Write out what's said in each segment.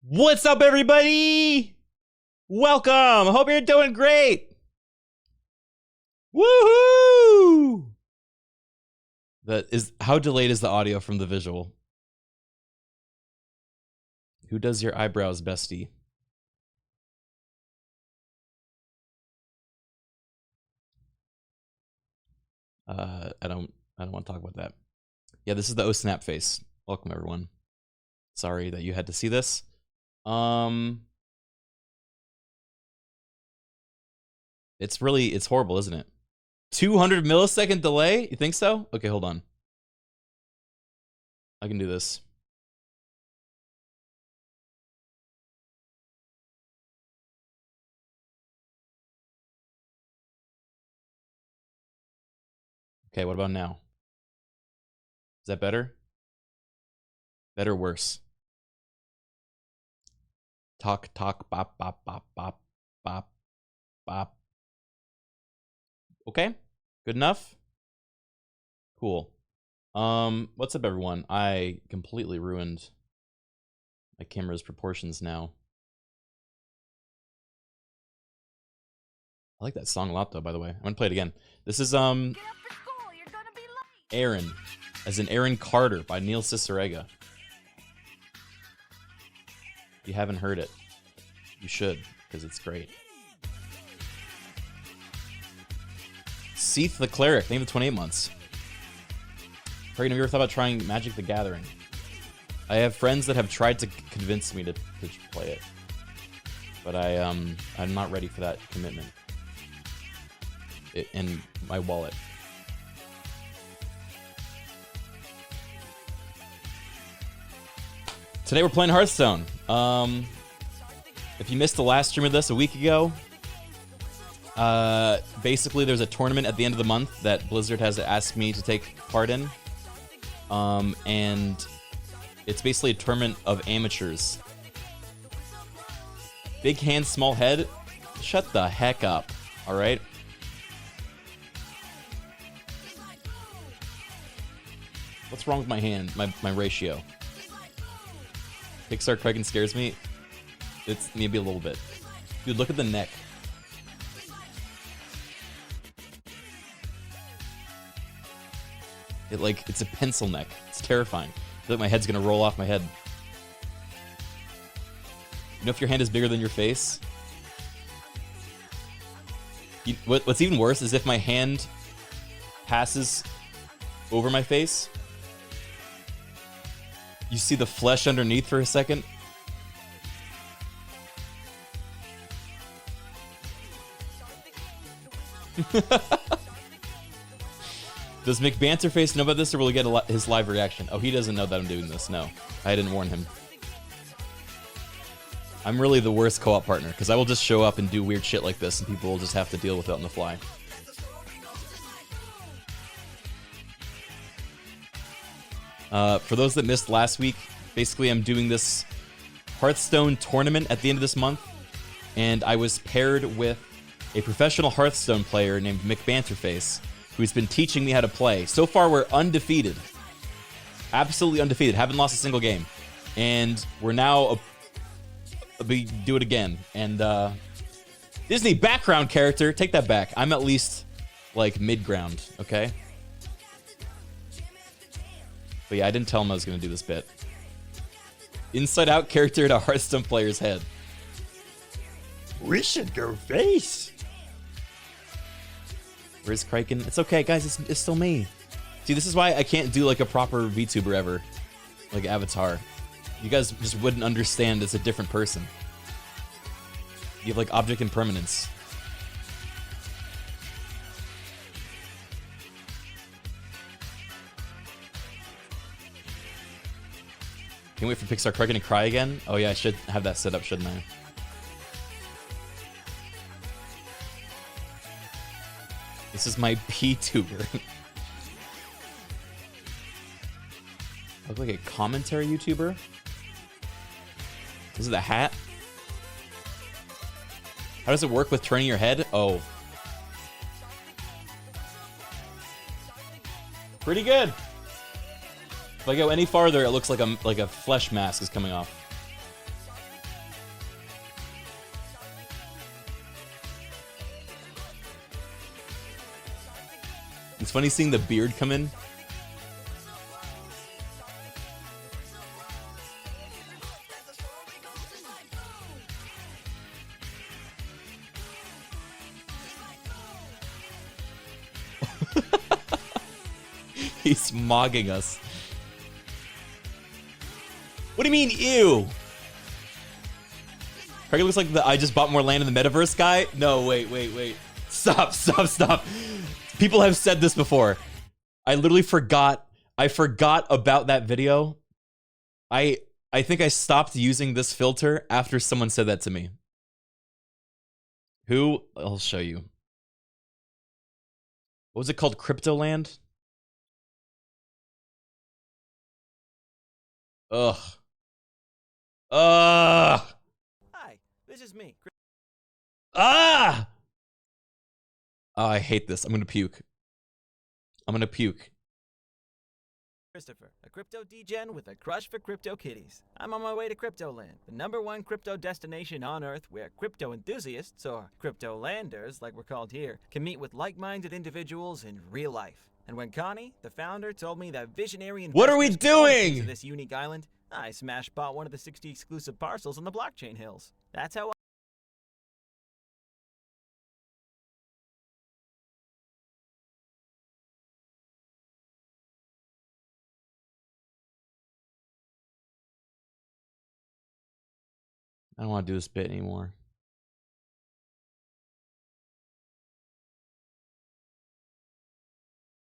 What's up, everybody? Welcome. Hope you're doing great. Woohoo! How delayed is the audio from the visual? Who does your eyebrows, bestie? I don't want to talk about that. Yeah, this is the snap face. Welcome, everyone. Sorry that you had to see this. It's horrible, isn't it? 200 millisecond delay? You think so? Okay, hold on. I can do this. Okay, what about now? Is that better? Better, worse? Talk, bop, bop, bop, bop, bop, bop. Okay, good enough? Cool. What's up, everyone? I completely ruined my camera's proportions now. I like that song a lot, though, by the way. I'm gonna play it again. This is, Aaron, as in Aaron Carter by Neil Cicerega. If you haven't heard it, you should, because it's great. Seath the Cleric, name of the 28 months. Criken, have you ever thought about trying Magic the Gathering? I have friends that have tried to convince me to play it, but I'm not ready for that commitment. In my wallet. Today we're playing Hearthstone. If you missed the last stream of this a week ago, basically there's a tournament at the end of the month that Blizzard has asked me to take part in. And it's basically a tournament of amateurs. Big hand, small head. Shut the heck up, alright? What's wrong with my hand, my ratio? Pixar Criken scares me. It's maybe a little bit. Dude, look at the neck. It's a pencil neck. It's terrifying. I feel like my head's gonna roll off my head. You know, if your hand is bigger than your face? What's even worse is if my hand passes over my face. You see the flesh underneath for a second? Does Mcbanterface know about this, or will we get his live reaction? Oh, he doesn't know that I'm doing this. No, I didn't warn him. I'm really the worst co-op partner, because I will just show up and do weird shit like this, and people will just have to deal with it on the fly. For those that missed last week, basically I'm doing this Hearthstone tournament at the end of this month, and I was paired with a professional Hearthstone player named Mcbanterface, who's been teaching me how to play. So far, we're undefeated. Absolutely undefeated. Haven't lost a single game. And we're now... we do it again. And, Disney background character. Take that back. I'm at least, like, mid-ground, okay? But yeah, I didn't tell him I was going to do this bit. Inside-out character in a Hearthstone player's head. We should go face. Where's Criken? It's okay, guys. It's still me. See, this is why I can't do like a proper VTuber ever, like Avatar. You guys just wouldn't understand it's a different person. You have like object impermanence. Can't wait for Pixar Criken to cry again. Oh yeah, I should have that set up, shouldn't I? This is my P-tuber. I look like a commentary YouTuber? Is it a hat? How does it work with turning your head? Oh. Pretty good. If I go any farther, it looks like a flesh mask is coming off. It's funny seeing the beard come in. He's mogging us. What do you mean, ew? Criken looks like the I just bought more land in the metaverse guy. No, wait. Stop. People have said this before. I literally forgot. I forgot about that video. I think I stopped using this filter after someone said that to me. Who? I'll show you. What was it called? Cryptoland? Ugh. Hi, this is me. Ah! Oh, I hate this. I'm gonna puke. Christopher, a crypto degen with a crush for crypto kitties. I'm on my way to Cryptoland, the #1 crypto destination on Earth where crypto enthusiasts, or crypto landers like we're called here, can meet with like-minded individuals in real life. And when Connie, the founder, told me that visionary investors What are we doing? to this unique island, I smash bought one of the 60 exclusive parcels on the blockchain hills. That's how I don't want to do this bit anymore.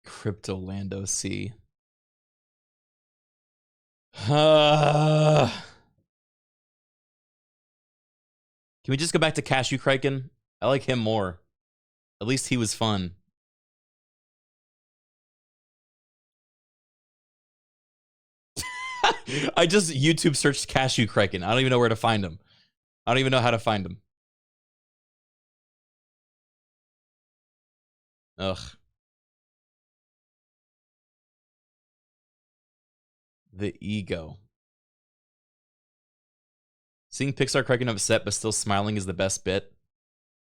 Cryptoland OC. Can we just go back to Cashew Criken? I like him more. At least he was fun. I just YouTube searched Cashew Criken. I don't even know where to find him. I don't even know how to find him. Ugh. The ego. Seeing Pixar Criken upset but still smiling is the best bit.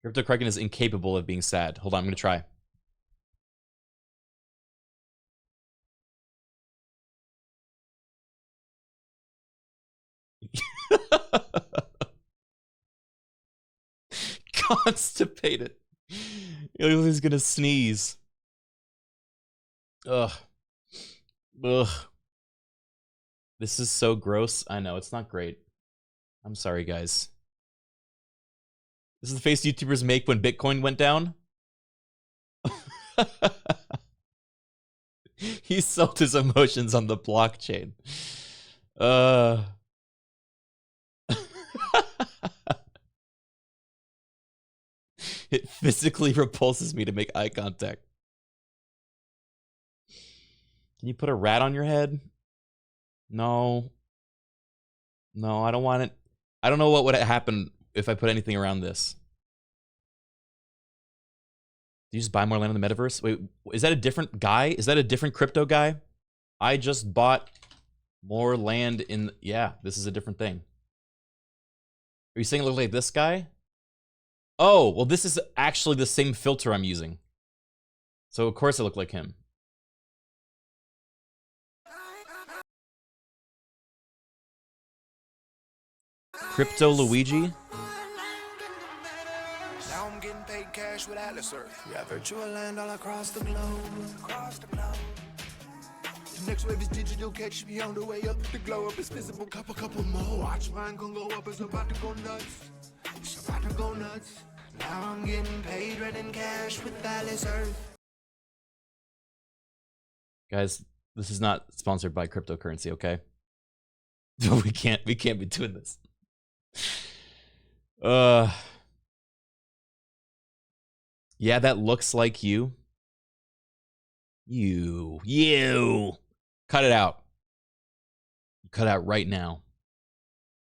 Crypto Criken is incapable of being sad. Hold on, I'm gonna try. Constipated. He's gonna sneeze. Ugh. This is so gross. I know, it's not great. I'm sorry, guys. This is the face YouTubers make when Bitcoin went down. He sold his emotions on the blockchain. It physically repulses me to make eye contact. Can you put a rat on your head? No. No, I don't want it. I don't know what would happen if I put anything around this. Do you just buy more land in the metaverse? Wait, is that a different guy? Is that a different crypto guy? I just bought more land in... Yeah, this is a different thing. Are you saying it looks like this guy? Oh, well, this is actually the same filter I'm using. So, of course, it looked like him. Crypto Luigi? Now I'm getting paid cash with Atlas Earth. Yeah, virtual land all across the globe. The next wave is digital, catch me on the way up. The glow up is visible, couple more. Watch mine gon' go up, it's about to go nuts. It's about to go nuts. Now I'm getting paid red in cash with Atlas Earth. Guys, this is not sponsored by cryptocurrency, okay? we can't be doing this. Yeah, that looks like you. You. Cut it out. Cut out right now.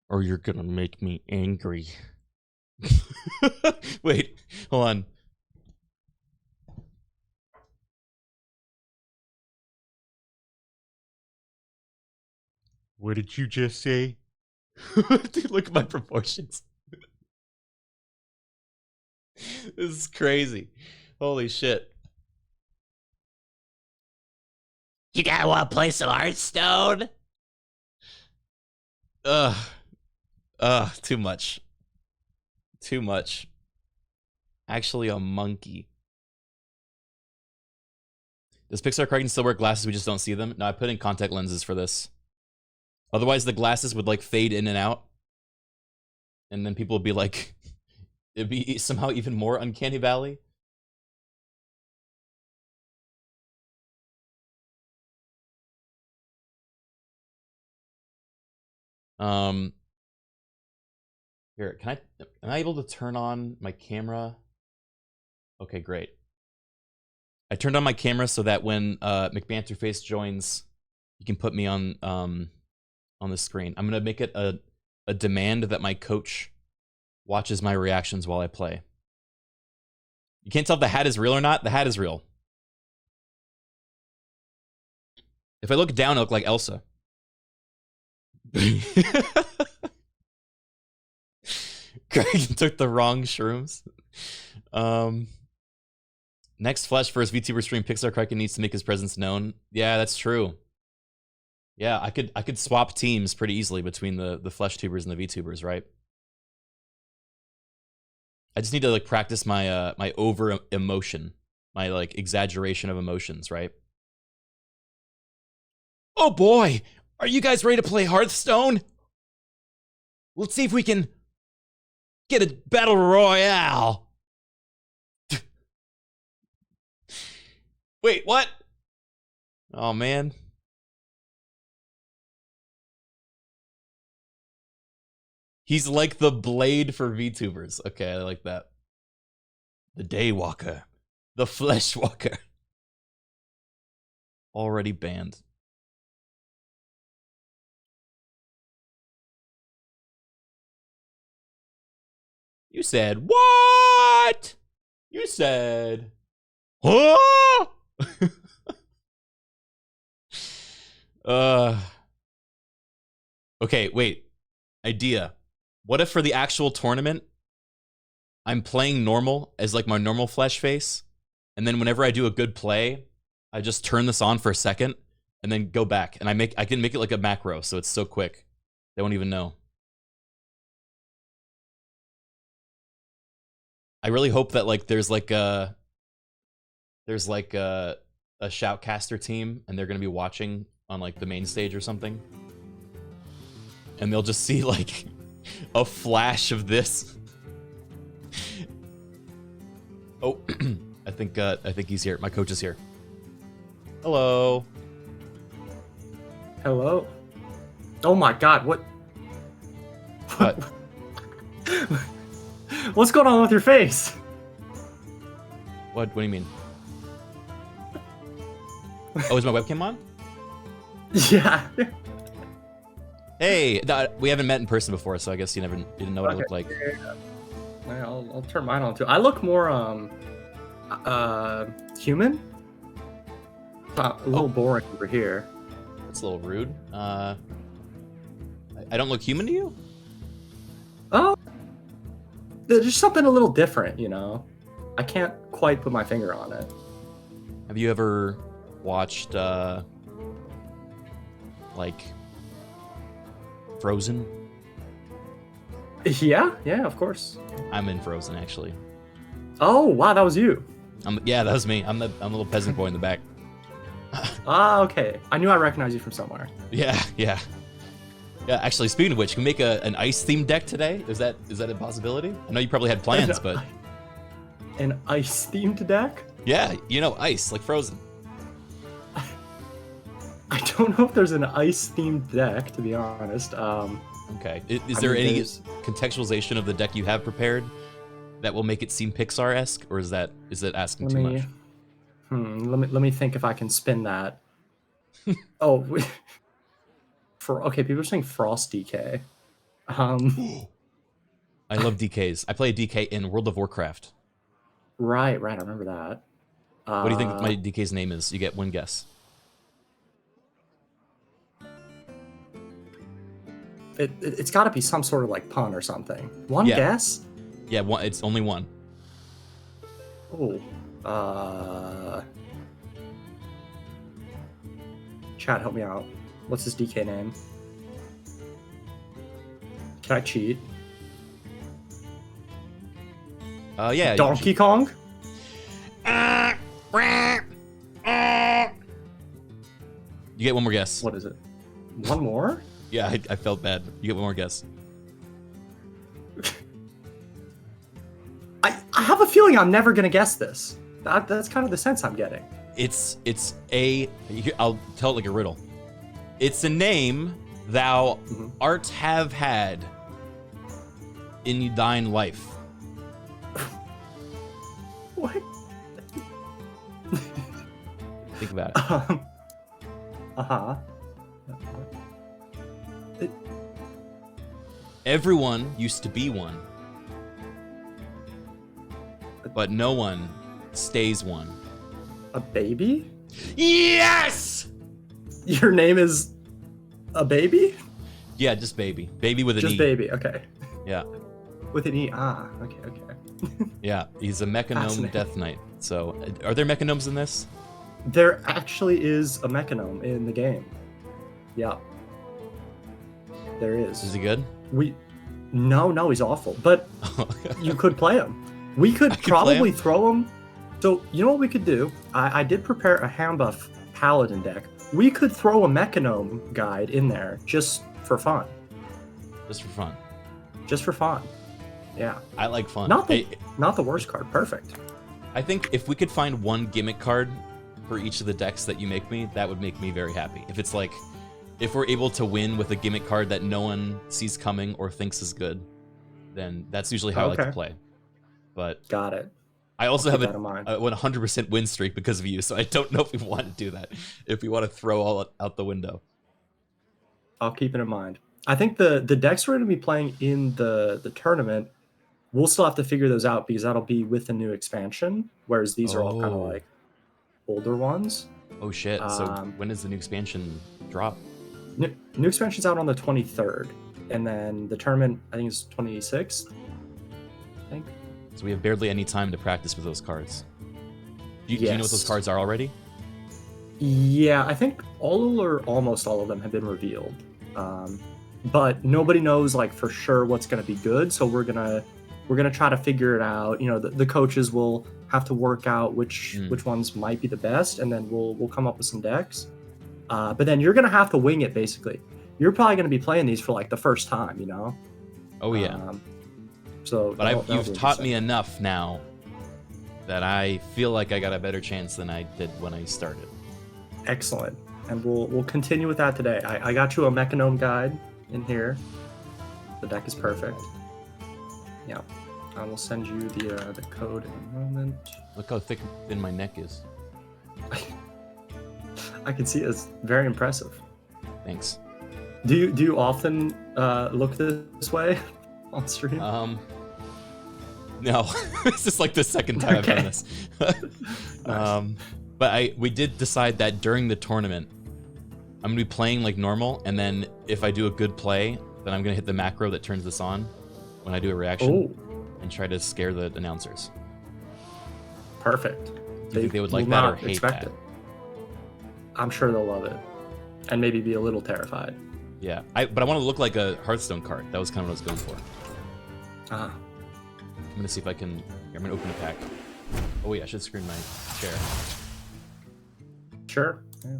Or you're gonna make me angry. Wait, hold on. What did you just say? Dude, look at my proportions. This is crazy. Holy shit. You guys want to play some Hearthstone? Too much. Too much. Actually, a monkey. Does Pixar Criken still wear glasses? We just don't see them? No, I put in contact lenses for this. Otherwise, the glasses would, like, fade in and out. And then people would be like... It'd be somehow even more Uncanny Valley. Here, am I able to turn on my camera? Okay, great. I turned on my camera so that when Mcbanterface joins, you can put me on the screen. I'm gonna make it a demand that my coach watches my reactions while I play. You can't tell if the hat is real or not. The hat is real. If I look down, I look like Elsa. Criken took the wrong shrooms. Next Flash first VTuber stream, Pixar Criken needs to make his presence known. Yeah, that's true. Yeah, I could swap teams pretty easily between the Flesh tubers and the VTubers, right? I just need to like practice my my over emotion, my like exaggeration of emotions, right? Oh boy, are you guys ready to play Hearthstone? Let's see if we can get a battle royale. Wait, what? Oh man. He's like the Blade for VTubers. Okay, I like that. The Daywalker. The Fleshwalker. Already banned. You said, what? You said, huh? Okay, wait. Idea. What if for the actual tournament, I'm playing normal as like my normal flesh face, and then whenever I do a good play, I just turn this on for a second and then go back, and I can make it like a macro, so it's so quick they won't even know. I really hope that like there's like a shoutcaster team, and they're gonna be watching on like the main stage or something, and they'll just see like a flash of this. Oh, I think he's here. My coach is here. Hello. Hello. Oh my God! What? What? What's going on with your face? What do you mean? Oh, is my webcam on? Yeah. Hey, we haven't met in person before, so I guess you didn't know what I look like. Yeah. I'll turn mine on too. I look more human. A little boring over here. That's a little rude. I don't look human to you? Oh, there's just something a little different, you know. I can't quite put my finger on it. Have you ever watched like Frozen? Yeah, of course. I'm in Frozen actually. Oh wow, that was you. Yeah, that was me. I'm the little peasant boy in the back. Ah, okay. I knew I recognized you from somewhere. Yeah. Yeah, actually, speaking of which, can we make an ice-themed deck today? Is that a possibility? I know you probably had plans, but... An ice-themed deck? Yeah, you know, ice, like Frozen. I don't know if there's an ice-themed deck, to be honest. Okay. Is there any contextualization of the deck you have prepared that will make it seem Pixar-esque, or is it asking too much? Let me think if I can spin that. Oh, okay, people are saying Frost DK. I love DKs. I play a DK in World of Warcraft. Right, I remember that. What do you think my DK's name is? You get one guess. It's got to be some sort of like pun or something. One guess? Yeah, one. It's only one. Oh, Chat, help me out. What's his DK name? Can I cheat? Yeah. Donkey Kong? You get one more guess. What is it? One more? Yeah, I felt bad. You get one more guess. I have a feeling I'm never gonna guess this. That's kind of the sense I'm getting. I'll tell it like a riddle. It's a name thou art have had in thine life. What? Think about it. Uh-huh. Everyone used to be one, but no one stays one. A baby? Yes! Your name is a baby? Yeah, just baby. Baby with an E. Just baby, okay. Yeah. With an E, okay. Yeah, he's a Mechanome Death Knight. So, are there Mechanomes in this? There actually is a Mechanome in the game. Yeah. There is. Is he good? No, he's awful. But you could play him. We could probably throw him. So, you know what we could do? I did prepare a Handbuff Paladin deck. We could throw a Mechanome guide in there just for fun. Just for fun. Just for fun. Yeah. I like fun. Not the worst card. Perfect. I think if we could find one gimmick card for each of the decks that you make me, that would make me very happy. If it's like, if we're able to win with a gimmick card that no one sees coming or thinks is good, then that's usually how I like to play. But got it. I also have a 100% win streak because of you, so I don't know if we want to do that. If we want to throw all out the window. I'll keep it in mind. I think the decks we're going to be playing in the tournament, we'll still have to figure those out because that'll be with the new expansion, whereas these are all kind of like older ones. Oh shit, so when does the new expansion drop? New expansion's out on the 23rd, and then the tournament, I think, is 26th. I think. So we have barely any time to practice with those cards. Do you know what those cards are already? Yeah, I think all or almost all of them have been revealed. But nobody knows like for sure what's going to be good, so we're gonna try to figure it out. You know, the coaches will have to work out which ones might be the best, and then we'll come up with some decks. But then you're gonna have to wing it basically. You're probably gonna be playing these for like the first time, you know? Oh yeah. But you've taught me enough now that I feel like I got a better chance than I did when I started. Excellent. And we'll continue with that today. I got you a Mechanome guide in here. The deck is perfect. Yeah. I will send you the code in a moment. Look how thick thin my neck is. I can see it's very impressive. Thanks. Do you often look this way on stream? No. It's just like the second time I've done this. Nice. But we did decide that during the tournament, I'm gonna be playing like normal, and then if I do a good play, then I'm gonna hit the macro that turns this on when I do a reaction and try to scare the announcers. Perfect. Do you think they would like that or hate that? I'm sure they'll love it, and maybe be a little terrified. Yeah, but I want to look like a Hearthstone card. That was kind of what I was going for. I'm gonna see if I can. I'm gonna open a pack. Oh wait, I should screen my chair. Sure. Yeah.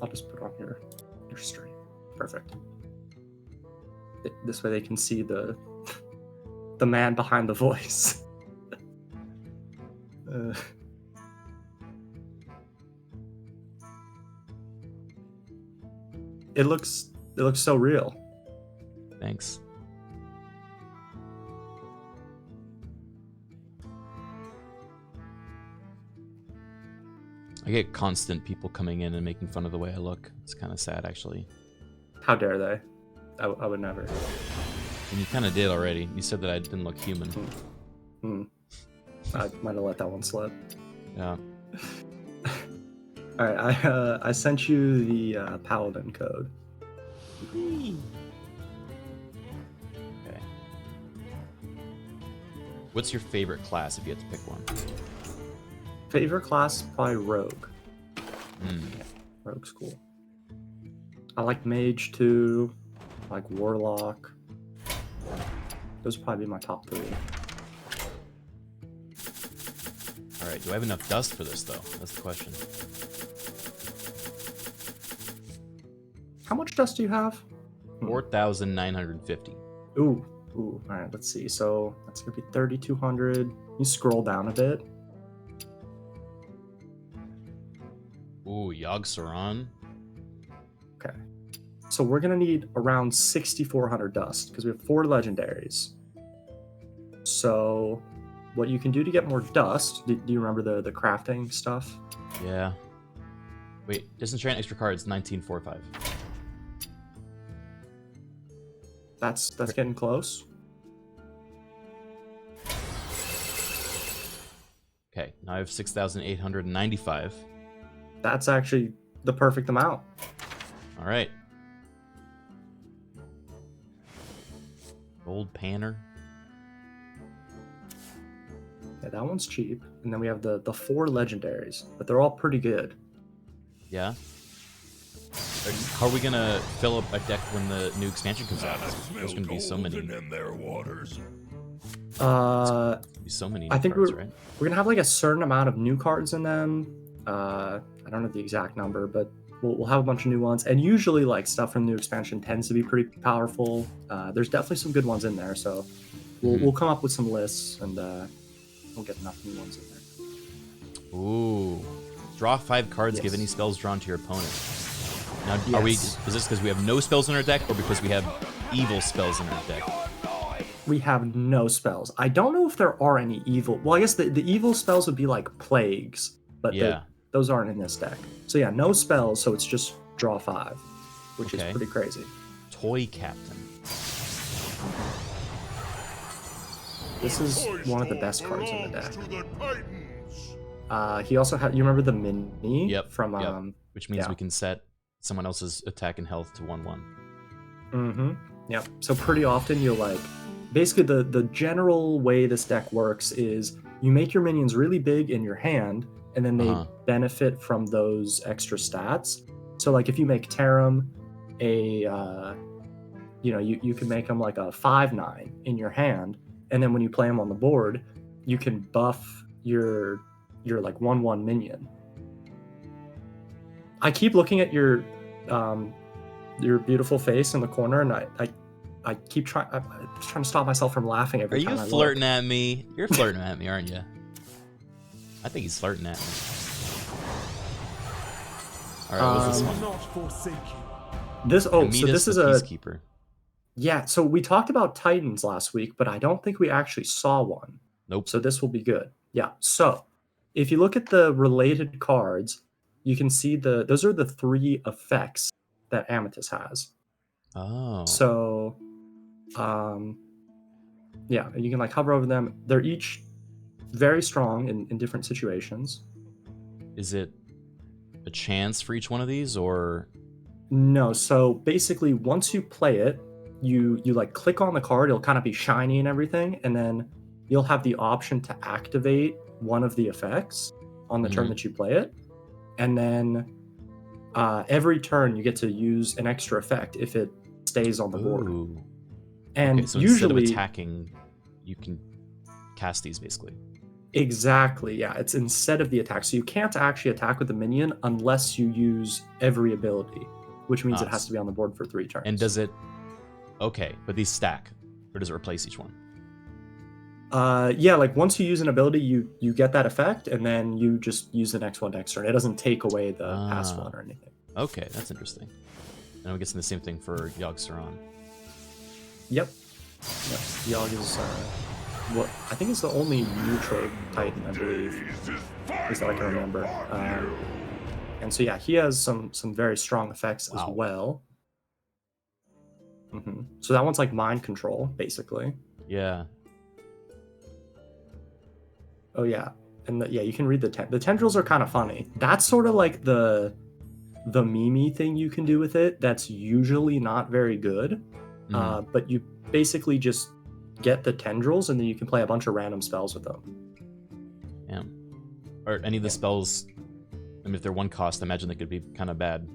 I'll just put on your stream. Perfect. This way they can see the man behind the voice. It looks so real. Thanks. I get constant people coming in and making fun of the way I look. It's kind of sad, actually. How dare they? I would never. And you kind of did already. You said that I didn't look human. I might have let that one slip. Yeah. All right, I sent you the Paladin code. Okay. What's your favorite class if you had to pick one? Favorite class, probably Rogue. Hmm. Rogue's cool. I like Mage too. I like Warlock. Those would probably be my top 3. All right. Do I have enough dust for this though? That's the question. How much dust do you have? 4,950. Ooh. All right, let's see. So that's gonna be 3,200. You scroll down a bit. Ooh, Yogg-Saron. Okay. So we're gonna need around 6,400 dust because we have 4 legendaries. So what you can do to get more dust? Do you remember the crafting stuff? Yeah. Wait, disenchant extra cards 1945. That's getting close. Okay, now I have 6,895. That's actually the perfect amount. All right. Gold Panner. Yeah, that one's cheap. And then we have the 4 legendaries, but they're all pretty good. Yeah. How are we gonna fill up a deck when the new expansion comes out? There's gonna be so many. In their waters. Be so many new I think cards, we're right? gonna have like a certain amount of new cards in them. I don't know the exact number, but we'll have a bunch of new ones. And usually, like stuff from the new expansion tends to be pretty powerful. There's definitely some good ones in there, so we'll come up with some lists and we'll get enough new ones in there. Ooh. Draw 5 cards. Yes. Give any spells drawn to your opponent. Now, Yes. are we? Is this because we have no spells in our deck, or because we have evil spells in our deck? We have no spells. I don't know if there are any evil. Well, I guess the evil spells would be like plagues, but Yeah. those aren't in this deck. So yeah, no spells. So it's just draw 5, which Okay. is pretty crazy. Toy Captain. This is one of the best cards in the deck. To the Titans. He also had. You remember the mini? Yep, From yep. Which means yeah. we can set someone else's attack and health to 1/1. Mm-hmm. Yep. So pretty often you'll like. Basically, the general way this deck works is you make your minions really big in your hand, and then they benefit from those extra stats. So, like, if you make Tarim you can make them like a 5/9 in your hand, and then when you play them on the board, you can buff your like 1/1 minion. I keep looking at your beautiful face in the corner, and I keep trying. I'm just trying to stop myself from laughing Are every you time I look. flirting at me? You're flirting at me, aren't you? I think he's flirting at me. All right, what's this one? Not forsake you. This so Amidus this is the a Peacekeeper. yeah. So we talked about Titans last week, but I don't think we actually saw one. Nope. So this will be good. Yeah. So if you look at the related cards, you can see those are the 3 effects that Amethyst has. Oh. So, yeah, you can like hover over them. They're each very strong in different situations. Is it a chance for each one of these, or No, so basically, once you play it, you like click on the card. It'll kind of be shiny and everything, and then you'll have the option to activate one of the effects on the turn that you play it, and then every turn you get to use an extra effect if it stays on the board. Ooh. And Okay, so usually, instead of attacking, you can cast these basically. exactly, yeah, it's instead of the attack. So you can't actually attack with the minion unless you use every ability, which means it has to be on the board for 3 turns. And does it? Okay, but these stack, or does it replace each one? Yeah, like once you use an ability, you get that effect, and then you just use the next one next turn. It doesn't take away the past one or anything. Okay, that's interesting. And I'm guessing the same thing for Yogg-Saron. Yep. Yogg is what I think is the only neutral Titan, I believe, at least that I can remember. And so yeah, he has some very strong effects as well. So that one's like mind control, basically. Yeah. Oh yeah. And yeah, you can read the tendrils are kind of funny. That's sort of like the meme thing you can do with it. That's usually not very good. But you basically just get the tendrils, and then you can play a bunch of random spells with them. Yeah. Are any of the spells? I mean, if they're one cost, I imagine they could be kind of bad.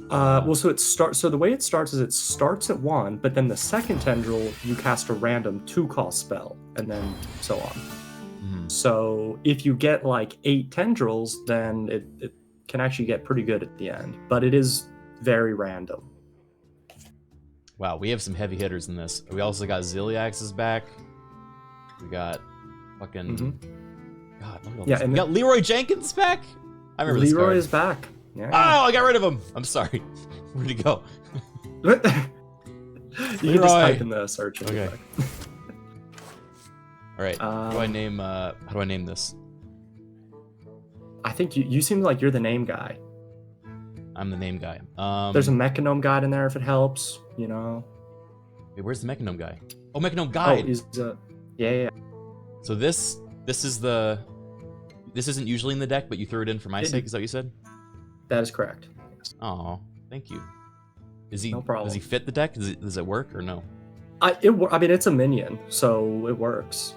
Well, so the way it starts is it starts at 1, but then the second tendril you cast a random 2-cost spell, and then so on. So if you get like 8 tendrils, then it can actually get pretty good at the end, but it is very random. Wow, we have some heavy hitters in this. We also got Ziliax's back. We got fucking God. Look at all this. We got Leroy Jenkins back. I remember this card. Leroy is back. Yeah. Oh, I got rid of him. I'm sorry. Where'd he go? You can just type in the search. Okay. All right. How do I name this? I think you seem like you're the name guy. I'm the name guy. There's a Mechanome guide in there if it helps. You know. Wait, where's the Mechanome guy? Oh, Mechanome guide. Oh, he's yeah. So this isn't usually in the deck, but you threw it in for my sake. Is that what you said? That is correct. Oh, thank you. No problem. Does he fit the deck? Does it work or no? I mean, it's a minion, so it works.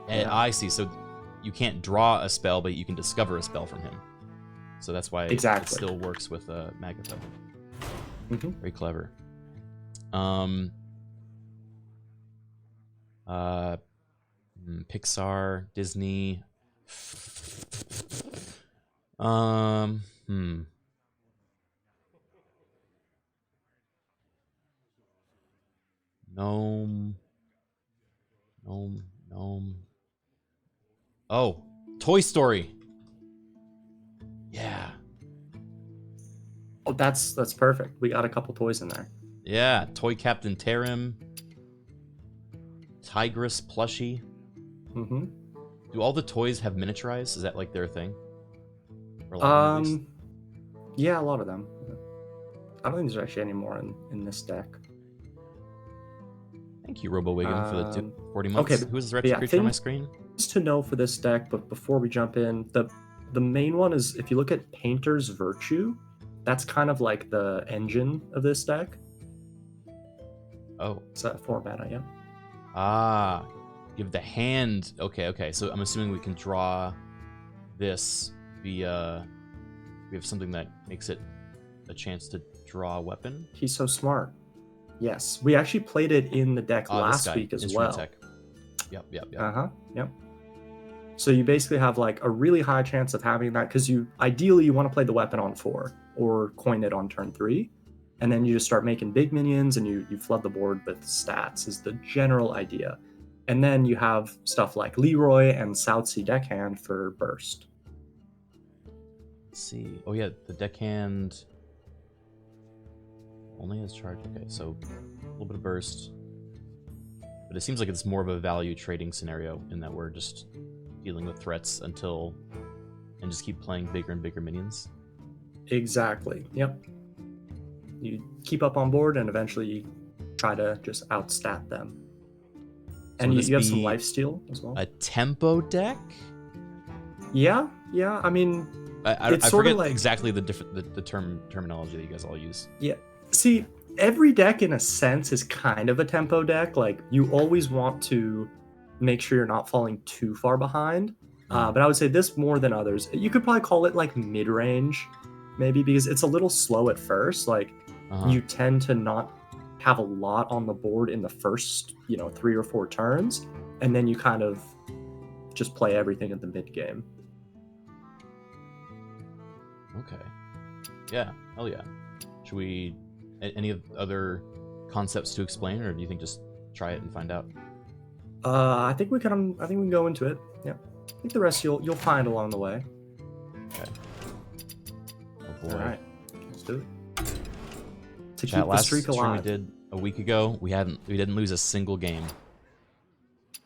And I see. So you can't draw a spell, but you can discover a spell from him. So that's why it still works with Magatha. Very clever. Pixar, Disney. Gnome. Oh, Toy Story. Yeah. Oh, that's perfect. We got a couple toys in there. Yeah, Toy Captain Tarim. Tigress plushie. Do all the toys have miniaturized? Is that like their thing? Yeah, a lot of them. I don't think there's actually any more in this deck. Thank you, RoboWiggum, for the 40 months. Okay, who is this retro creature on my screen? Just to know for this deck, but before we jump in, the main one is, if you look at Painter's Virtue, that's kind of like the engine of this deck. Oh. It's a 4-mana, yeah. Ah. Give the hand. Okay. So I'm assuming we can draw this via... We have something that makes it a chance to draw a weapon. He's so smart. Yes. We actually played it in the deck last week as well. Tech. Yep. Yep. So you basically have like a really high chance of having that, because ideally you want to play the weapon on 4 or coin it on turn 3, and then you just start making big minions and you flood the board with stats is the general idea. And then you have stuff like Leroy and South Sea Deckhand for burst. Let's see. Oh yeah, the deckhand only has charge. Okay, so a little bit of burst. But it seems like it's more of a value trading scenario in that we're just dealing with threats and just keep playing bigger and bigger minions. Exactly. Yep. You keep up on board and eventually you try to just outstat them. So and you have some lifesteal as well. A tempo deck? Yeah. I mean, I forget exactly the terminology that you guys all use. Yeah. See, every deck in a sense is kind of a tempo deck. Like, you always want to make sure you're not falling too far behind. But I would say this more than others. You could probably call it like mid-range, maybe, because it's a little slow at first. Like, you tend to not have a lot on the board in the first, 3 or 4 turns, and then you kind of just play everything in the mid game. Okay. Yeah. Hell yeah. Should we? Any other concepts to explain, or do you think just try it and find out? I think we can go into it. Yeah. I think the rest you'll find along the way. Okay. Oh boy. All right. Let's do it. To keep the streak alive. We did a week ago, we didn't lose a single game.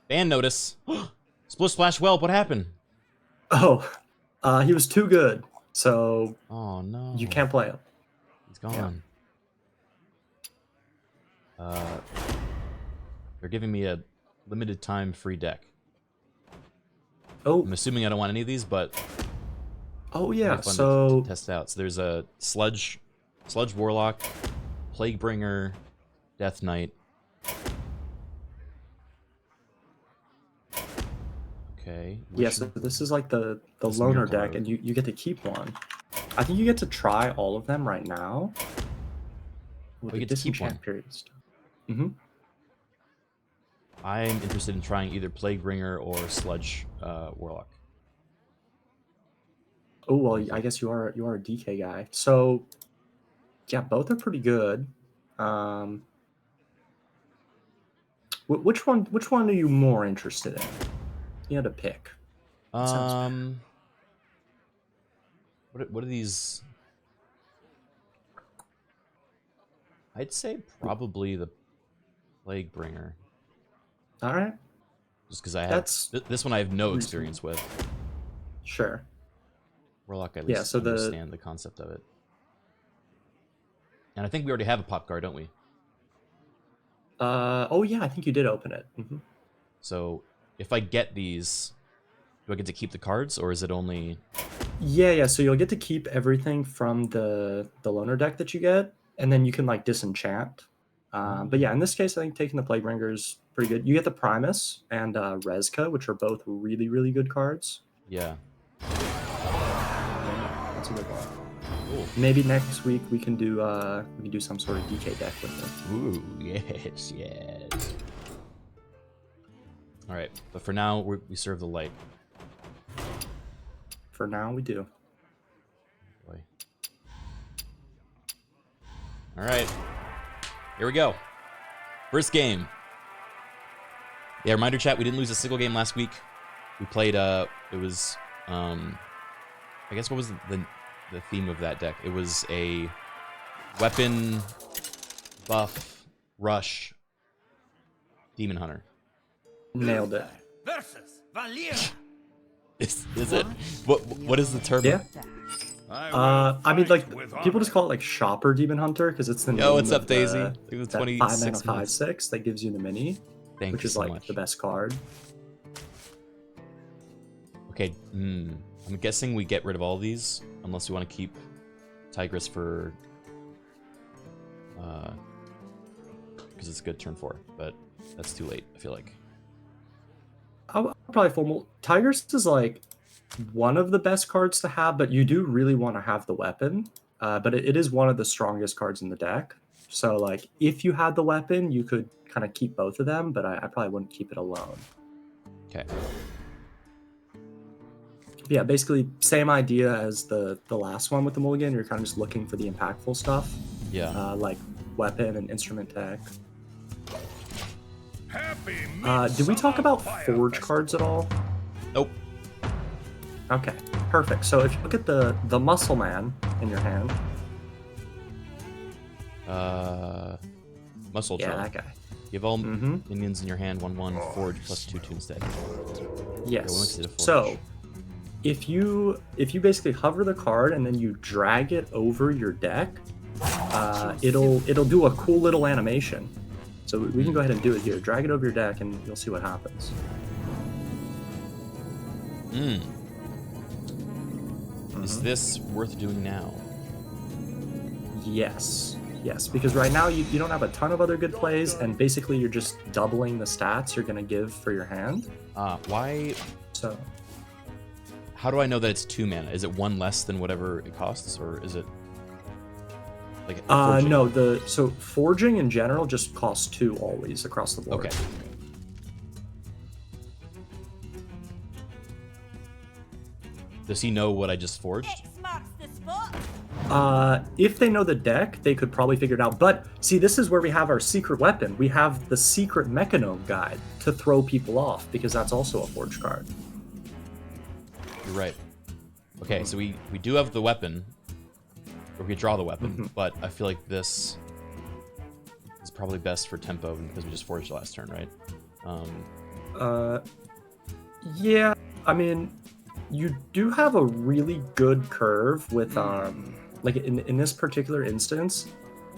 Ban notice. Split Splash Whelp, what happened? Oh, he was too good, so oh no, you can't play him. He's gone. Yeah. They're giving me a limited time free deck. Oh, I'm assuming I don't want any of these, but oh it'd yeah. be fun So to test out. So there's a Sludge Warlock, Plaguebringer, Death Knight. Okay. yeah, so this is like the This loner Miracle deck, Road. and you get to keep one. I think you get to try all of them right now. With We the get to keep disenchant one. period stuff. Mm-hmm. I'm interested in trying either Plaguebringer or Sludge Warlock. Oh well, I guess you are a DK guy. So yeah, both are pretty good. Which one are you more interested in? You had to pick. Sounds fair. What are these? I'd say probably the Plaguebringer, All right, just because I have that's this one I have no reasonable. experience with. Sure. Warlock, I at Yeah, least so understand the concept of it. And I think we already have a pop card, don't we? oh yeah, I think you did open it. So if I get these, do I get to keep the cards, or is it only? Yeah. So you'll get to keep everything from the loner deck that you get, and then you can like disenchant. But yeah, in this case, I think taking the Plaguebringer is pretty good. You get the Primus and Rezka, which are both really, really good cards. Yeah. Yeah, that's a good one. Cool. Maybe next week we can do some sort of DK deck with it. Ooh, yes, yes. All right, but for now, we serve the light. For now, we do. Boy. All right, here we go. First game. Yeah, reminder chat, we didn't lose a single game last week. We played, it was, I guess what was the theme of that deck? It was a weapon buff rush demon hunter. Nailed it. Versus Valir. Is it? What is the term? Yeah. I mean, like people just call it like Shopper Demon Hunter because it's the name. Yo, what's of up, Daisy? that 26 5 mana minutes. 5/6 that gives you the mini, Thank which you is so like much. the best card. Okay, I'm guessing we get rid of all of these unless we want to keep Tigress for because it's a good turn 4, but that's too late, I feel like. I'll probably formal. Tigers is like one of the best cards to have, but you do really want to have the weapon. But it is one of the strongest cards in the deck. So like if you had the weapon, you could kind of keep both of them, but I probably wouldn't keep it alone. Okay. Yeah, basically same idea as the last one with the mulligan. You're kind of just looking for the impactful stuff. Yeah. Like weapon and instrument tech. Happy Did we talk about forge cards at all? Nope. Okay, perfect. So if you look at the muscle man in your hand, Muscle yeah, Drum. that guy. You have all minions in your hand, 1/1, forge plus 2/2 instead. Yes. Okay, forge. So if you basically hover the card and then you drag it over your deck, it'll do a cool little animation. So we can go ahead and do it here. Drag it over your deck and you'll see what happens. Is this worth doing now? Yes, because right now you don't have a ton of other good plays, and basically you're just doubling the stats you're gonna give for your hand. Why? So How do I know that it's 2 mana? Is it 1 less than whatever it costs, or is it like? Forging? no, so forging in general just costs 2 always across the board. Okay. Does he know what I just forged? X marks the spot. If they know the deck, they could probably figure it out. But see, this is where we have our secret weapon. We have the secret Mechanome guide to throw people off, because that's also a forge card. You're right. Okay, so we do have the weapon, or we draw the weapon, but I feel like this is probably best for tempo because we just forged the last turn, right? Yeah, I mean, you do have a really good curve with like in this particular instance,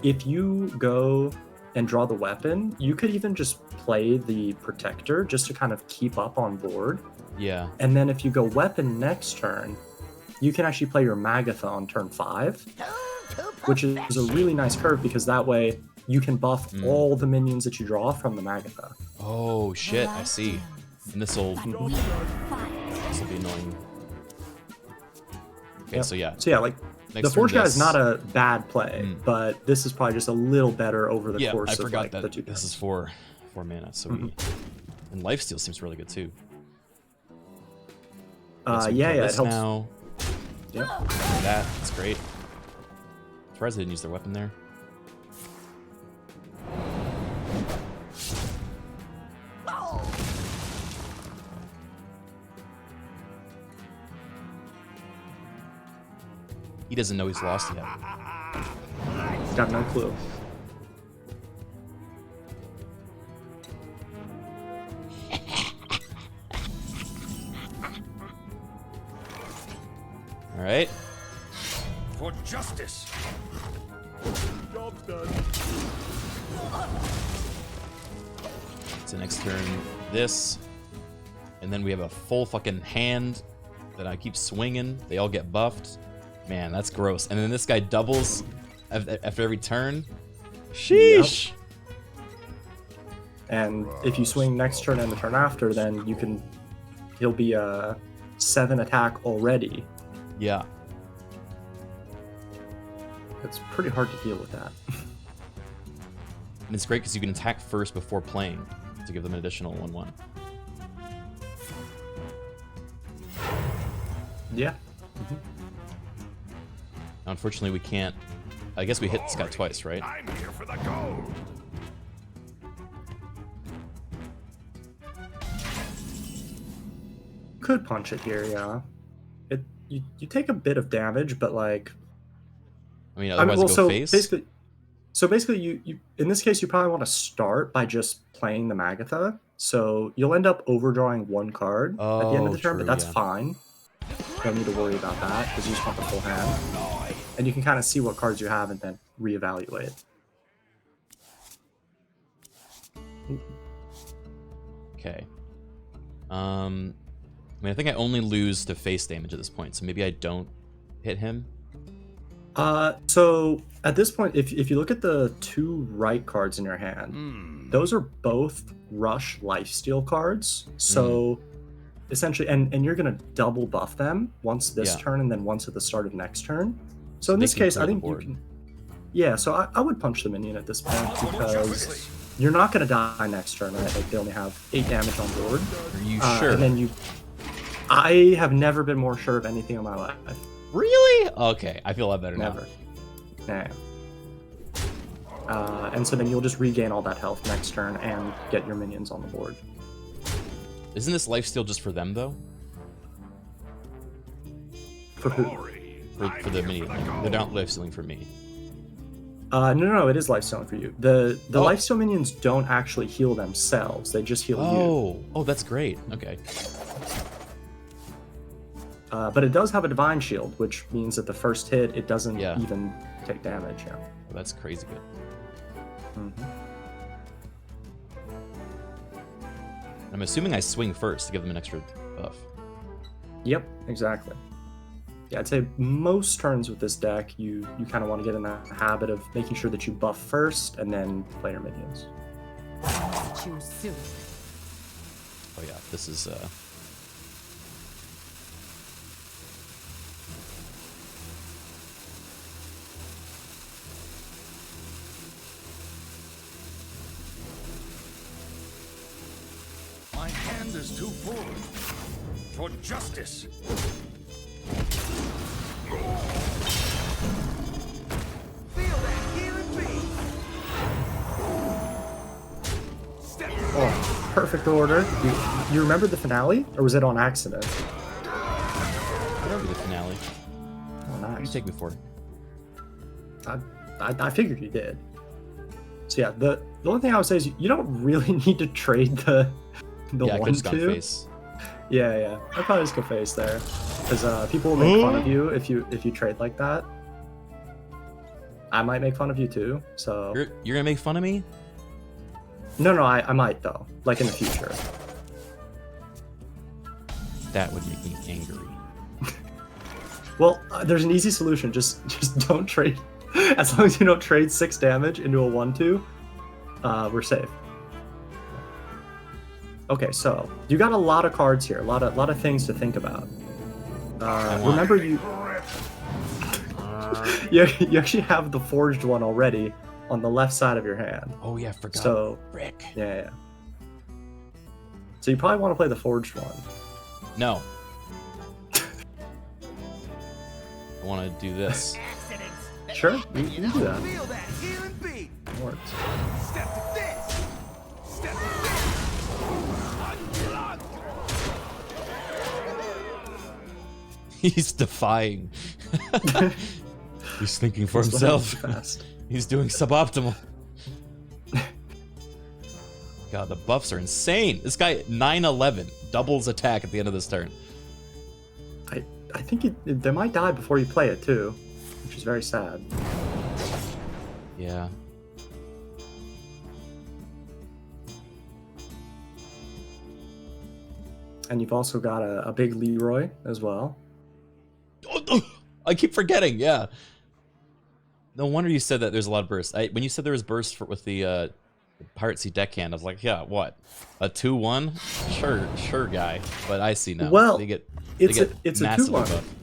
if you go and draw the weapon, you could even just play the protector just to kind of keep up on board. Yeah. And then if you go weapon next turn, you can actually play your Magatha on turn 5, which is a really nice curve because that way you can buff all the minions that you draw from the Magatha. Oh shit, I see. And this'll be annoying. Okay, Yep. so yeah. So yeah, like Next the Forge turn, guy is this. not a bad play, but this is probably just a little better over the Yeah, course I of forgot like that the 2 this turns. is 4 mana, so we... And Lifesteal seems really good too. Okay, so we Yeah, kill yeah, this it helps. now. Yep. That's great. Surprised they didn't use their weapon there. He doesn't know he's lost yet. Got no clue. All right. For justice. Job's done. So next turn, this. And then we have a full fucking hand that I keep swinging. They all get buffed. Man, that's gross. And then this guy doubles after every turn. Sheesh. And if you swing next turn and the turn after, then he'll be a 7 attack already. Yeah. It's pretty hard to deal with that. And it's great because you can attack first before playing to give them an additional 1/1. Yeah. Now, unfortunately, we can't. I guess we hit this guy twice, right? I'm here for the gold. Could punch it here, yeah. You take a bit of damage, but like I mean, otherwise well, I go so face. basically, you in this case you probably want to start by just playing the Magatha. So you'll end up overdrawing 1 card at the end of the turn, true, but that's yeah. fine. You don't need to worry about that because you just want the full hand, and you can kind of see what cards you have and then reevaluate. Okay. I mean, I think I only lose to face damage at this point, so maybe I don't hit him. So at this point, if you look at the 2 right cards in your hand, those are both rush lifesteal cards. So essentially, and you're gonna double buff them once this turn and then once at the start of next turn. So in they this can case, pull I the think you board. can. Yeah, so I would punch the minion at this point because you're not gonna die next turn, right? Like they only have 8 damage on board. Are you sure? And then I have never been more sure of anything in my life. Really? Okay, I feel a lot better Never. Nah. And so then you'll just regain all that health next turn and get your minions on the board. now. Isn't this lifesteal just for them though? For who? For the minion, they're not lifestealing for me. No, it is lifestealing for you. The Oh. lifesteal minions don't actually heal themselves; they just heal you. Oh, that's great. Okay. But it does have a divine shield, which means that the first hit it doesn't Yeah. even take damage. Yeah. Well, that's crazy good. I'm assuming I swing first to give them an extra buff. Yep, exactly. Yeah, I'd say most turns with this deck, you kind of want to get in that habit of making sure that you buff first and then play your minions. Choose soon. Oh yeah, this is My hand is too full. For justice. Feel that healing beam. Step Oh, perfect order. You remember the finale, or was it on accident? I remember the finale. Oh, What do you nice. take me for? I figured you did. So yeah, the only thing I would say is you don't really need to trade the Yeah, I could just 1-2. gone face. Yeah, I'd probably just go face there, because people will make fun of you if you trade like that. I might make fun of you too. So You're gonna make fun of me? no, I might though, like in the future. That would make me angry. Well, there's an easy solution. Just don't trade. As long as you don't trade 6 damage into a 1/2, we're safe. Okay, so you got a lot of cards here, a lot of things to think about. Remember you actually have the forged one already on the left side of your hand. Oh yeah, I forgot. So Rick. yeah. So you probably want to play the forged one. No. I want to do this. Sure, you can do that. Feel that healing beat. It works. Step to this. Step to this. He's defying. He's thinking for He's himself. fast. He's doing suboptimal. God, the buffs are insane. This guy 9/11 doubles attack at the end of this turn. I think they might die before you play it too, which is very sad. Yeah. And you've also got a big Leroy as well. I keep forgetting. Yeah. No wonder you said that there's a lot of bursts. When you said there was bursts with the Pirate Sea deckhand, I was like, yeah, what? A 2/1? Sure, guy. But I see now. Well, it's a 2/1. Buff.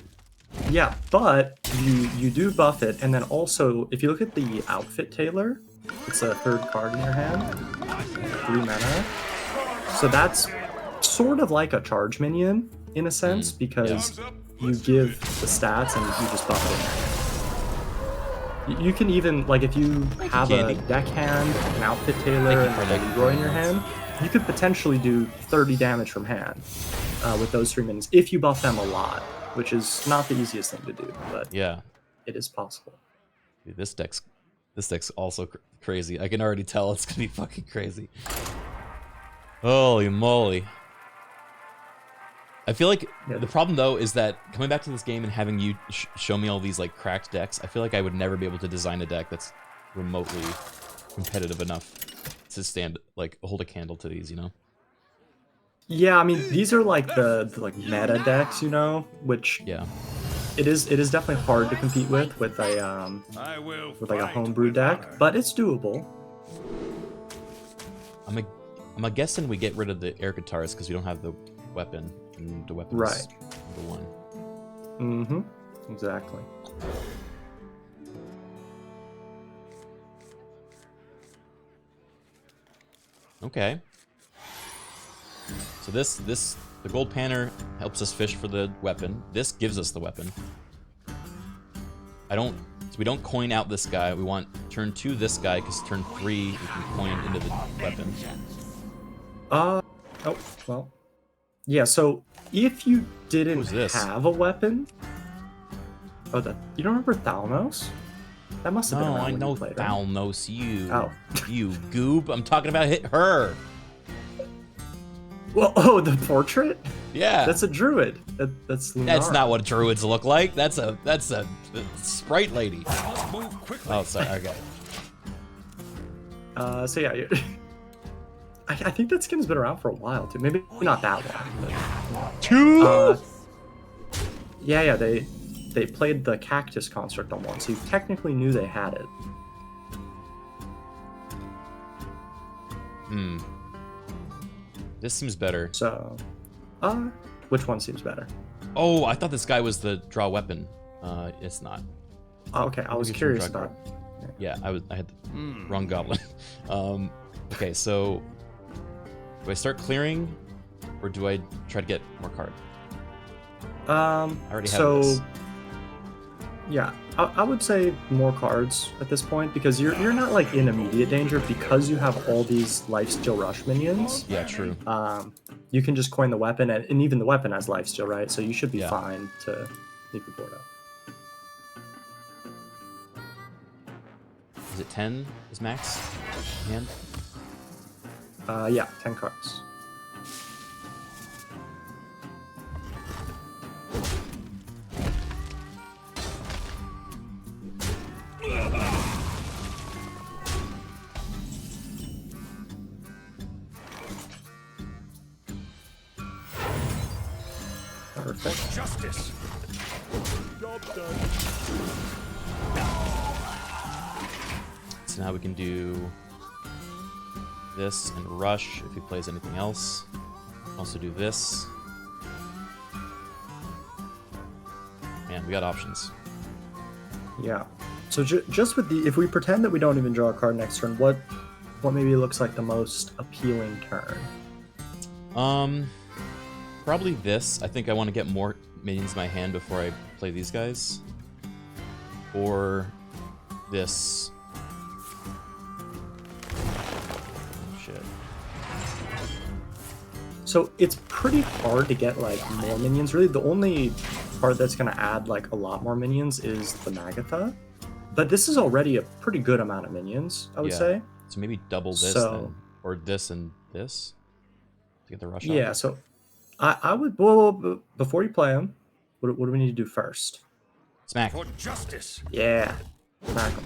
Yeah, but you do buff it, and then also if you look at the outfit tailor, it's a 3rd card in your hand, 3 mana. So that's sort of like a charge minion in a sense, because you give the stats and you just buff it. You can even, like, if you have a deckhand, an outfit tailor, and a Leroy in your hand, you could potentially do 30 damage from hand with those 3 minions if you buff them a lot, which is not the easiest thing to do, but yeah, it is possible. Dude, this deck's also crazy. I can already tell it's gonna be fucking crazy. Holy moly. I feel like the problem though is that coming back to this game and having you show me all these like cracked decks, I feel like I would never be able to design a deck that's remotely competitive enough to hold a candle to these, you know? Yeah, I mean these are like the meta decks, you know, which it is definitely hard to compete with a homebrew deck, but it's doable. I'm guessing we get rid of the air guitars because we don't have the weapon, and the weapon is number 1. Exactly. Okay. So the gold panner helps us fish for the weapon. This gives us the weapon. So we don't coin out this guy. We want turn 2 this guy, because turn 3 we can coin into the weapon. Oh, well. Yeah, so if you didn't Who's this? have a weapon... Oh, you don't remember Thalnos? That must have been No, around I when know you played, right? Thalnos, you. Oh. You goob. I'm talking about her. Well, the portrait? Yeah. That's a druid. That's Lunar. That's not what druids look like. That's a sprite lady. Oh, sorry. Okay. So yeah, I think that skin's been around for a while too. Maybe not that long. But, yeah, they played the cactus construct on one, so you technically knew they had it. This seems better. So, which one seems better? Oh, I thought this guy was the draw weapon. It's not. Oh, okay, I was curious about. Yeah, I had the wrong goblin. Okay, so do I start clearing, or do I try to get more card? I already have this. Yeah, I would say more cards at this point, because you're not like in immediate danger because you have all these lifesteal rush minions. Yeah, true. You can just coin the weapon, and even the weapon has lifesteal, right? So you should be fine to leave the board out. Is it 10 is max hand? Yeah, 10 cards. Perfect. Justice. So now we can do this and rush if he plays anything else. Also do this. Man, we got options. Yeah. So just with the, if we pretend that we don't even draw a card next turn, what maybe looks like the most appealing turn? Probably this. I think I want to get more minions in my hand before I play these guys. Or this. Oh, shit. So it's pretty hard to get like more minions. Really, the only part that's going to add like a lot more minions is the Magatha. But this is already a pretty good amount of minions, I would say. So maybe double this then. Or this and this to get the rush Yeah, off. so I would, well, before you play them, what do we need to do first? Smack. For justice. Yeah, smack 'em.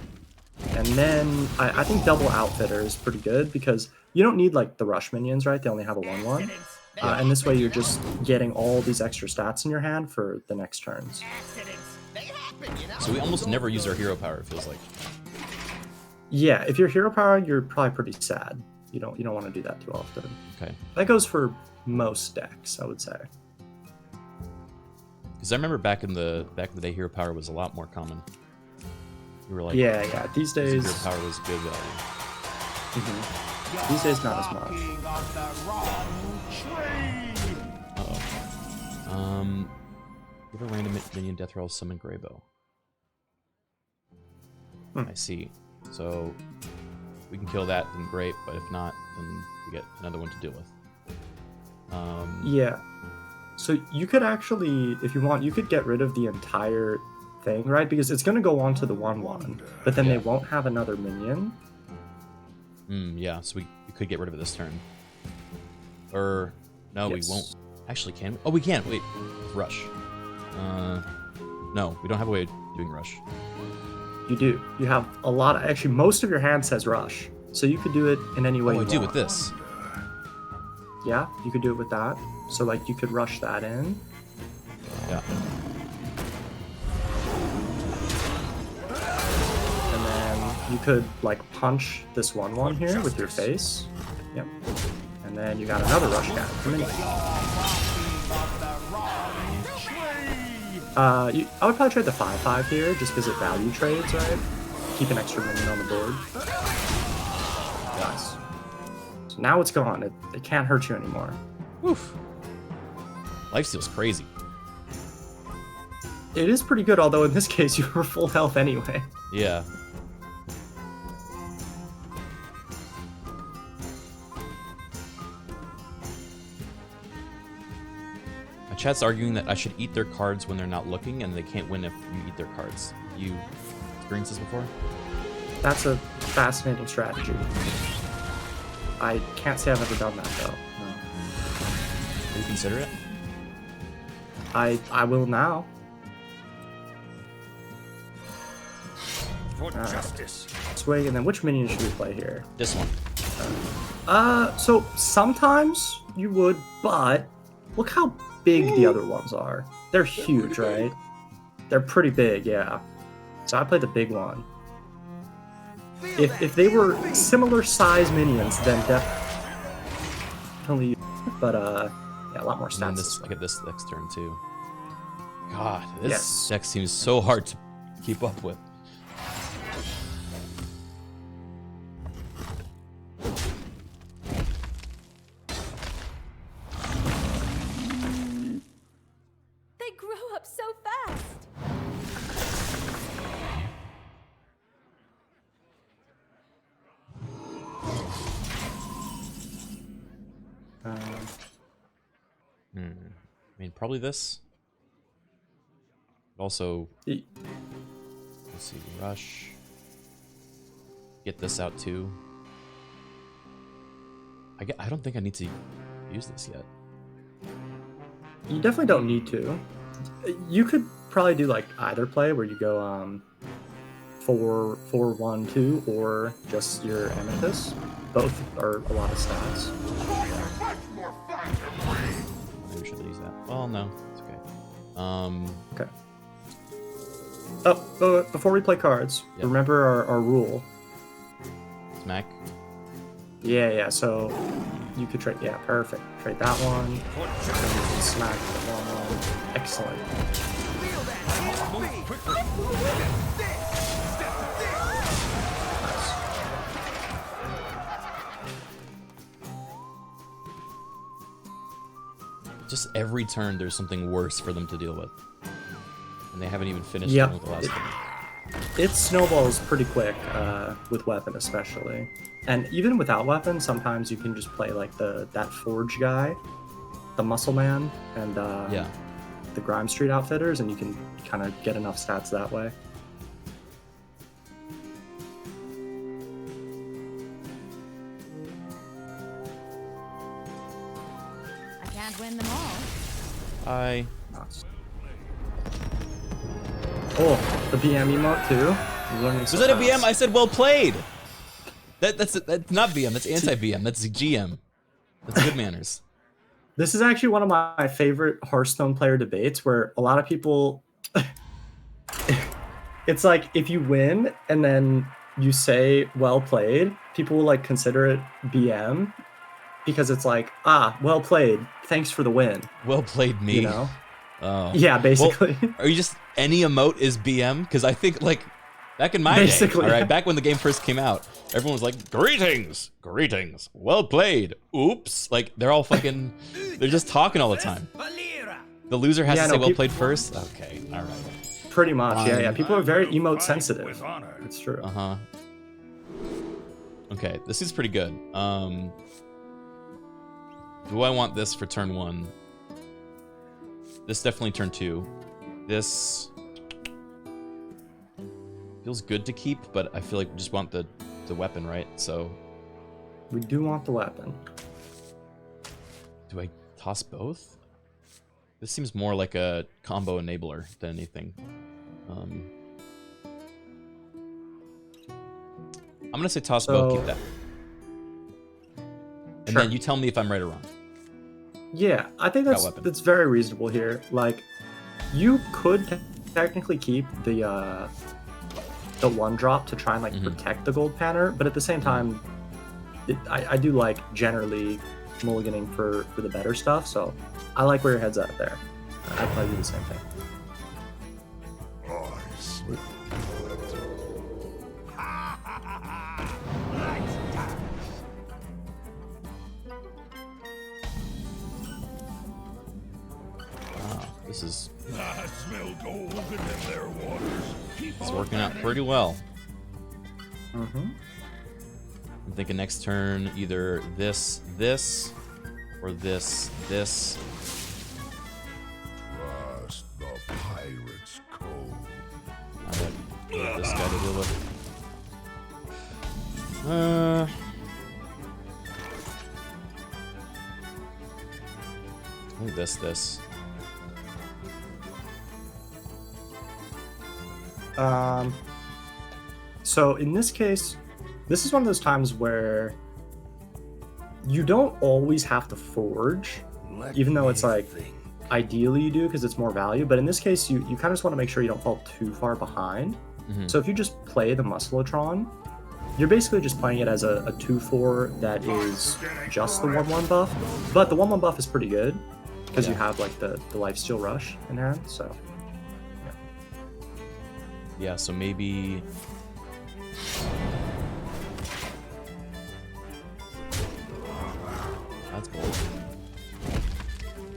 And then I think double Outfitter is pretty good because you don't need like the rush minions, right? They only have a 1/1. And this way you're just getting all these extra stats in your hand for the next turns. So we almost never use our hero power, it feels like. Yeah, if you're hero power, you're probably pretty sad. You don't want to do that too often. Okay. That goes for most decks, I would say. Because I remember back in the day, hero power was a lot more common. We were like, Yeah. These days, hero power was good value. These days not as much. Uh-oh. Give a random minion death roll, summon Greybow. I see. So we can kill that, then great. But if not, then we get another one to deal with. Yeah. So you could actually, if you want, you could get rid of the entire thing, right? Because it's going to go on to the 1/1, but then they won't have another minion. Yeah, so we could get rid of it this turn. Or, no, Yes. we won't. Actually, can we? Oh, we can. Wait. Rush. No, we don't have a way of doing rush. You do. You have a lot of, actually, most of your hand says rush. So you could do it in any way Oh, you I do want. with this. Yeah, you could do it with that. So, like, you could rush that in. Yeah. And then you could, like, punch this 1/1 here with your face. Yep. And then you got another rush guy. Come in. I would probably trade the 5/5 here, just because it value trades, right? Keep an extra minion on the board. Nice. So now it's gone. It can't hurt you anymore. Woof. Lifesteal's crazy. It is pretty good, although in this case you were full health anyway. Yeah. My chat's arguing that I should eat their cards when they're not looking, and they can't win if you eat their cards. You experienced this before? That's a fascinating strategy. I can't say I've ever done that, though. No. Will you consider it? I will now. For justice. Swing, and then which minion should we play here? This one. So sometimes you would, but look how big the other ones are. They're huge, right? They're pretty big, yeah. So I played the big one. If they were similar size minions, then definitely, but yeah, a lot more And then stats. this, I get this next turn too. God, this Yes. deck seems so hard to keep up with. They grow up so fast. I mean, probably this. But also, let's see, rush. Get this out too. I don't think I need to use this yet. You definitely don't need to. You could probably do like either play where you go 4-1-2 or just your Amethyst. Both are a lot of stats. Maybe we should use that. Well, no, it's okay. Okay. Oh, before we play cards, Yep. remember our rule. Smack. Yeah, so you could trade, yeah, perfect. Trade that one, and you can smack the one. Excellent. Just every turn, there's something worse for them to deal with. And they haven't even finished Yep. with the last one. It snowballs pretty quick, with weapon especially. And even without weapon, sometimes you can just play like that Forge guy, the Muscle Man, and Yeah. the Grime Street Outfitters, and you can kind of get enough stats that way. I can't win them all. Hi. Nice. Oh, the BM emote too. You're learning Was so that a fast. BM? I said well played. That's not BM. That's anti-BM. That's GM. That's good manners. This is actually one of my favorite Hearthstone player debates where a lot of people it's like if you win and then you say well played, people will like consider it BM because it's like, well played. Thanks for the win. Well played, me. You know? Oh. Yeah, basically. Well, are you just any emote is BM? Because I think like back in my Basically, day, all right, yeah. back when the game first came out, everyone was like, "Greetings, greetings, well played." Oops, like they're all fucking, they're just talking all the time. The loser has Yeah, to no, say well peop- played first. Okay, all right. Pretty much. Yeah. People are very emote sensitive. It's true. Uh huh. Okay, this is pretty good. Do I want this for turn 1? This definitely turn 2. This feels good to keep, but I feel like we just want the weapon, right? So We do want the weapon. do I toss both? This seems more like a combo enabler than anything. I'm gonna say toss both, keep that. And Sure. then you tell me if I'm right or wrong. Yeah, I think Got weapon. that's very reasonable here. Like, you could technically keep the 1-drop to try and like protect the gold panner, but at the same time, I do like generally mulliganing for the better stuff. So I like where your head's at there. I'd probably do the same thing. Wow, this is I smell gold in their waters. it's working out pretty well. Mm-hmm. I'm thinking next turn either this, or this. Trust the pirate's code. I have this guy to deal with. I think this. So in this case, this is one of those times where you don't always have to forge, even though it's like ideally you do because it's more value. But in this case, you kind of just want to make sure you don't fall too far behind. So if you just play the Musclotron, you're basically just playing it as a 2/4 that is just the 1/1 buff. But the 1/1 buff is pretty good because you have like the Lifesteal Rush in hand. So Yeah, so maybe that's bold.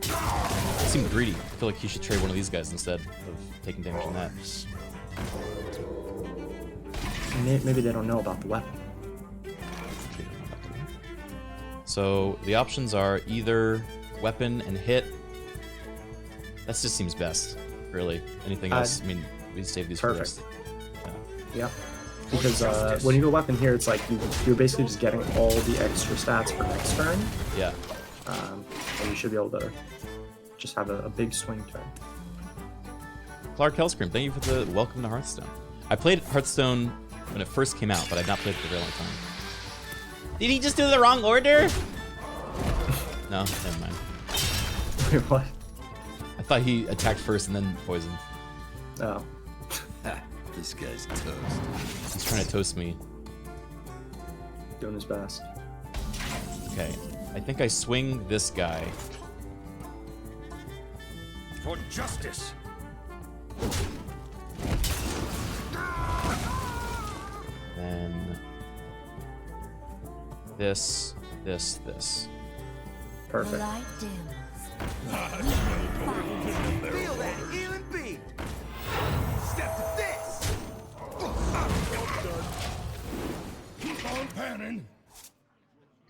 He seemed greedy. I feel like he should trade one of these guys instead of taking damage from that. maybe they don't know about the weapon. So the options are either weapon and hit. That just seems best, really. Anything else? I mean, we save these Perfect. for this. Yeah. Because when you go weapon here, it's like you're basically just getting all the extra stats for next turn. Yeah. And you should be able to just have a big swing turn. Clark Hellscream, thank you for the welcome to Hearthstone. I played Hearthstone when it first came out, but I've not played it for a very long time. Did he just do the wrong order? No, never mind. Wait, what? thought he attacked first and then poisoned. Oh. This guy's toast. He's trying to toast me. Doing his best. Okay. I think I swing this guy. For justice. Then this. Perfect. Light dims. Feel that healing beat. Step to this. Keep on panning.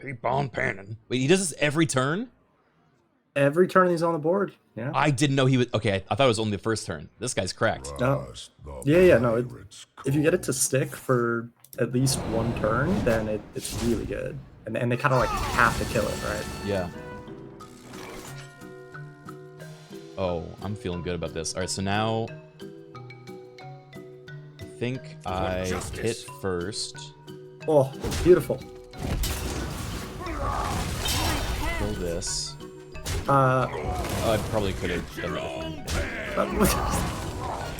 Keep on panning. Wait, he does this every turn? Every turn he's on the board. Yeah. I didn't know he would. Okay, I thought it was only the first turn. This guy's cracked. No. Yeah. No. If you get it to stick for at least one turn, then it's really good. And they kind of like have to kill it, right? Yeah. Oh, I'm feeling good about this. All right, so now I think I hit first. Oh, beautiful. Kill this. Uh, Oh, I probably could have done that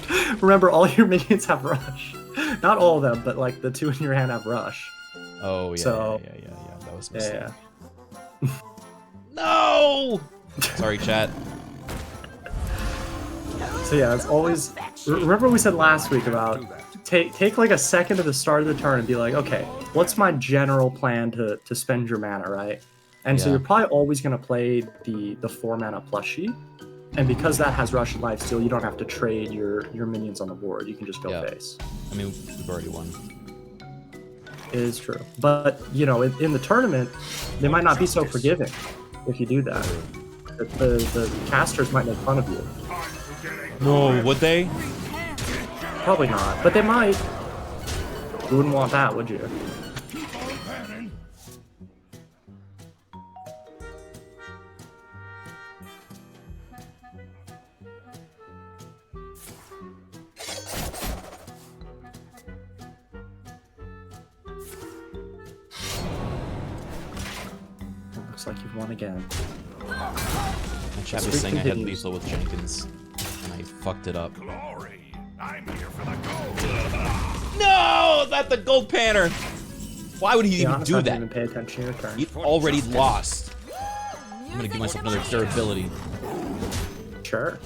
different. remember, all your minions have rush. Not all of them, but like the two in your hand have rush. Oh yeah, So- yeah. That was a mistake. Yeah. No. Sorry, chat. So yeah, it's always. Remember we said last week about take like a second at the start of the turn and be like, okay, what's my general plan to spend your mana, right? And so Yeah. you're probably always gonna play the 4 mana plushie, and because that has rush and lifesteal, you don't have to trade your minions on the board. You can just go Yeah. face. I mean, we've already won. It is true, but you know, in the tournament, they might not be so forgiving if you do that. The casters might make fun of you. No, would they? Probably not, but they might. You wouldn't want that, would you? Looks like you've won again. My chat was Streak saying I had continues. lethal with Jenkins, and I fucked it up. Glory. I'm here for the gold. No, that's the gold panner. Why would he To be even honest, do I didn't that? even pay attention to your turn. He already lost. I'm gonna give myself another durability. Sure.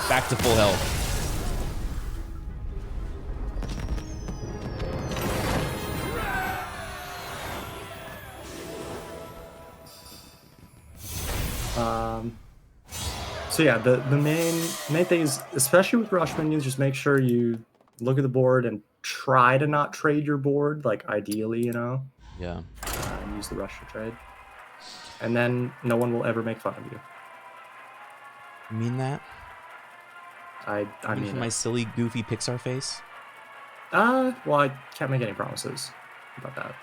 Back to full health. So yeah, the main thing is, especially with rush minions, just make sure you look at the board and try to not trade your board, like ideally, you know, Yeah. and use the rush to trade. And then no one will ever make fun of you. You mean that? I Even mean, for my silly, goofy Pixar face? well, I can't make any promises about that.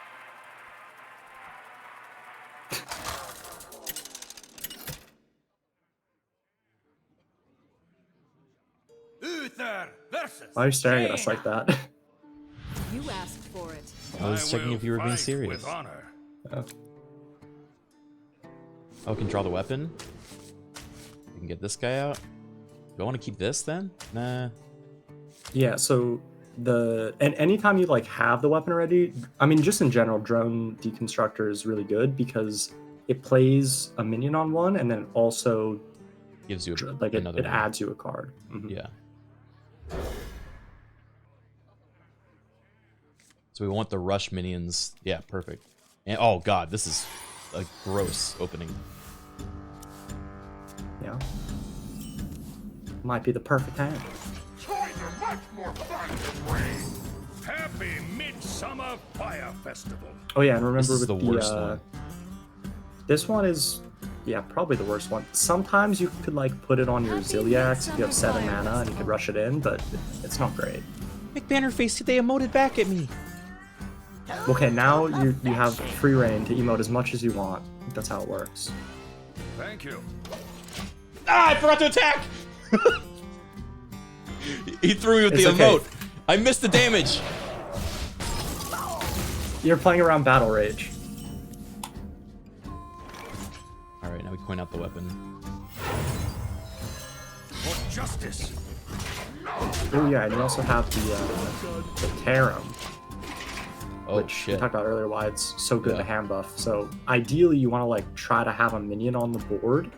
Uther versus. Why are you staring at us like that? You asked for it. I was checking if you were being serious. With honor. Oh. Oh, I can draw the weapon. We can get this guy out. Do I want to keep this then? Nah. Yeah, so and anytime you like have the weapon already, I mean, just in general, drone deconstructor is really good because it plays a minion on one, and then it also Gives you like it another one. adds you a card. Mhm. Yeah. So we want the rush minions. Yeah, perfect. And oh god, this is a gross opening. Yeah. Might be the perfect hand. Toys are much more fun this way. Happy Midsummer Fire Festival. Oh yeah, and remember This is with the worst one. This one is, yeah, probably the worst one. Sometimes you could like put it on your Ziliax if you have 7 mana and you could rush it in, but it's not great. Mcbanterface, they emoted back at me. Okay, now you have free reign to emote as much as you want. That's how it works. Thank you. Ah, I forgot to attack! He threw me with It's the okay. emote. I missed the damage. You're playing around Battle Rage. Alright, Right now we point out the weapon. For justice. Oh yeah, and you also have the Tarum, Oh which we shit. talked about earlier, why it's so good Yeah. the hand buff. So ideally you want to like try to have a minion on the board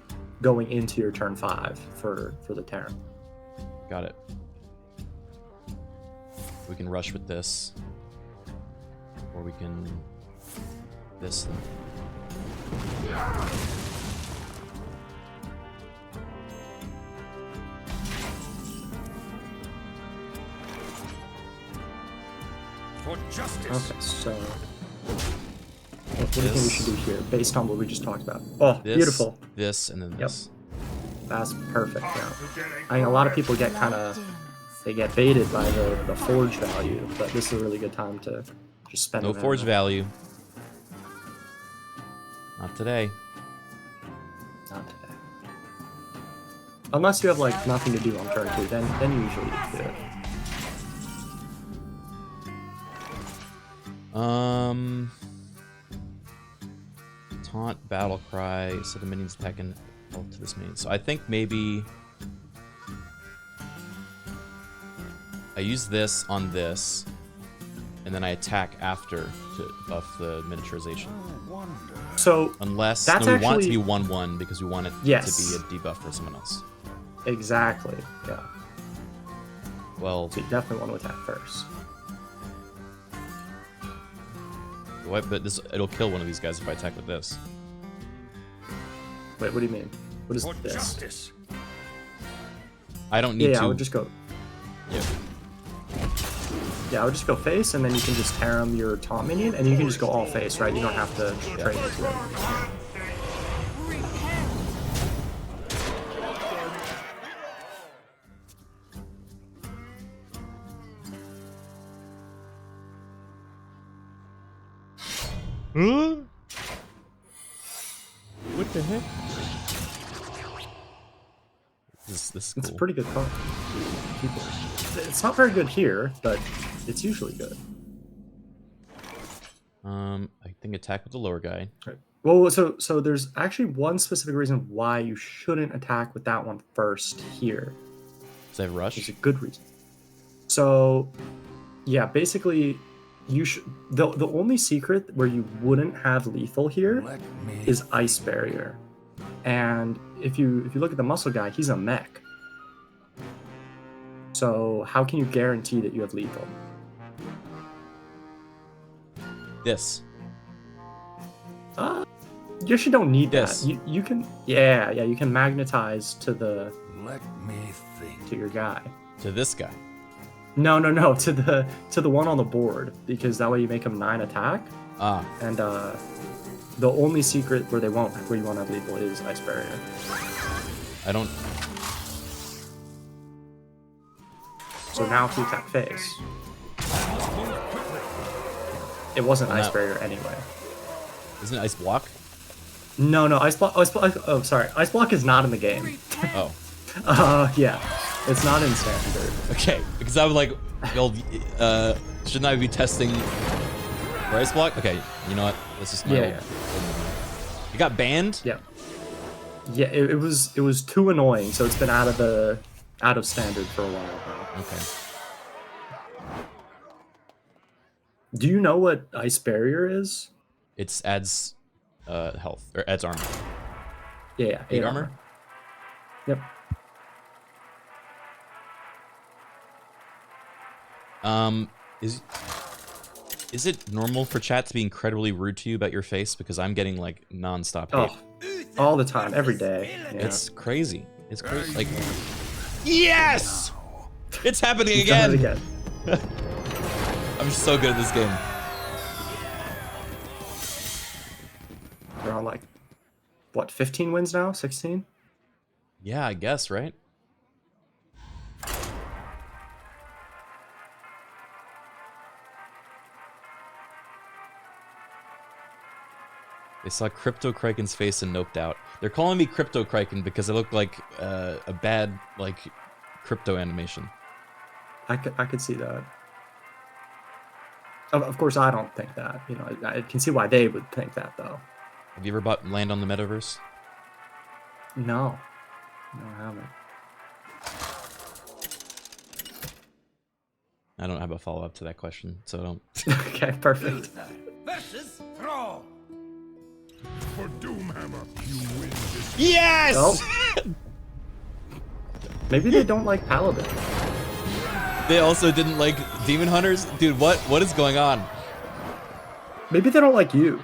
going into your turn 5 for the Tarum. Got it. We can rush with this. Or we can... this. For justice. Okay, so what do you think we should do here based on what we just talked about? Oh, This, beautiful. this, and then this. That's perfect. Yeah. I mean, a lot of people get kind of they get baited by the forge value, but this is a really good time to just spend. No it forge out. value. Not today. Not today. Unless you have like nothing to do on turn 2, then you usually do it. Taunt, battle cry, set the minions attack and health to this minion. So I think maybe I use this on this, and then I attack after to buff the miniaturization. So Unless That's no, we want it to actually- be 1/1 because we want it Yes. to be a debuff for someone else. exactly, yeah. Well, So you definitely want to attack first. what? But this it'll kill one of these guys if I attack with this. Wait, what do you mean? What is For this? justice. I don't need Yeah, to. I would just go. Yeah. Yeah, I would just go face, and then you can just Tarum your taunt minion, and you can just go all face, right? You don't have to trade into it. What the heck? This is cool. It's a pretty good card. It's not very good here, but it's usually good. I think attack with the lower guy. Right. Well, so there's actually one specific reason why you shouldn't attack with that one first here. Does I have rush? There's a good reason. So, yeah, basically, you should. The only secret where you wouldn't have lethal here Let me. is Ice Barrier, and if you look at the muscle guy, he's a mech. So how can you guarantee that you have lethal? This. You actually don't need Yes. that. You can you can magnetize to Let me think. your guy. To this guy. No, to the one on the board, because that way you make him 9 attack, Ah, and the only secret where you won't have lethal is Ice Barrier. I don't. So now if you attack face, it wasn't Ice No. Barrier anyway. Isn't it ice block? No, Ice Block. Oh, sorry, Ice Block is not in the game. Oh. Yeah, it's not in standard. Okay. Because I was like, well, shouldn't I be testing for ice block? Okay. You know what? This is my Yeah, old. yeah. You got banned? Yeah, it was too annoying, so it's been out of standard for a while now. Okay. Do you know what Ice Barrier is? It adds health or adds armor. Yeah, 8 armor. Yep. Is it normal for chat to be incredibly rude to you about your face? Because I'm getting like non-stop hate. Oh, all the time, every day. Yeah. It's crazy. It's crazy. Like, yes, it's happening He's done again. it again. I'm so good at this game. We're on like what, 15 wins now? 16? Yeah, I guess, right? They saw Crypto Criken's face and noped out. They're calling me Crypto Criken because I look like a bad like crypto animation. I could see that. Of course, I don't think that. You know, I can see why they would think that, though. Have you ever bought land on the metaverse? No. No, I haven't. I don't have a follow-up to that question, so don't. Okay, perfect. Versus Throw. For Doomhammer, you win this. Yes! Oh. Maybe they don't like Paladin. They also didn't like Demon Hunters? Dude, what is going on? Maybe they don't like you.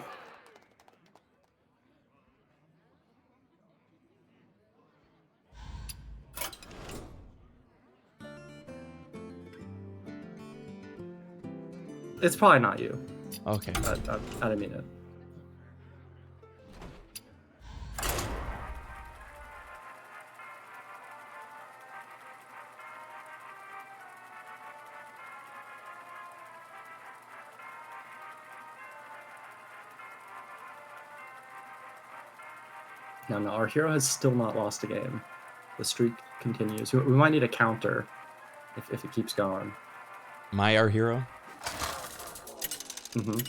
It's probably not you. Okay. I didn't mean it. No, our hero has still not lost a game. The streak continues. We might need a counter if it keeps going. Our hero? Mm-hmm.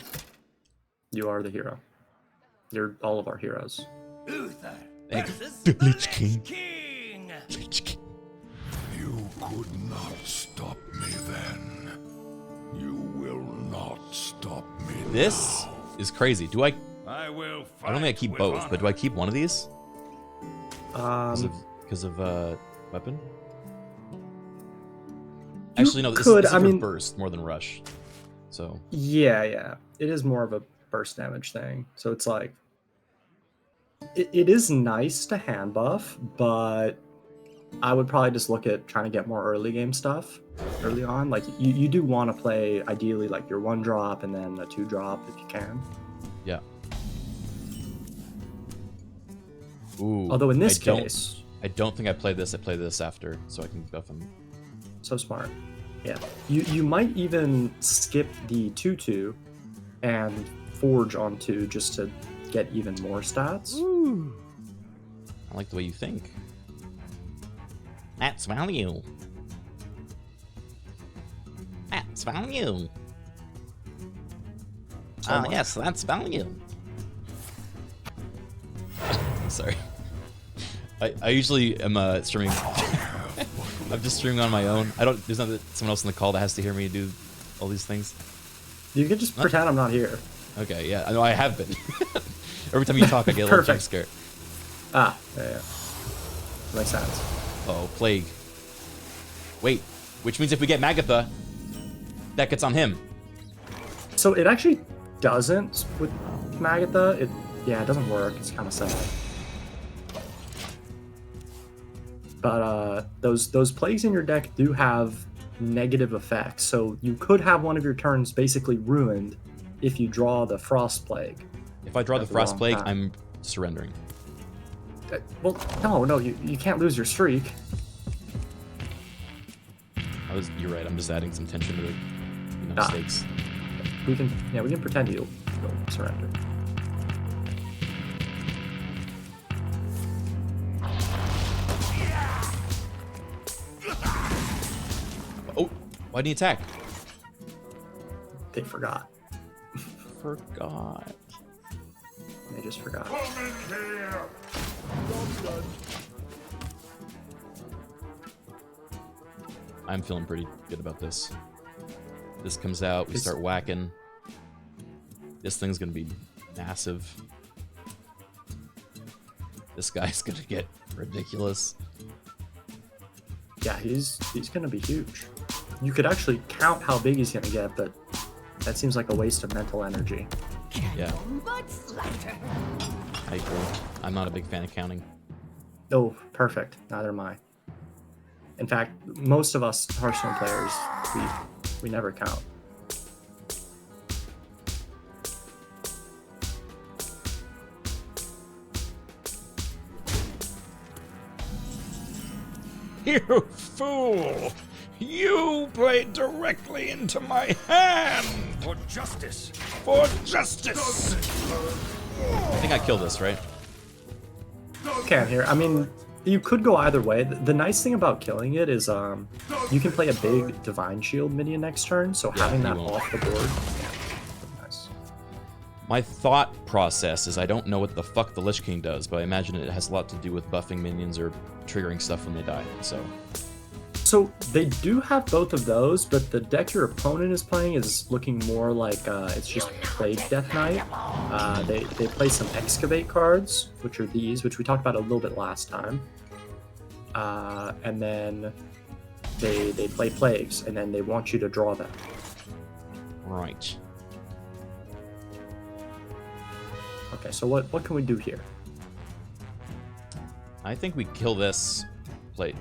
You are the hero. You're all of our heroes. Uther Thank versus you. the Lich King. King. Lich King. You could not stop me then. You will not stop me. This is crazy. Do I will fight I don't think I keep with both, honor. but do I keep one of these? Because of weapon? Actually, no, this could, is I for mean- burst more than rush. So Yeah. It is more of a burst damage thing. So it's like it is nice to hand buff, but I would probably just look at trying to get more early game stuff early on. Like you do want to play ideally like your 1-drop and then a 2-drop if you can. yeah. Ooh. Although in this I don't- case, I don't think I play this. I play this after, so I can buff him. so smart. Yeah. You might even skip the 2/2 and forge on 2 just to get even more stats. Ooh. I like the way you think. That's value. That's value. much. Yes, that's value. Sorry. I usually am streaming. I'm just streaming on my own. There's not someone else in the call that has to hear me do all these things. You can just pretend I'm not here. Okay, yeah, I know I have been. Every time you talk, I get a little jump Perfect. scare. Yeah. Makes sense. Oh, plague. Wait, which means if we get Magatha, that gets on him. So it actually doesn't with Magatha. It doesn't work. It's kind of sad. But those plagues in your deck do have negative effects. So you could have one of your turns basically ruined if you draw the Frost Plague. If I draw the At the Frost wrong Plague, time. I'm surrendering. Well, no, you can't lose your streak. You're right. I'm just adding some tension to the stakes. We can pretend you'll surrender. Oh, why didn't he attack? They forgot. Forgot. They just forgot. I'm feeling pretty good about this. This comes out, we start whacking. This thing's gonna be massive. This guy's gonna get ridiculous. Yeah, he's gonna be huge. You could actually count how big he's gonna get, but that seems like a waste of mental energy. Yeah, But slighter. I agree. I'm not a big fan of counting. Oh, perfect. Neither am I. In fact, most of us Hearthstone players, we never count. You fool! You played directly into my hand! For justice. For justice! I think I killed this, right? Can't hear. I mean, you could go either way. The nice thing about killing it is you can play a big Divine Shield minion next turn, so Yeah, having you that won't. off the board, yeah, nice. My thought process is I don't know what the fuck the Lich King does, but I imagine it has a lot to do with buffing minions or triggering stuff when they die, so... So they do have both of those, but the deck your opponent is playing is looking more like it's just played Death Knight. They play some Excavate cards, which are these, which we talked about a little bit last time. And then they play Plagues, and then they want you to draw them. Right. Okay, so what can we do here? I think we kill this, play...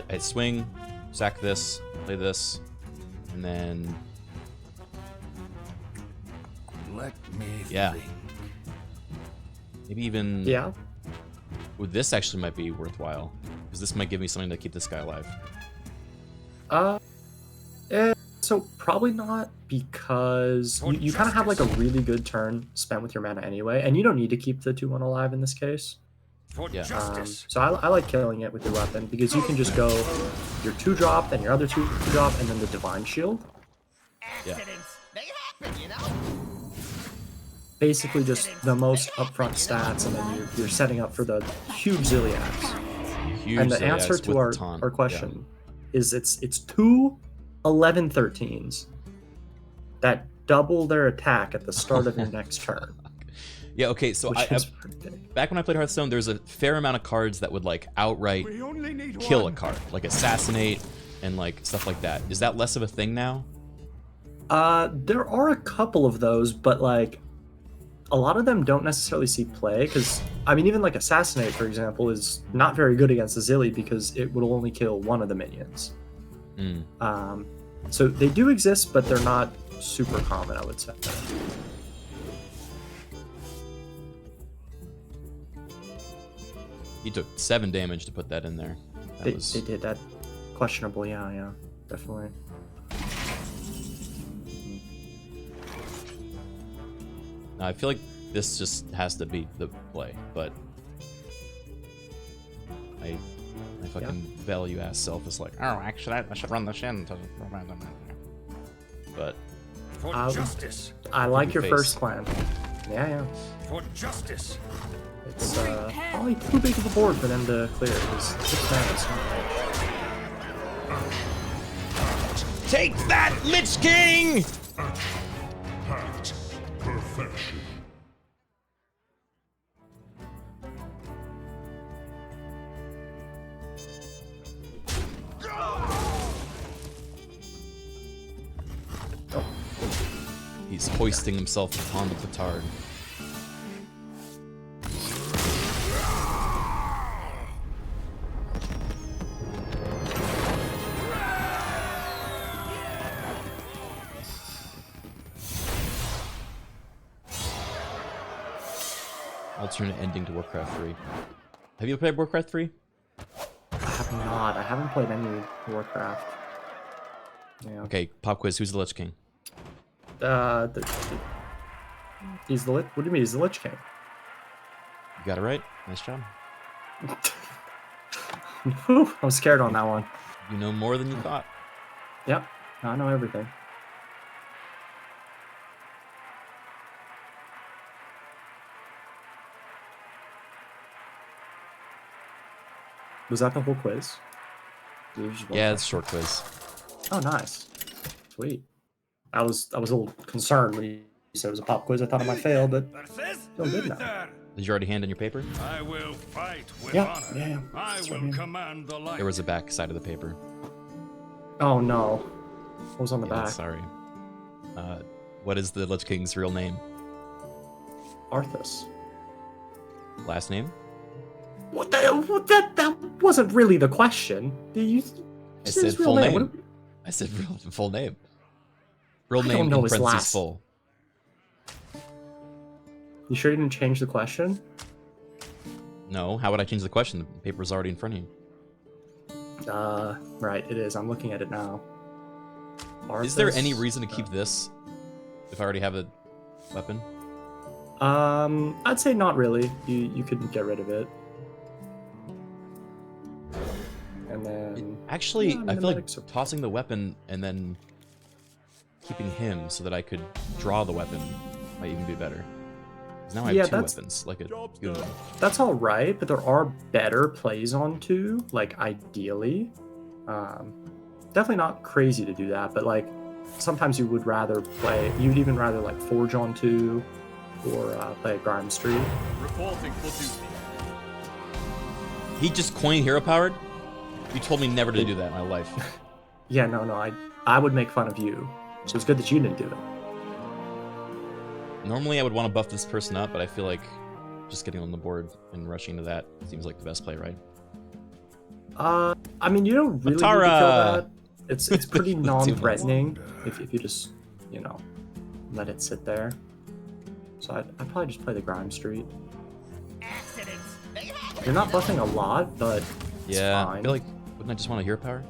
I swing, sack this, play this, and then... Let me Yeah. think. Maybe even... Yeah. Ooh, this actually might be worthwhile, because this might give me something to keep this guy alive. So probably not, because you kind of have like a really good turn spent with your mana anyway, and you don't need to keep the 2-1 alive in this case. Yeah. So I like killing it with your weapon, because you can just go your 2-drop, then your other 2-drop, and then the Divine Shield. Yeah. They happen, you know? Basically just the most upfront stats, and then you're setting up for the huge Ziliax. Huge And the Ziliax answer to with taunt. our question is it's 2 11-13s that double their attack at the start of your next turn. Yeah, okay, so Which is pretty big. back when I played Hearthstone, there's a fair amount of cards that would, like, outright kill a card. Like, assassinate and, like, stuff like that. Is that less of a thing now? There are a couple of those, but, like, a lot of them don't necessarily see play, because, I mean, even, like, Assassinate, for example, is not very good against the Zilly, because it will only kill one of the minions. So they do exist, but they're not super common, I would say. He took 7 damage to put that in there. They did that. Questionable, yeah, definitely. I feel like this just has to be the play, but my fucking value ass self is like, oh, actually, I should run this in. But For justice. I like your face. first plan. Yeah. For justice. It's probably too big of a board for them to clear, because 6 mana is not much. Take that, Lich King! Perfection. he's hoisting himself upon the petard. Alternate ending to Warcraft 3. Have you played Warcraft 3? I have not. I haven't played any Warcraft. Yeah. Okay, pop quiz. Who's the Lich King? He's the Lich. What do you mean? He's the Lich King. You got it right. Nice job. Whew, I'm scared on that one. You know more than you thought. Yep, I know everything. Was that the whole quiz? Yeah, it's a short quiz. Oh, nice. Sweet. I was a little concerned when you said it was a pop quiz. I thought I might fail, but feel good now. Did you already hand in your paper? I will fight with Yeah, honor. yeah. I It's will right here. command the light. There was a back side of the paper. Oh no. What was on the Yeah, back? sorry. What is the Lich King's real name? Arthas. Last name? That wasn't really the question. I said full name. I said full name. Real I name don't know in his parentheses last. full. You sure you didn't change the question? No, how would I change the question? The paper's already in front of you. Right, it is. I'm looking at it now. Is there Arthas? any reason to keep this if I already have a weapon? I'd say not really. You could get rid of it. And then Actually, Yeah, I feel like Nomadics are- tossing the weapon and then keeping him so that I could draw the weapon might even be better. Now I Yeah, have 2 that's- weapons, like a goon. That's all right, but there are better plays on 2, like ideally. Definitely not crazy to do that, but like sometimes you'd even rather like Forge on 2 or play a Grime Street. Reporting for duty. He just coin hero powered? You told me never to do that in my life. Yeah, no, I would make fun of you, so it's good that you didn't do it. Normally I would want to buff this person up, but I feel like just getting on the board and rushing to that seems like the best play, right? I mean, you don't really need to kill Matara! that. It's pretty non-threatening if you just, let it sit there. So I'd probably just play the Grime Street. Accidents. They happen. You're not buffing a lot, but it's Yeah, fine. I feel like, wouldn't I just want a hero power?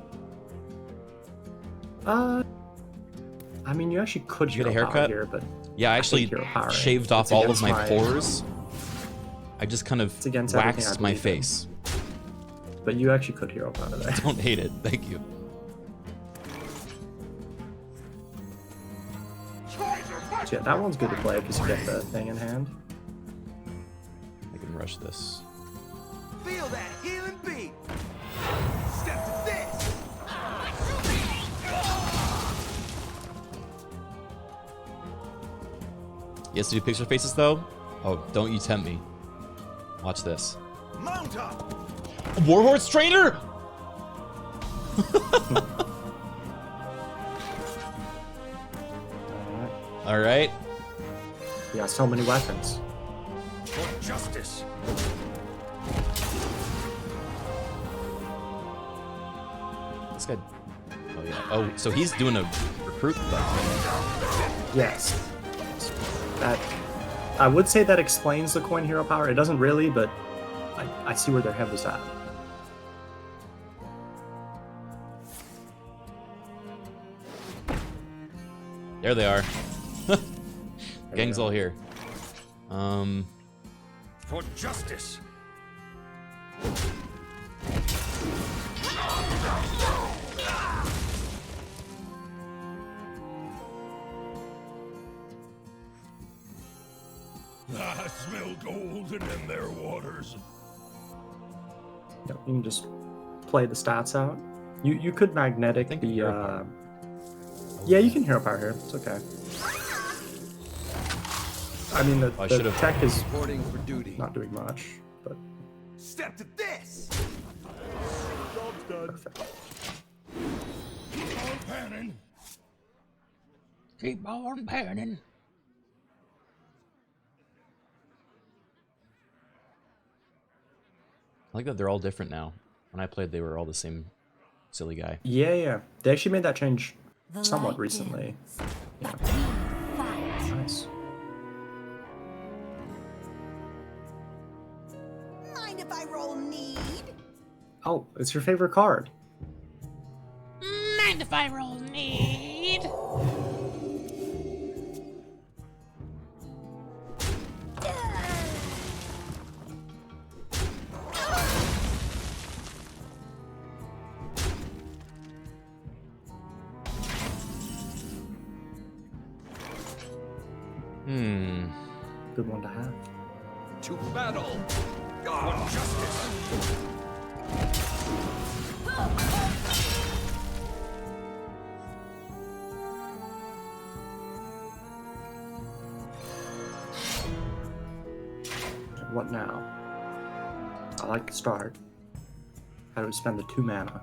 I mean, you actually could Did you get a hero power haircut? here, but Yeah, I actually hero power. shaved off It's all of against my my- pores. I just kind of It's against everything I waxed my believe in. face. but you actually could hero power there. Don't hate it, thank you. So yeah, that one's good to play because you get the thing in hand. I can rush this. Feel that healing beat. Step to this. He has to do picture faces though? Oh, don't you tempt me. Watch this. Montage. Warhorse Trainer! Alright. Alright. You got so many weapons. For justice. This guy. Oh, yeah. Oh, so he's doing a recruit buff. Yes. That I would say that explains the coin hero power. It doesn't really, but I see where their head was at. There they are. There Gang's we go. all here. For justice. I smell golden in their waters. Yep, you can just play the stats out. You could magnetic think the hero power. yeah, you can hero power here. It's okay. I mean the I the should've- tech is Reporting for duty. not doing much, but Step to this. perfect. Keep on panning. Keep on panning. I like that they're all different now. When I played, they were all the same silly guy. Yeah. They actually made that change The somewhat light recently. dims. Yeah. Fight. Nice. Mind if I roll need? Oh, it's your favorite card. Mind if I roll need? Good one to have. To battle. For justice. What now? I like the start. How do we spend the 2 mana?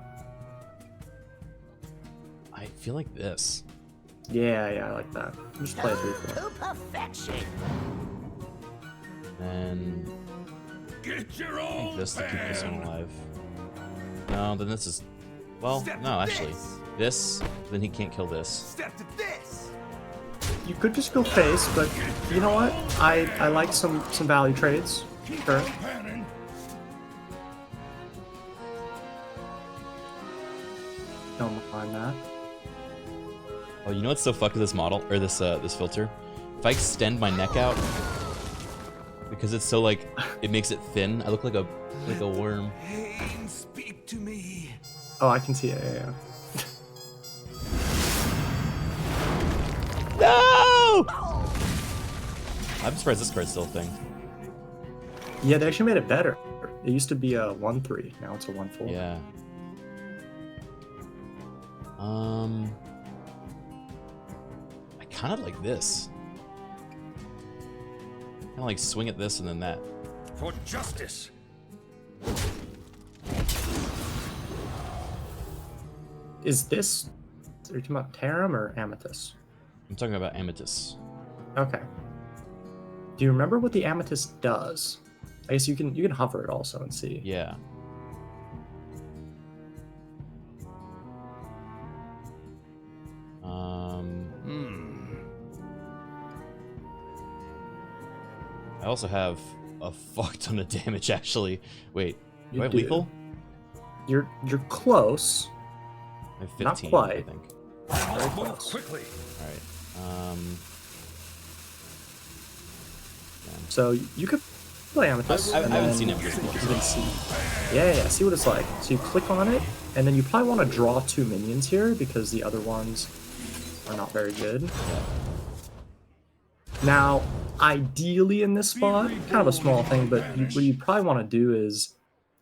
I feel like this. Yeah, I like that. Just play it briefly. To perfection. And Get your I think own this to keep this one pan. alive. No, then this is... Well, Step no, to actually. This, then he can't kill this. Step to this. You could just go face, but you know what? I like some value trades. Keep Sure. on panning. Don't mind that. Oh, you know what's so fucked with this model, or this this filter? If I extend my neck out, because it's so like, it makes it thin, I look like a worm. Pain, speak to me. Oh, I can see it. Yeah. No! I'm surprised this card's still a thing. Yeah, they actually made it better. It used to be a 1/3. Now it's a 1/4. Yeah. I kind of like this. Kind of like swing at this and then that. For justice. Is this? Are you talking about Tarim or Amethyst? I'm talking about Amethyst. Okay. Do you remember what the Amethyst does? I guess you can hover it also and see. Yeah. I also have a fuck ton of damage actually. Wait, do I have lethal? You're close. I have 15, Not quite. I think. Very close. Quickly. Alright. So you could play Amethyst. I and haven't then seen it you before. can see. Yeah, see what it's like. So you click on it, and then you probably want to draw 2 minions here because the other ones are not very good. Yeah. Now, ideally in this spot, kind of a small thing, but what you probably want to do is,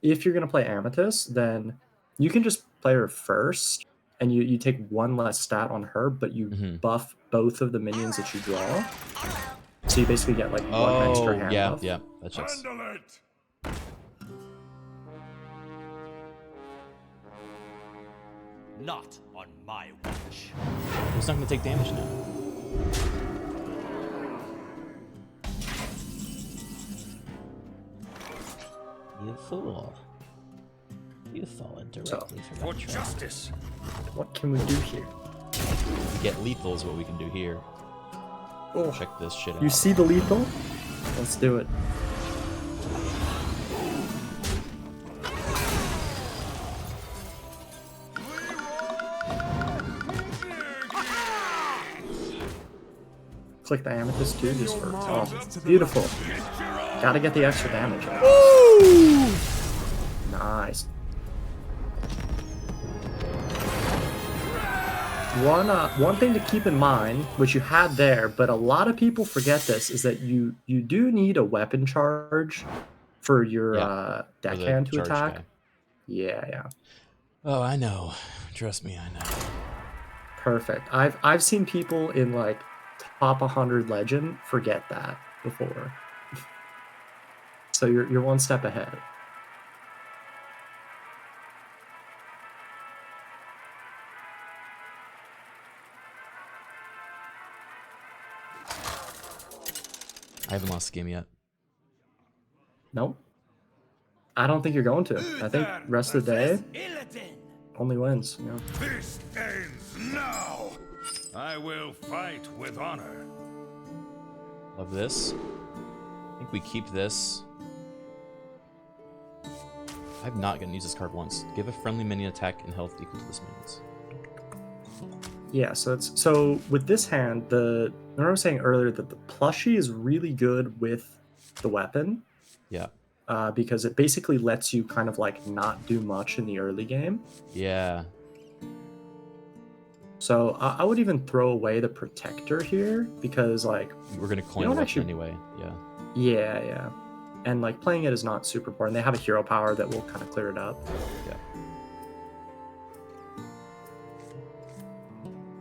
if you're going to play Amethyst, then you can just play her first, and you take 1 less stat on her, but you buff both of the minions that you draw. So you basically get like 1 extra hand buff. Yeah, that checks. Handle it. Not on my watch. Who's not gonna take damage now? You fool. You fallen directly from For that trap. justice. What can we do here? Get lethal is what we can do here. Oh, Check this shit out. you see the lethal? Let's do it. Click the Amethyst too, just for beautiful. Gotta get the extra damage. Nice. One thing to keep in mind, which you had there, but a lot of people forget this, is that you do need a weapon charge for your deckhand to attack. Guy. Yeah. Oh, I know. Trust me, I know. Perfect. I've seen people in like top 100 legend forget that before. So you're 1 step ahead. I haven't lost the game yet. Nope. I don't think you're going to. I think rest of the day only wins. Yeah. This ends now. I will fight with honor. Love this. I think we keep this. I'm not gonna use this card once. Give a friendly minion attack and health equal to this minion's. Yeah, so with this hand, remember I was saying earlier that the plushie is really good with the weapon. Yeah. Because it basically lets you kind of like not do much in the early game. Yeah. So I would even throw away the protector here because like we're gonna coin it actually anyway. Yeah. Yeah. And like playing it is not super important. They have a hero power that will kind of clear it up. Yeah.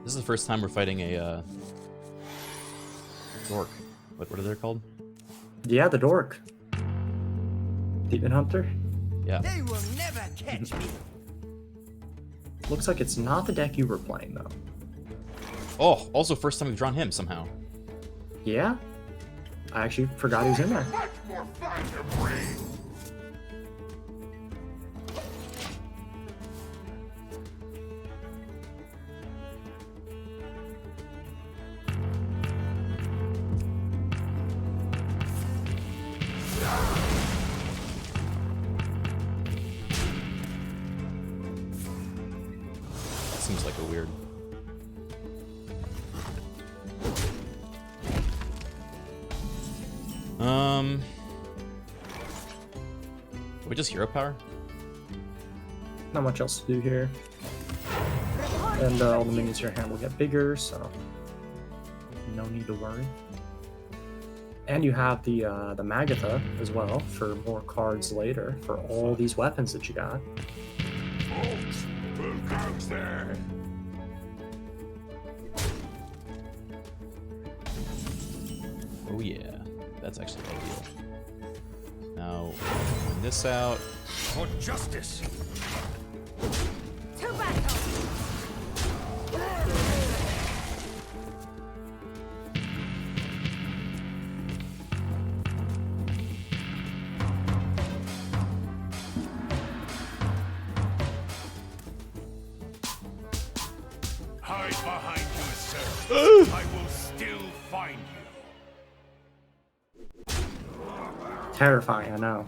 This is the first time we're fighting a dork. What are they called? Yeah, the dork. Demon Hunter. Yeah. They will never catch me. Looks like it's not the deck you were playing though. Oh, also first time we've drawn him somehow. Yeah? I actually forgot he was in there. Much more fun to bring. Seems like a weird. We just hero power? Not much else to do here. And all the minions in your hand will get bigger, so no need to worry. And you have the Magatha as well for more cards later for all these weapons that you got. Folks, who goes there? Oh yeah, that's actually ideal. Now, bring this out. For justice. To battle! Hide behind you, sir. I will still find you. Terrifying, I know.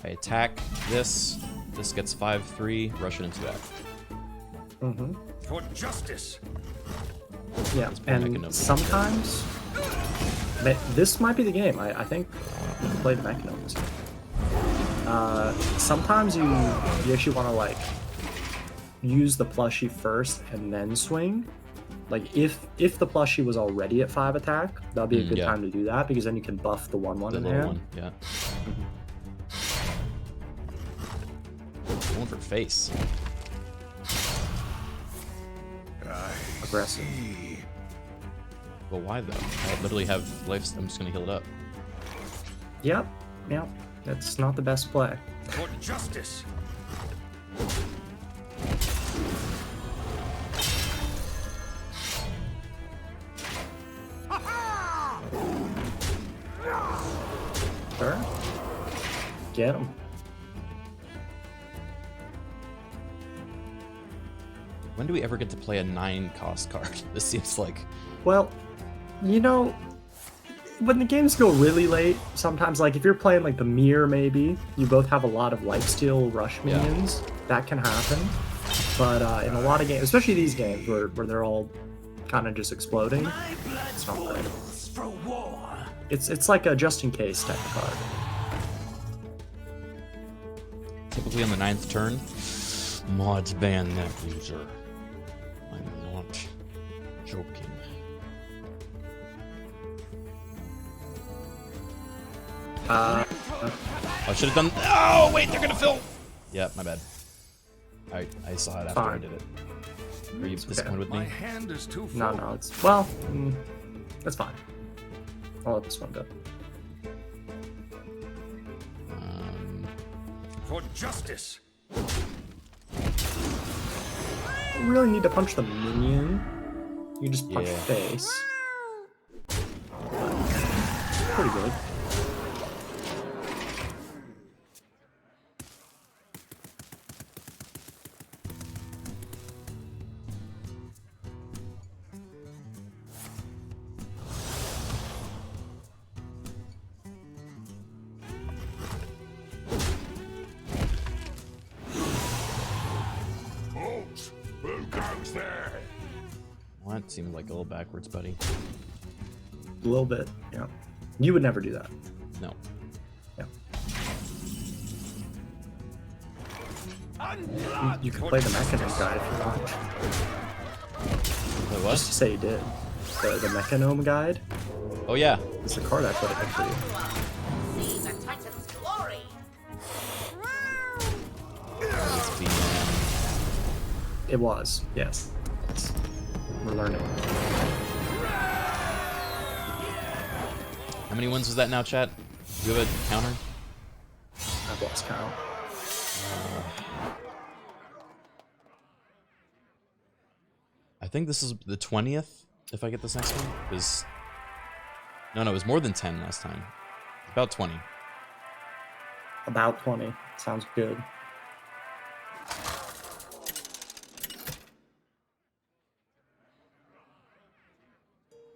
I attack this. This gets 5/3. Rush it into that. Mm-hmm. For justice. Yeah, Mechanomus. and sometimes this might be the game. I think you can play the Mechanomus. Sometimes you actually want to like use the plushie first and then swing. Like if the plushie was already at 5 attack, that'd be a good yeah. time to do that because then you can buff the 1/1 The in little hand. one, yeah. Going for face. Aggressive. Well, why though? I literally have life. I'm just gonna heal it up. Yep. That's not the best play. For justice. Sure. Get him. When do we ever get to play a 9-cost card? This seems like. Well, you know, when the games go really late, sometimes like if you're playing like the mirror, maybe you both have a lot of lifesteal rush Yeah. minions. That can happen. But in a lot of games, especially these games where they're all kind of just exploding, it's not good. For war. It's like a just in case type of card. Typically on the 9th turn, mods ban that user. I'm not joking. I should have done. Oh wait, they're gonna fill. Yeah, my bad. I saw it after I Fine. did it. Are you It's okay. disappointed with My me? hand is too full. No, it's well, that's fine. I'll let this one go. For justice. You really need to punch the minion. You just punch Yeah. face. Pretty good. Folks, who goes there? Well, that seemed like a little backwards, buddy. A little bit, yeah. You would never do that. No. Yeah. You can play the Mechanome guide if you want. Wait, what? Just to say you did. The Mechanome guide Oh yeah. is the card I put in for you. See the Titan's glory. It's the, It was, yes. We're learning. How many wins was that now, chat? Do you have a counter? I've lost count. I think this is the 20th, if I get this next one. No, it was more than 10 last time. About 20. About 20. Sounds good.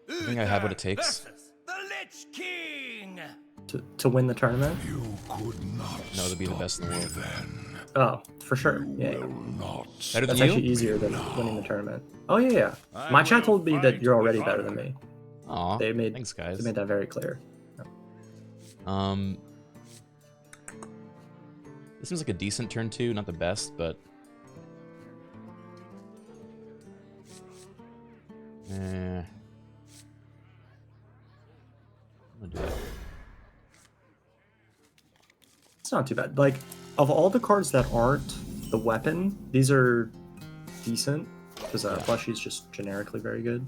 I think I have what it takes. Versus the Lich King! To win the tournament? You could not. No, to be the best in the world. Then Oh, for sure. Yeah. not. Better than That's you? actually easier than winning the tournament. Oh yeah. My chat told me that you're already better than me. Aw, They made thanks, guys. They made that very clear. This seems like a decent turn two, not the best, but I'm gonna do that. It's not too bad. Like, of all the cards that aren't the weapon, these are decent, because Plushie's just generically very good.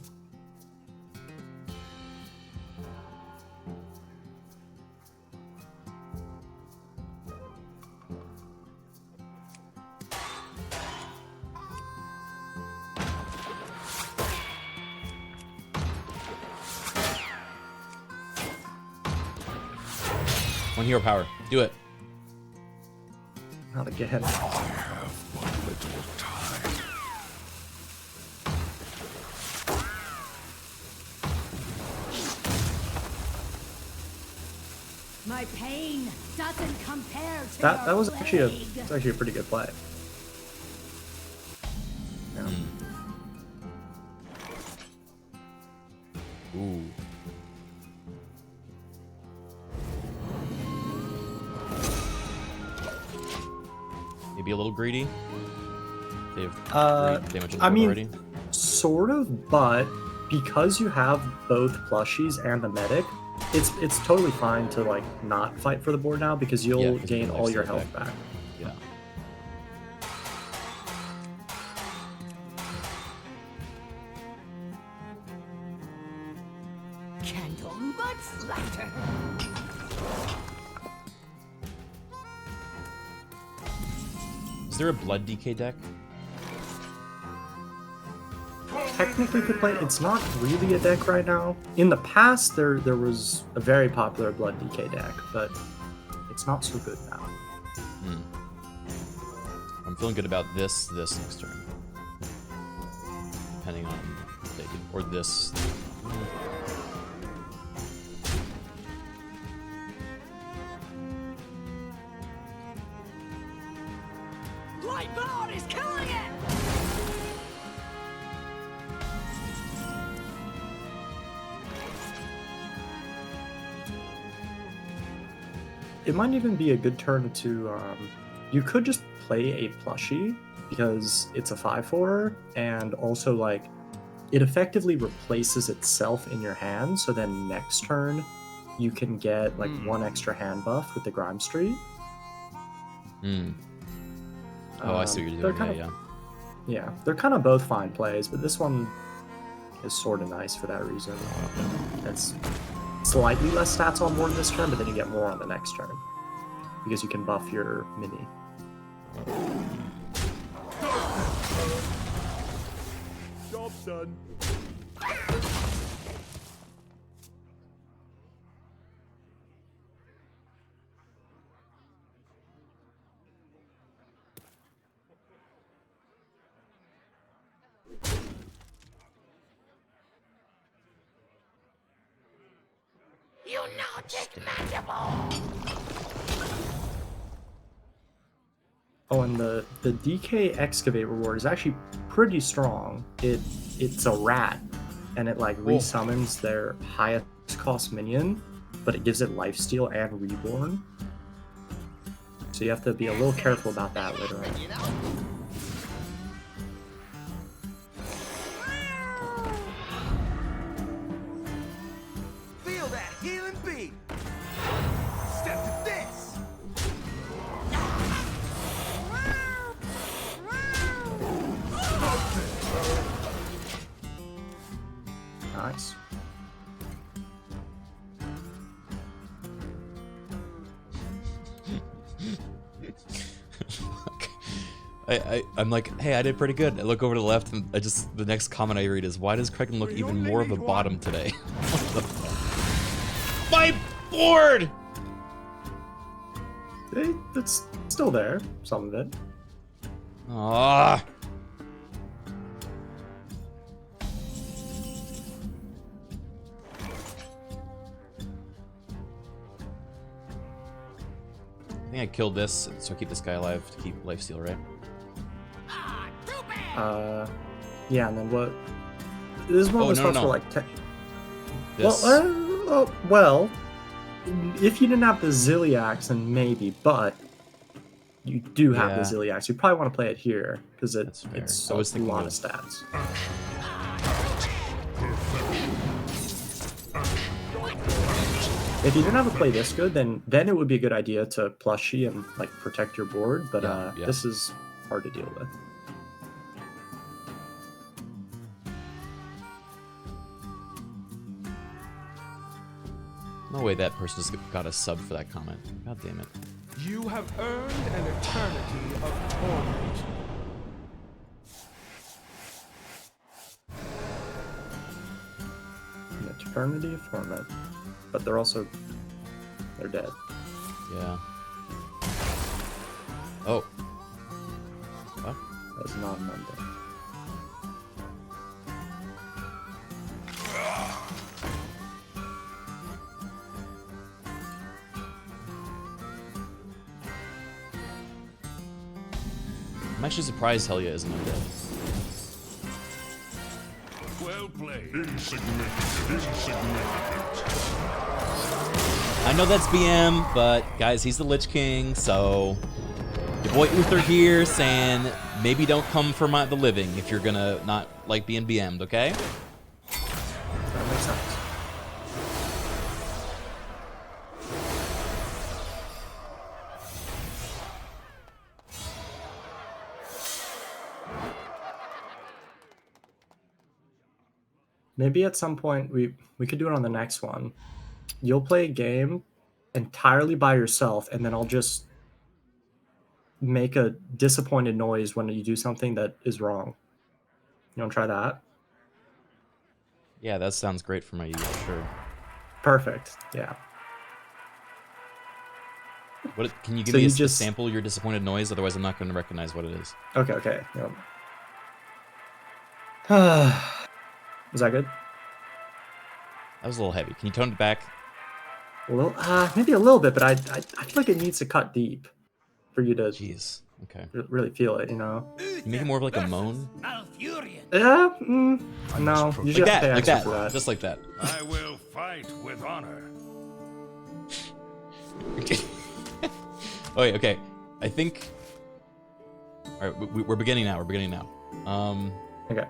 One hero power. Do it. Not again. I have but little time. My pain doesn't compare to That your was actually plague. it's actually a pretty good play. Yeah. Ooh. Maybe a little greedy. They have damage on the I board mean, already. sort of, but because you have both plushies and the medic, it's totally fine to like not fight for the board now because you'll 'cause gain you can all your lifesteal health back. Yeah. Candle mudslaughter. Is there a blood DK deck? Technically could play it's not really a deck right now. In the past there was a very popular Blood DK deck, but it's not so good now. I'm feeling good about this next turn. Depending on if they can, or this. Lightbone is killing it! It might even be a good turn to you could just play a plushie because it's a 5/4 and also like it effectively replaces itself in your hand, so then next turn you can get like one extra hand buff with the Grime Street. Oh, I see what you're they're doing. kind Yeah, of- Yeah, they're kind of both fine plays, but this one is sort of nice for that reason. It's slightly less stats on board this turn, but then you get more on the next turn because you can buff your mini. Job's done. Oh, and the DK Excavate reward is actually pretty strong. It's a rat, and it like resummons their highest cost minion, but it gives it lifesteal and reborn. So you have to be a little careful about that later on. Feel that healing beat. Step to this. Nice. I'm like, hey, I did pretty good. I look over to the left, and the next comment I read is, why does Criken look even more of a bottom today? What the fuck? My board! It's still there, some of it. Ah. I think I killed this, so I keep this guy alive to keep lifesteal, right? Yeah, and then what? This is one of those spots no. where like, This. well, if you didn't have the Zilliax, then maybe, but you do have the Zilliax. You probably want to play it here because it's I was a thinking lot of- of stats. If you didn't have a play this good, then it would be a good idea to plushie and like protect your board. But Yeah. this is hard to deal with. No way that person just got a sub for that comment. God damn it. You have earned an eternity of torment. An eternity of torment, but they're dead. Yeah. Oh. What? That's not Monday. I'm actually surprised Helia isn't undead. Well played. Insignificant. I know that's BM, but guys, he's the Lich King, so your boy Uther here saying maybe don't come for the living if you're gonna not like being BM'd, okay? That makes sense. Maybe at some point we could do it on the next one. You'll play a game entirely by yourself, and then I'll just make a disappointed noise when you do something that is wrong. You want to try that? Yeah, that sounds great for my use, sure. Perfect. Yeah. What can you give So me you a just- sample of your disappointed noise? Otherwise, I'm not going to recognize what it is. Okay. Yep. Was that good? That was a little heavy. Can you tone it back? Well, maybe a little bit, but I feel like it needs to cut deep for you to Jeez. Okay. really feel it. You know? You make it more of like a moan? Malfurion. Yeah. No. You Like just have to that, pay like extra that. for that. Just like that. I will fight with honor. Okay. I think... Alright, we're beginning now. Okay.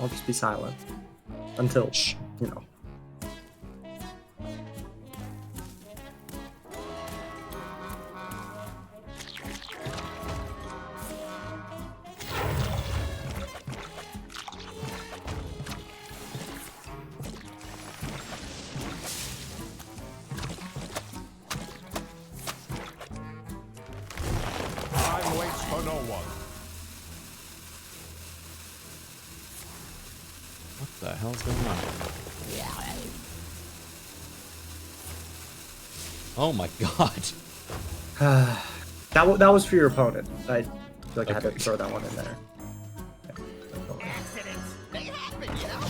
I'll just be silent until, you know. Time waits for no one. What the hell's going on? Oh my god. That was for your opponent. I feel like I had to Okay. throw that one in there. Accidents, they happen, you know?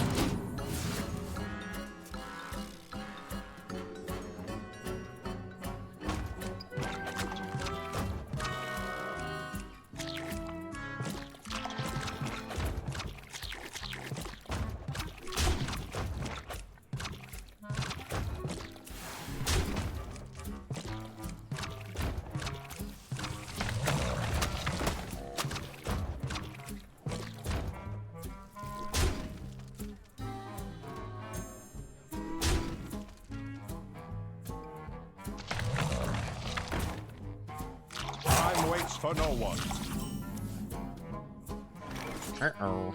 Time waits for no one. Uh-oh.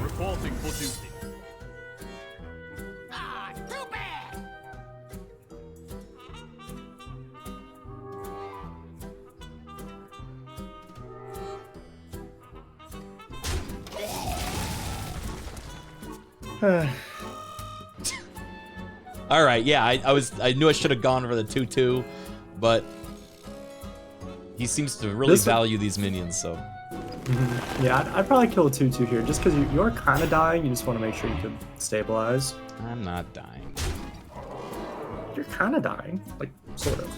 Reporting for duty. Ah, too bad! Alright, yeah, I knew I should have gone for the 2-2, but he seems to really This- value these minions, so. Yeah, I'd probably kill a 2/2 here, just because you're kind of dying. You just want to make sure you can stabilize. I'm not dying. You're kind of dying, like sort of.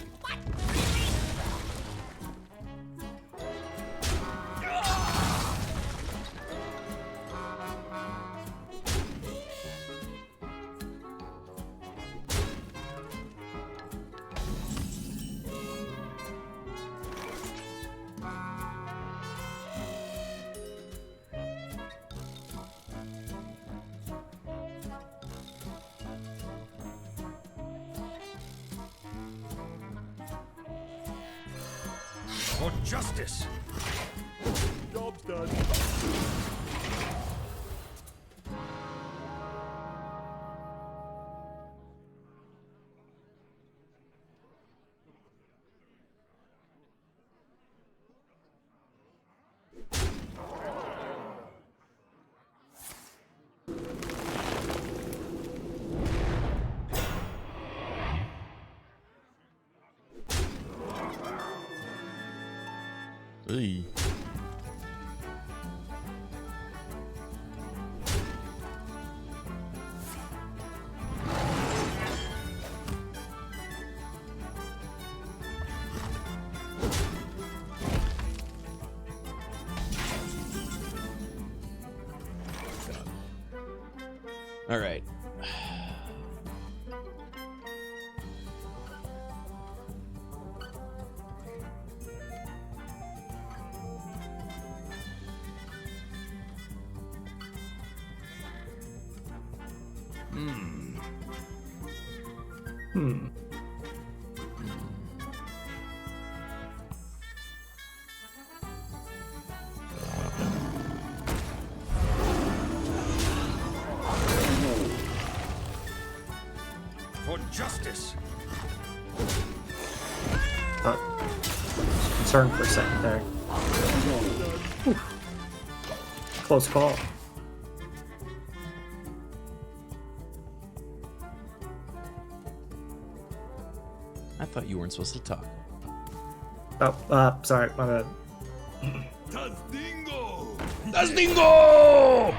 For justice. Job's done. Hey. All right. For justice. Concerned for a second there. Oof. Close call. I thought you weren't supposed to talk. Oh, sorry, my bad. Tastingo. Tastingo!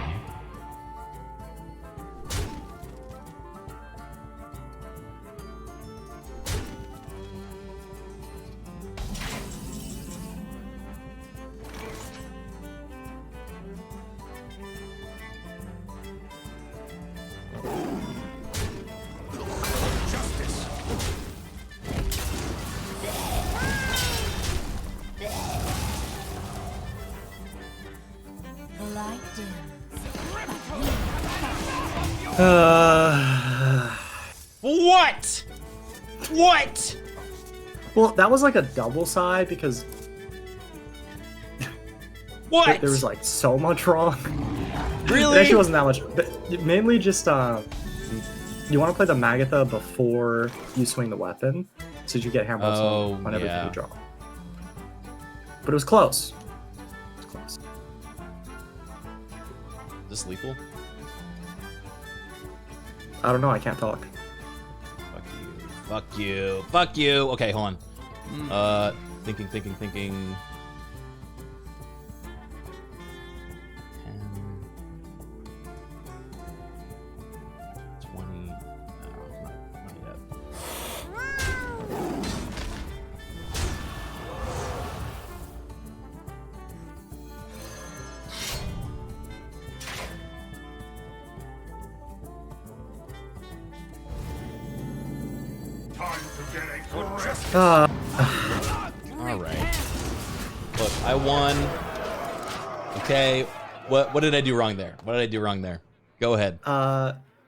What? What? Well, that was like a double side because What? there was like so much wrong. Really? It actually wasn't that much. But mainly just you want to play the Magatha before you swing the weapon, so you get hammer on everything yeah. you draw. But it was close. It was close. Is this lethal? I don't know. I can't talk. Fuck you. Fuck you. Fuck you. Okay, hold on. Thinking. 10, 20. No, not yet. Time to get a for justice. All right. Look, I won. Okay. What did I do wrong there? What did I do wrong there? Go ahead.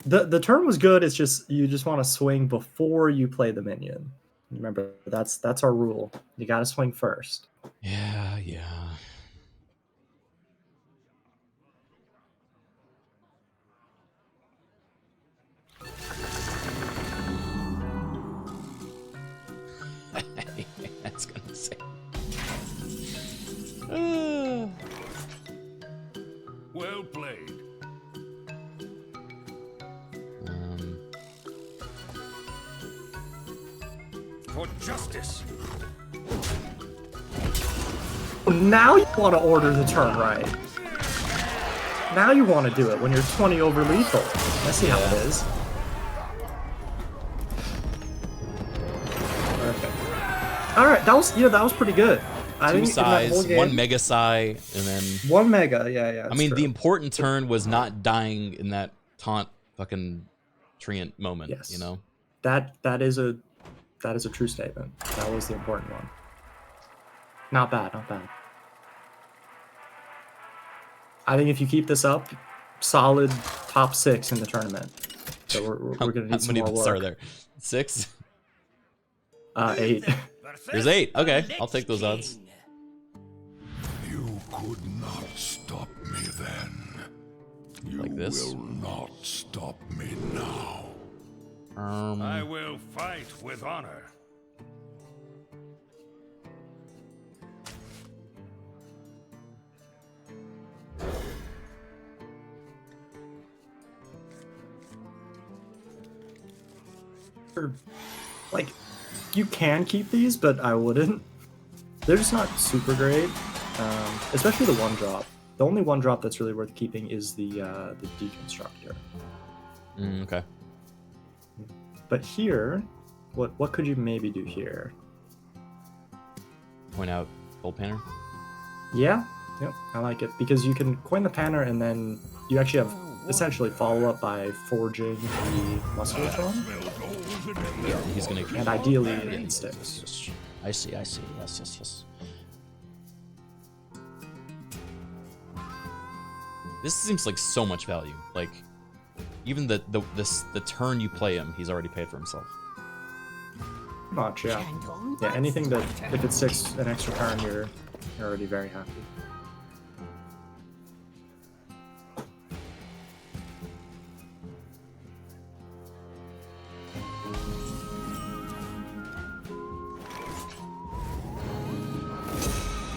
The turn was good. It's just you just want to swing before you play the minion. Remember, that's our rule. You got to swing first. Yeah. That's gonna say. Well played. For justice. Now you want to order the turn right. Now you want to do it when you're 20 over lethal. I see how it is. Perfect. All right, that was pretty good. I Two think in that whole size, game, one mega psi, and then one mega. Yeah. I mean, the important turn was not dying in that taunt fucking treant moment. Yes. You know. That is a true statement. That was the important one. Not bad. I think if you keep this up, solid top 6 in the tournament. So we're gonna need some more work. How many are there? 6? 8. There's 8. Okay, I'll take those odds. could not stop me then. You Like this? will not stop me now. I will fight with honor. Or, like, you can keep these, but I wouldn't. They're just not super great, especially the one drop. The only one drop that's really worth keeping is the deconstructor. Okay. But here, what could you maybe do here? Point out Gold Panner. Yeah, yep, I like it because you can coin the panner and then you actually have essentially follow up by forging the muscletron, Yeah, he's gonna. and ideally it sticks. I see. Yes. This seems like so much value. Like, even the turn you play him, he's already paid for himself. Pretty much, yeah. Yeah, anything that if it sticks an extra turn, you're already very happy.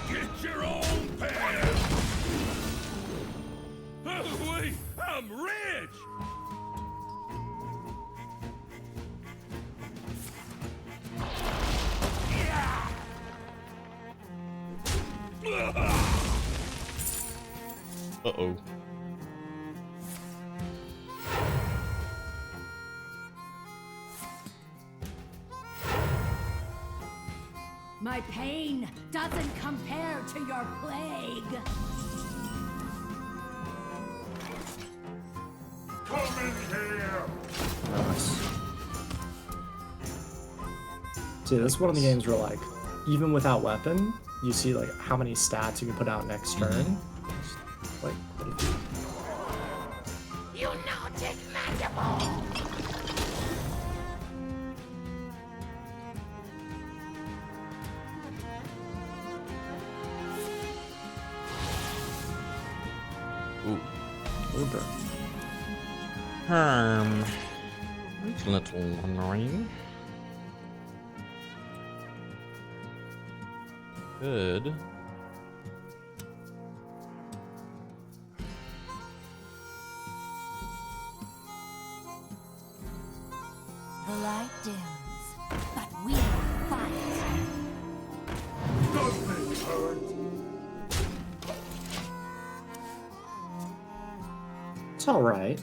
Get your own pan! Oh, wait! I'm rich! Uh-oh. My pain doesn't compare to your plague. Come in here! Nice. See, this is one of the games where, like, even without weapon, you see like how many stats you can put out next turn. Like, quite a few. You know, take mandible. Ooh. Uber. It's a little annoying. Good. The light dims, but we fight. Doesn't it hurt? It's all right.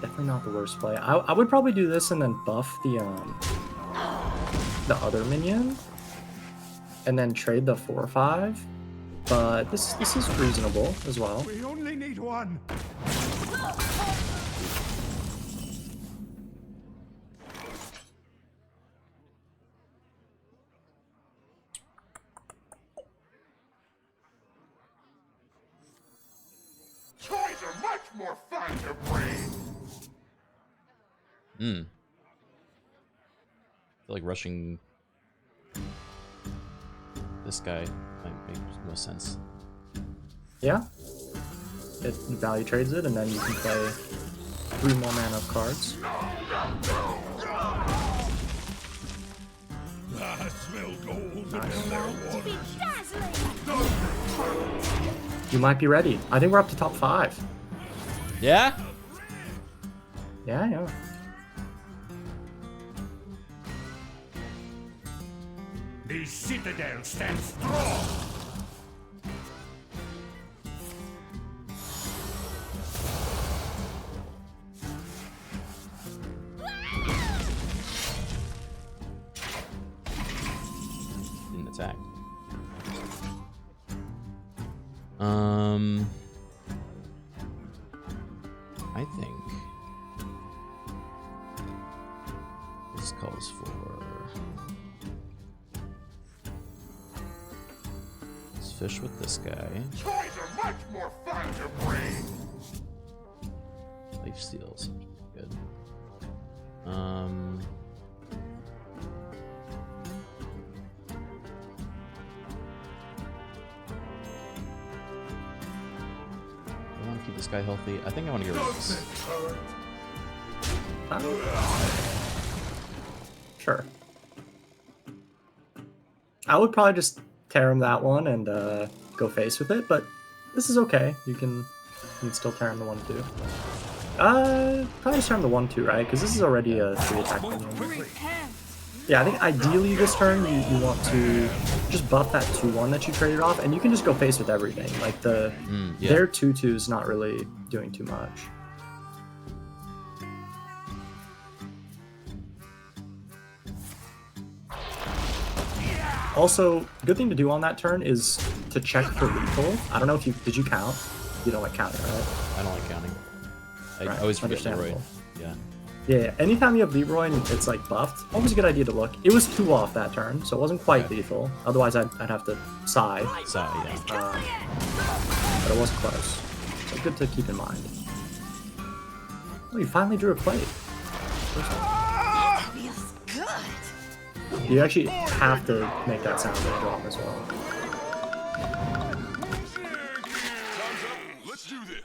Definitely not the worst play. I would probably do this and then buff the other minion, and then trade the 4/5. But this is reasonable as well. We only need one. Toys are much more fun to breed. I feel like rushing this guy might make no sense. Yeah. It value trades it, and then you can play 3 more mana of cards. I smell gold Nice. in their waters. You might be ready. I think we're up to top 5. Yeah? Yeah. The citadel stands strong. Didn't attack. I think this calls for. Let's fish with this guy. Toys are much more fun to breed. Life steals. Good. this guy healthy. I think I want to get rid of this. Sure. I would probably just tear him that one and go face with it, but this is okay. You can still tear him the 1/2. Probably just tear him the 1/2, right? Because this is already a 3 attack minion. Yeah, I think ideally this turn you want to just buff that 2/1 that you traded off, and you can just go face with everything. Like their 2/2's not really doing too much. Also, good thing to do on that turn is to check for lethal. I don't know if did you count? You don't like counting, right? I don't like counting. I Right, always forget Leroy. understandable. Yeah. Yeah, anytime you have Leroy and it's like buffed, always a good idea to look. It was 2 off that turn, so it wasn't quite lethal. Otherwise, I'd have to sigh. Sigh, yeah. But it was close. So good to keep in mind. Oh, you finally drew a plate. That feels good. You actually have to make that sound when you draw them as well. Let's do this.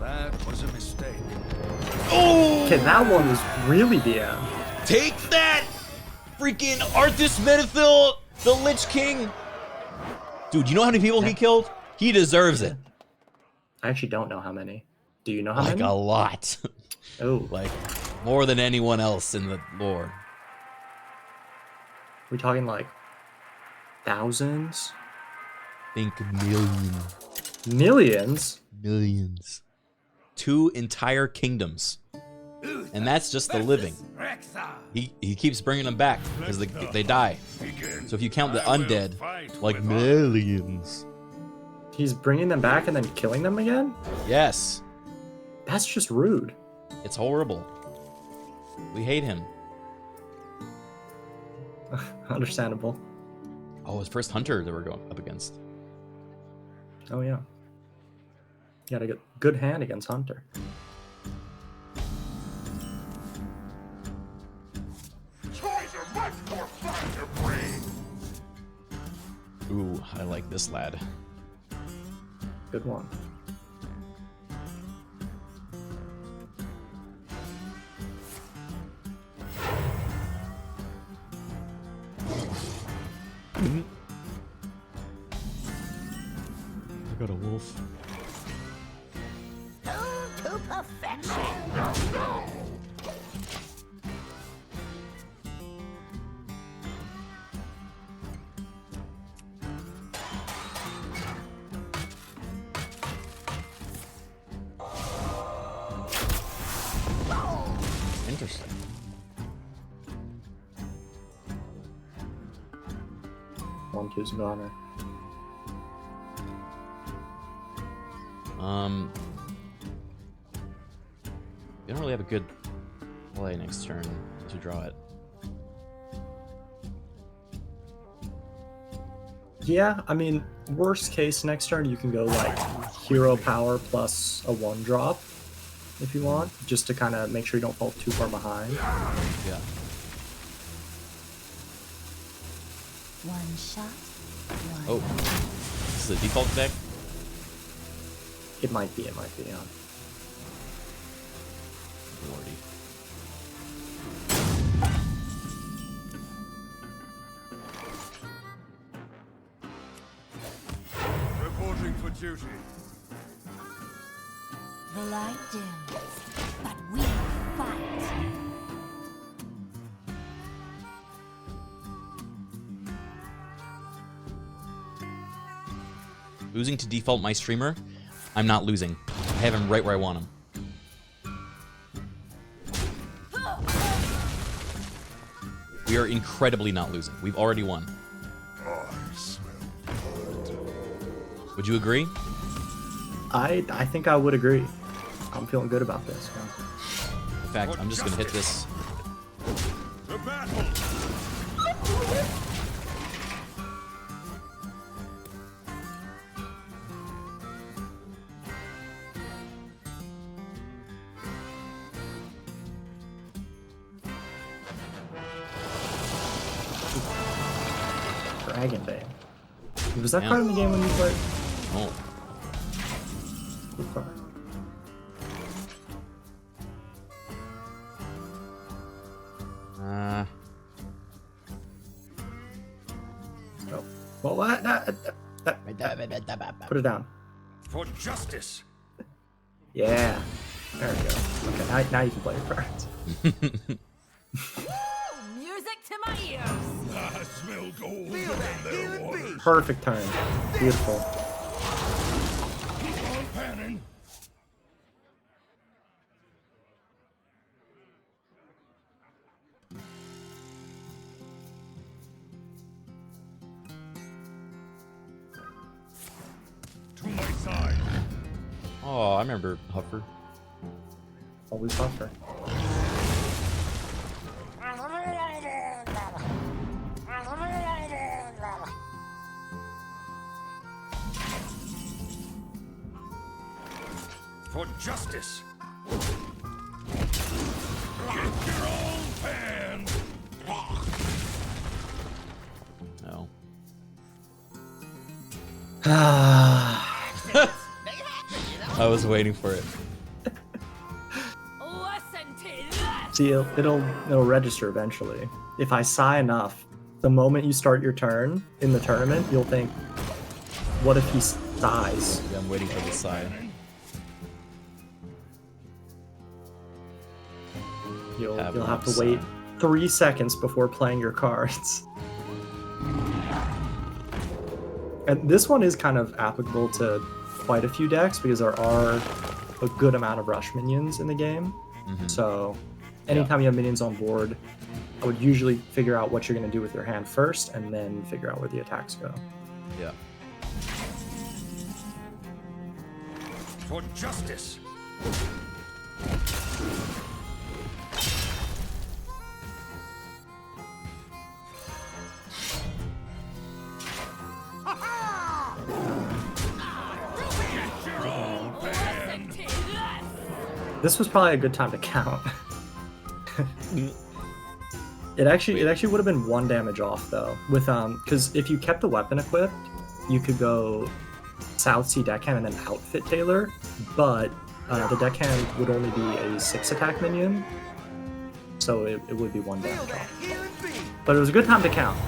That was a mistake. Okay, that one was really DM. Take that! Freaking Arthas Menethil, the Lich King! Dude, you know how many people he killed? He deserves it. I actually don't know how many. Do you know how Like many? a lot. Oh, Like, more than anyone else in the lore. we talking like thousands? Think million. Millions? Millions. 2 entire kingdoms. And that's just the living. He keeps bringing them back because they die. So if you count the undead, like millions. He's bringing them back and then killing them again? Yes. That's just rude. It's horrible. We hate him. Understandable. Oh, his first hunter that we're going up against. Oh yeah. You got a good hand against Hunter. Toys are much more fun to bring. Ooh, I like this lad. Good one. I got a wolf. To perfection. Interesting. One, two's an honor. We don't really have a good play next turn to draw it. Yeah, I mean, worst case next turn you can go like hero power plus a 1-drop if you want, just to kind of make sure you don't fall too far behind. Yeah. One shot. Oh, this is the default deck? It might be, yeah. Lordy. Reporting for duty. The light dims, but we fight. Losing to default my streamer? I'm not losing. I have him right where I want him. We are incredibly not losing. We've already won. I smell blood. Would you agree? I think I would agree. I'm feeling good about this. Yeah. In fact, I'm just gonna hit this. The battle. Dragon Bane. Was that Damn. card in the game when you played? Oh. Cool card. Oh. Well, what? Put it down. For justice. Yeah. There we go. Okay, now you can play your cards. Music to my ears. I smell gold Feel that in their healing waters. beat. Perfect turn. Beautiful. Keep on panning. To my side. Oh, I remember Huffer. Always buffer. For justice. Get your own pan. No. I was waiting for it. Listen to this. See, it'll register eventually. If I sigh enough, the moment you start your turn in the tournament, you'll think, what if he sighs? Yeah, I'm waiting for the sigh. You'll Have have enough to wait sigh. 3 seconds before playing your cards. And this one is kind of applicable to quite a few decks because there are a good amount of rush minions in the game. Mhm. So anytime you have minions on board, I would usually figure out what you're going to do with your hand first and then figure out where the attacks go. Yeah. For justice. Listen to this. This was probably a good time to count. It actually would have been 1 damage off though, with because if you kept the weapon equipped, you could go South Sea deckhand and then outfit Taylor, but the deckhand would only be a 6 attack minion, so it would be 1 Feel damage that off. healing beat. But it was a good time to count.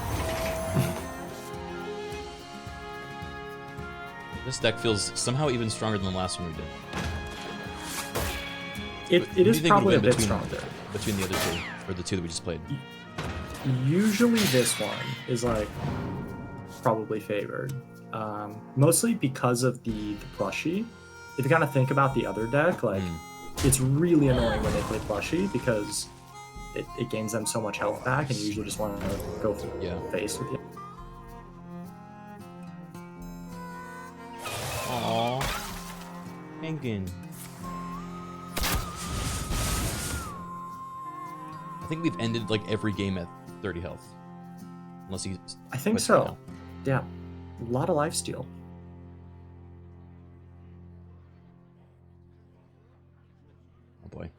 This deck feels somehow even stronger than the last one we did. It Who do is you think would probably a win bit between- stronger. Between the other two, or the two that we just played. Usually this one is like probably favored, mostly because of the plushie. If you kind of think about the other deck, like it's really annoying when they play plushie because it gains them so much health back, and you usually just want to go face with you. Aww. Penguin. I think we've ended like every game at 30 health. Unless he. I think quits right so. now. Yeah, a lot of lifesteal. Oh boy.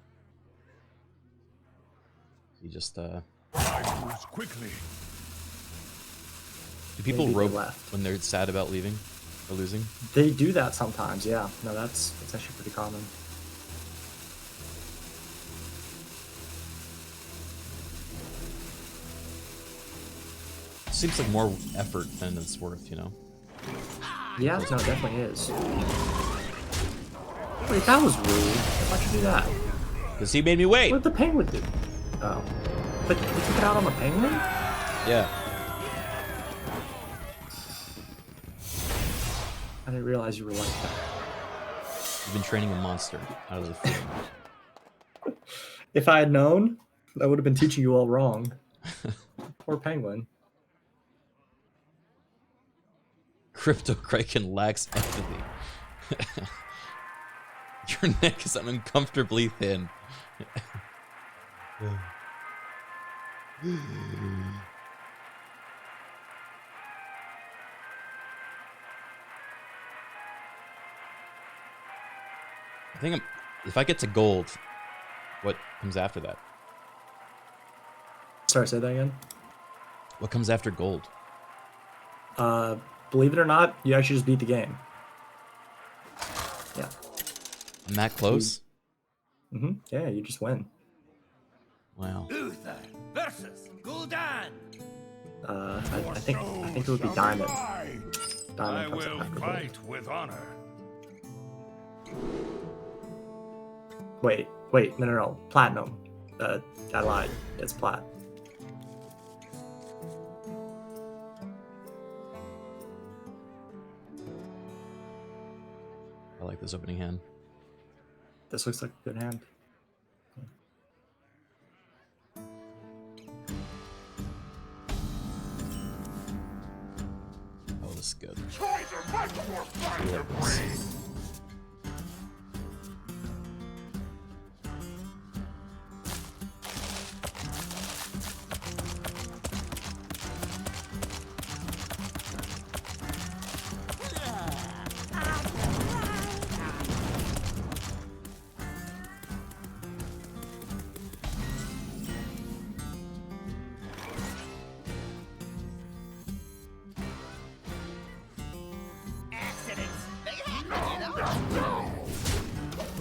He just I moves quickly. Do people Maybe they rope left. when they're sad about leaving or losing? They do that sometimes. Yeah, no, that's actually pretty common. Seems like more effort than it's worth, you know? Yeah, no, it definitely is. Wait, that was rude. Why'd you do that? Because he made me wait! What did the penguin do? Oh. But you took it out on the penguin? Yeah. I didn't realize you were like that. You've been training a monster out of the field. If I had known, I would have been teaching you all wrong. Poor penguin. Crypto Criken lacks empathy. Your neck is uncomfortably thin. I think if I get to gold, what comes after that? Sorry, say that again. What comes after gold? believe it or not, you actually just beat the game. Yeah. I'm that close? Yeah, you just win. Wow. Uther versus Gul'dan. I think it would be Diamond. I Diamond comes will after fight with honor. Wait, no. Platinum. I lied. It's Plat. I like this opening hand. This looks like a good hand. Oh, this is good. Choice are much more fun to breathe.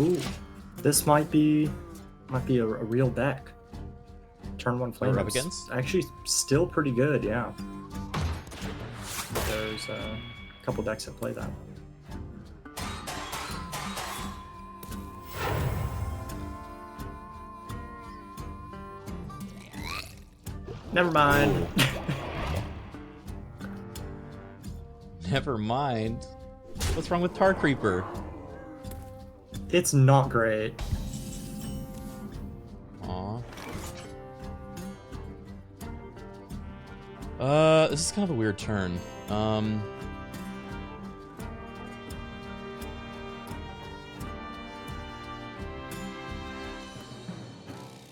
Ooh, this might be a real deck. Turn 1 flame We're up is against? actually still pretty good, yeah. There's a couple decks that play that. Never mind. Never mind. What's wrong with Tar Creeper? It's not great. Aw. This is kind of a weird turn. I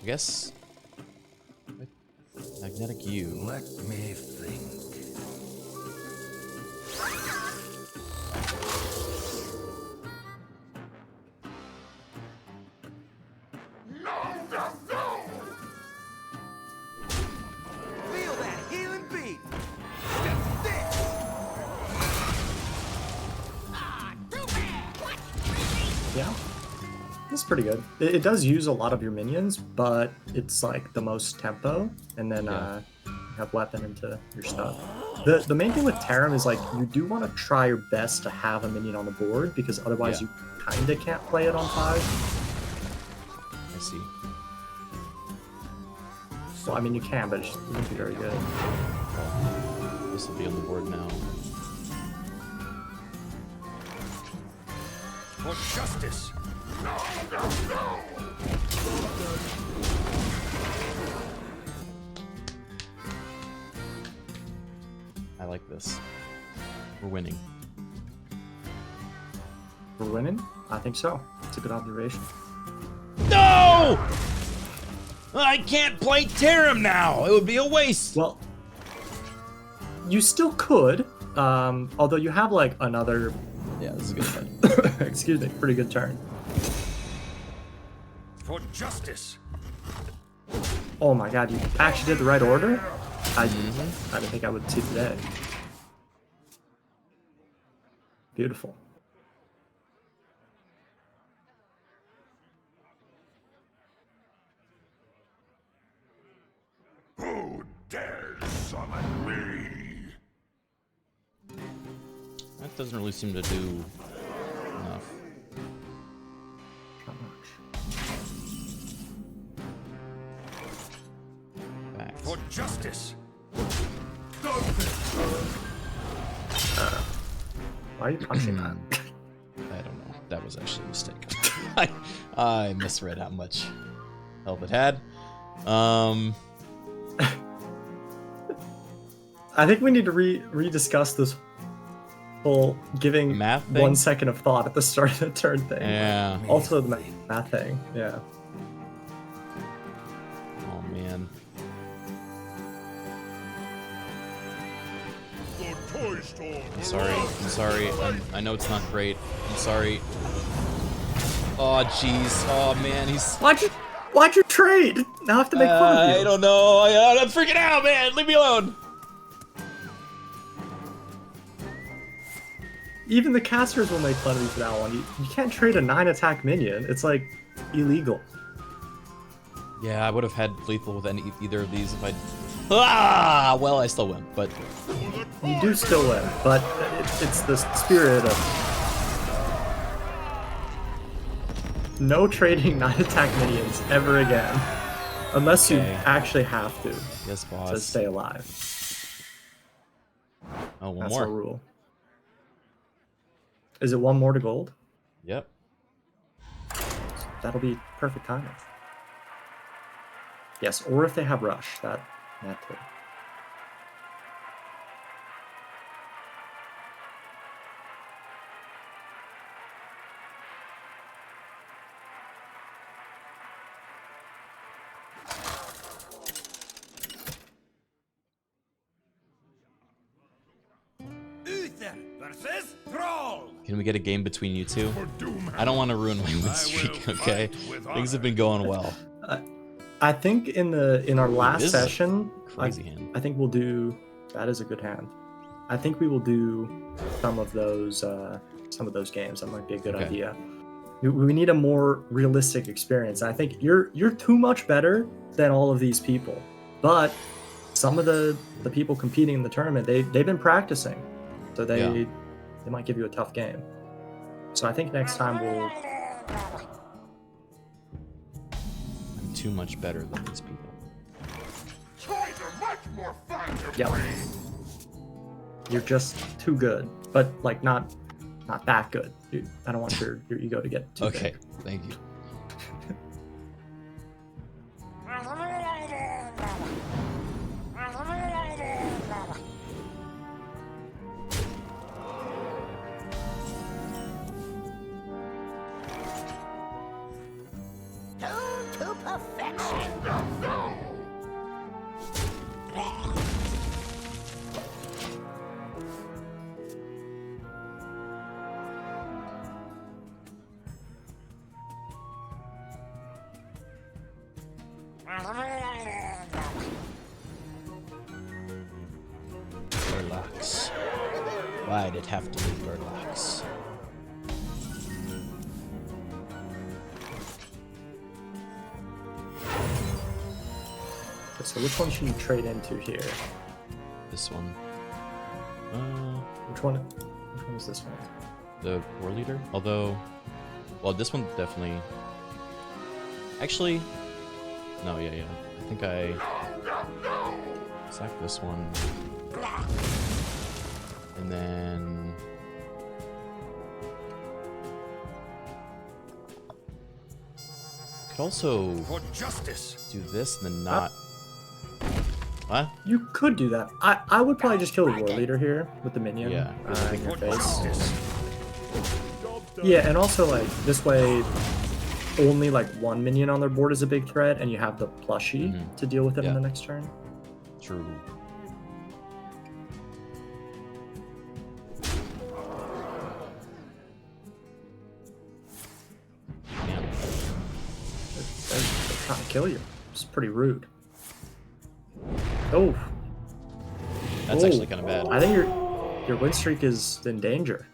guess Magnetic U. Let me think. Feel that healing beat. Step this. Yeah. This is pretty good. It does use a lot of your minions, but it's like the most tempo, and then Yeah. you have weapon into your stuff. The main thing with Tarim is like you do want to try your best to have a minion on the board because otherwise Yeah. you kinda can't play it on 5. I see. Well, I mean you can, but it wouldn't be very good. Well, this will be on the board now. For justice. I like this. We're winning. We're winning? I think so. It's a good observation. No! I can't play Tarim now! It would be a waste! Well, you still could, although you have like another, Yeah, this is a good fight. excuse me, pretty good turn. For justice. Oh my god, you actually did the right order? I didn't think I would see today. Beautiful. Who dares summon me? That doesn't really seem to do enough. Not much. Facts. For justice. Why are you punching that? I don't know. That was actually a mistake. I misread how much health it had. I think we need to rediscuss this whole giving Math thing? 1 second of thought at the start of the turn thing. Yeah. Also the math thing, yeah. Oh man. The toy store. I'm sorry. I know it's not great. I'm sorry. Oh jeez. Oh man, he's. Why'd you trade? Now I have to make fun of you. I don't know. I'm freaking out, man. Leave me alone. even the casters will make fun of you for that one. You can't trade a 9 attack minion. It's like illegal. Yeah, I would have had lethal with either of these if I. Ah, well, I still win, but You do still win, but it's the spirit of no trading 9 attack minions ever again, unless you actually have to. Yes, boss. To stay alive. Oh, one That's more. our rule. Is it one more to gold? Yep. That'll be perfect timing. Yes, or if they have rush, that too. Versus Thrall. Can we get a game between you two? I don't want to ruin my win streak, okay? Things have been going well. I think in our last session, crazy hand. I think we'll do. That is a good hand. I think we will do some of those games. That might be a good idea. We need a more realistic experience. I think you're too much better than all of these people, but some of the people competing in the tournament, they've been practicing, so they might give you a tough game. So I think next time we'll. I'm too much better than these people. Yeah. You're just too good, but like not that good. I don't want your ego to get too big. Thank you. To perfection. Burlocks. Why'd it have to be Burlocks? So which one should you trade into here? This one. Which one is this one? The War Leader? Although, well, this one definitely. Actually, no, yeah. I think I sack this one, and then could also For justice. do this and then not. What? You could do that. I would probably just kill the War Leader here with the minion in your For face. justice. Yeah, and also like this way, only like one minion on their board is a big threat, and you have the plushie to deal with it in the next turn. True. They're trying to kill you. It's pretty rude. Oh. That's actually kind of bad. I think your win streak is in danger.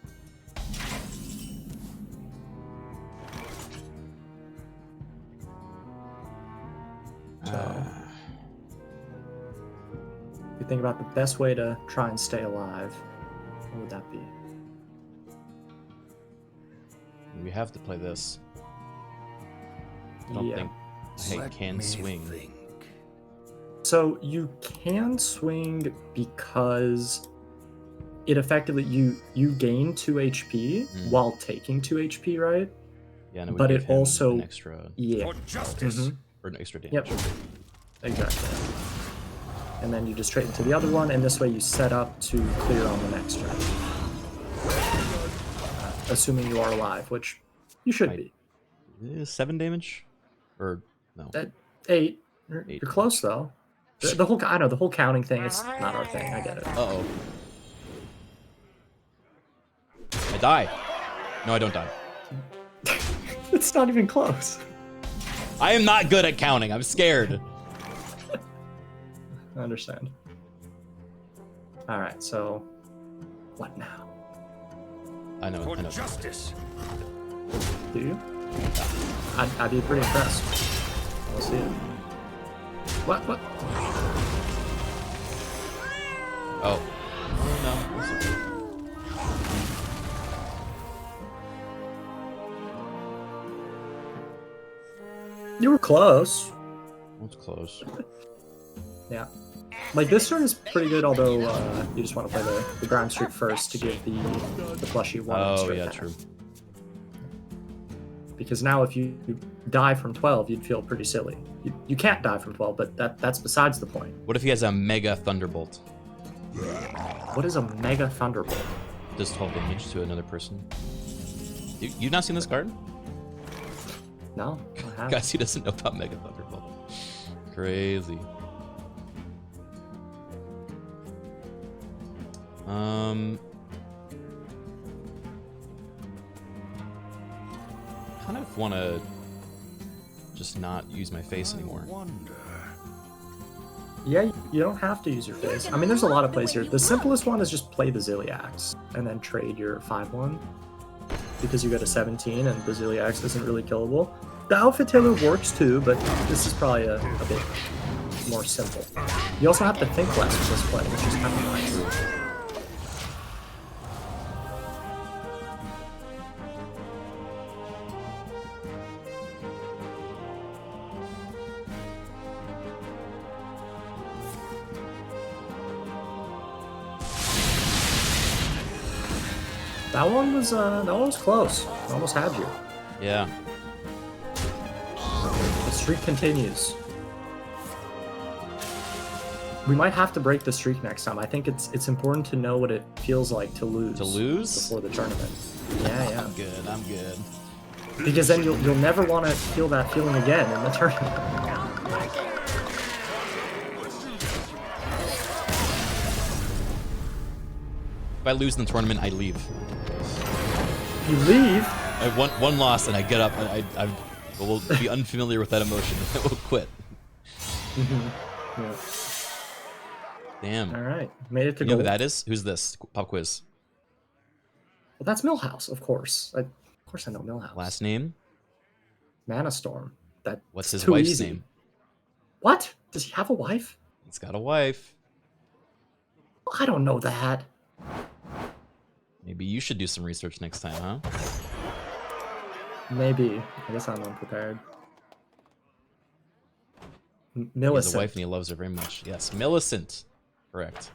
If you think about the best way to try and stay alive, what would that be? We have to play this. I don't think I can swing. So you can swing because it effectively you gain 2 HP while taking 2 HP, right? Yeah, and but it also an extra For justice. or an extra damage. Yep. Exactly. And then you just trade into the other one, and this way you set up to clear on the next turn. Assuming you are alive, which you should be. 7 damage? Or no? 8. You're close though. The whole I know the whole counting thing is not our thing. I get it. Uh-oh. I die. No, I don't die. It's not even close. I am not good at counting. I'm scared. I understand. All right, so what now? I know. For I know. justice. Do you? I'd be pretty impressed. We'll see it. What? Oh. Oh no. That's okay. You were close. That's close. Yeah. Like, this turn is pretty good, although you just want to play the ground streak first to give the plushie one Oh extra yeah, attack. true. Because now if you die from 12, you'd feel pretty silly. You can't die from 12, but that's besides the point. What if he has a Mega Thunderbolt? What is a Mega Thunderbolt? Does 12 damage to another person. You've not seen this card? No, I haven't. Guys, he doesn't know about Mega Thunderbolt. Crazy. Kind of want to just not use my face anymore. Yeah, you don't have to use your face. I mean, there's a lot of plays here. The simplest one is just play the Ziliax and then trade your 5/1 because you go to 17 and the Ziliax isn't really killable. The Outfit Tailor works too, but this is probably a bit more simple. You also have to think less with this play, which is kind of nice. That one was close. I almost had you. Yeah. The streak continues. We might have to break the streak next time. I think it's important to know what it feels like to lose. To lose? Before the tournament. Yeah. I'm good. Because then you'll never want to feel that feeling again in the tournament. If I lose in the tournament, I leave. You leave? I have one loss and I get up. I will be unfamiliar with that emotion. I will quit. Yeah. Damn. All right, made it to You know gold. who that is? Who's this? Pop quiz. Well, that's Millhouse, of course. Of course I know Millhouse. Last name? Mana Storm. What's his too wife's easy. name? What? Does he have a wife? He's got a wife. I don't know that. Maybe you should do some research next time, huh? Maybe. I guess I'm unprepared. He has a Millicent. wife and he loves her very much. Yes, Millicent. Correct.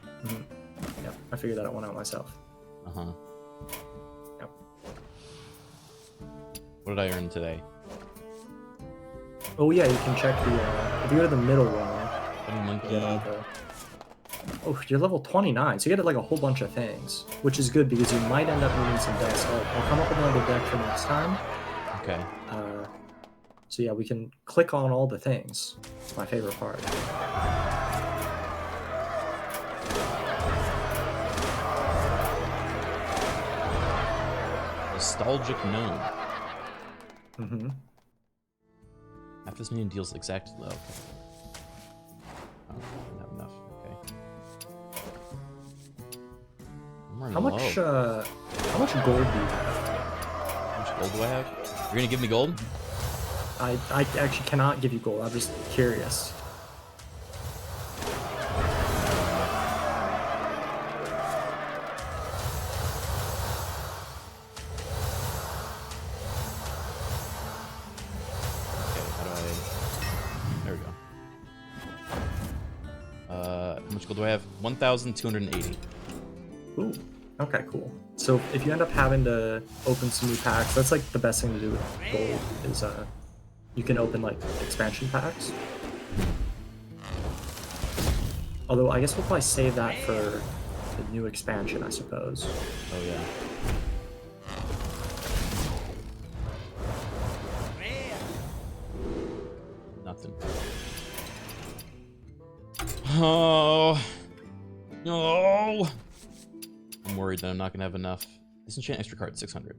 Yep, I figured that one out myself. Uh-huh. Yep. What did I earn today? Oh yeah, you can check the, if you go to the middle one, Funny monkey. you get all the... Oh, you're level 29, so you get like a whole bunch of things, which is good because you might end up needing some decks. I'll come up with another deck for next time. Okay. So yeah, we can click on all the things. It's my favorite part. Nostalgic Gnome. Mm-hmm. Half this many deals exactly. Oh, okay. Oh, not enough. Okay. I'm running How much gold do you have? How much gold do I have? You're gonna give me gold? I actually cannot give you gold. I'm just curious. Okay, how do I... There we go. How much gold do I have? 1,280. Ooh. Okay, cool. So if you end up having to open some new packs, that's like the best thing to do with gold is you can open like expansion packs. Although I guess we'll probably save that for the new expansion, I suppose. Oh, yeah. Nothing. Oh. No. I'm worried that I'm not gonna have enough. Disenchant extra card, 600.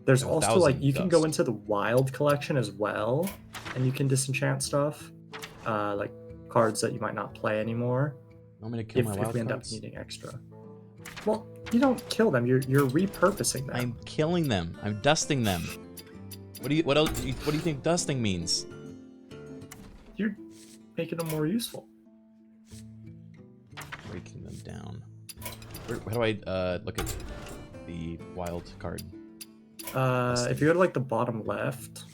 There's also like 1,000 you can go dust. into the wild collection as well, and you can disenchant stuff, like cards that you might not play anymore. Want me to kill my wild if we end up cards? needing extra. Well, you don't kill them. You're repurposing them. I'm killing them. I'm dusting them. What else? What do you think dusting means? You're making them more useful. Breaking them down. How do I look at the wild card? If you go to like the bottom left.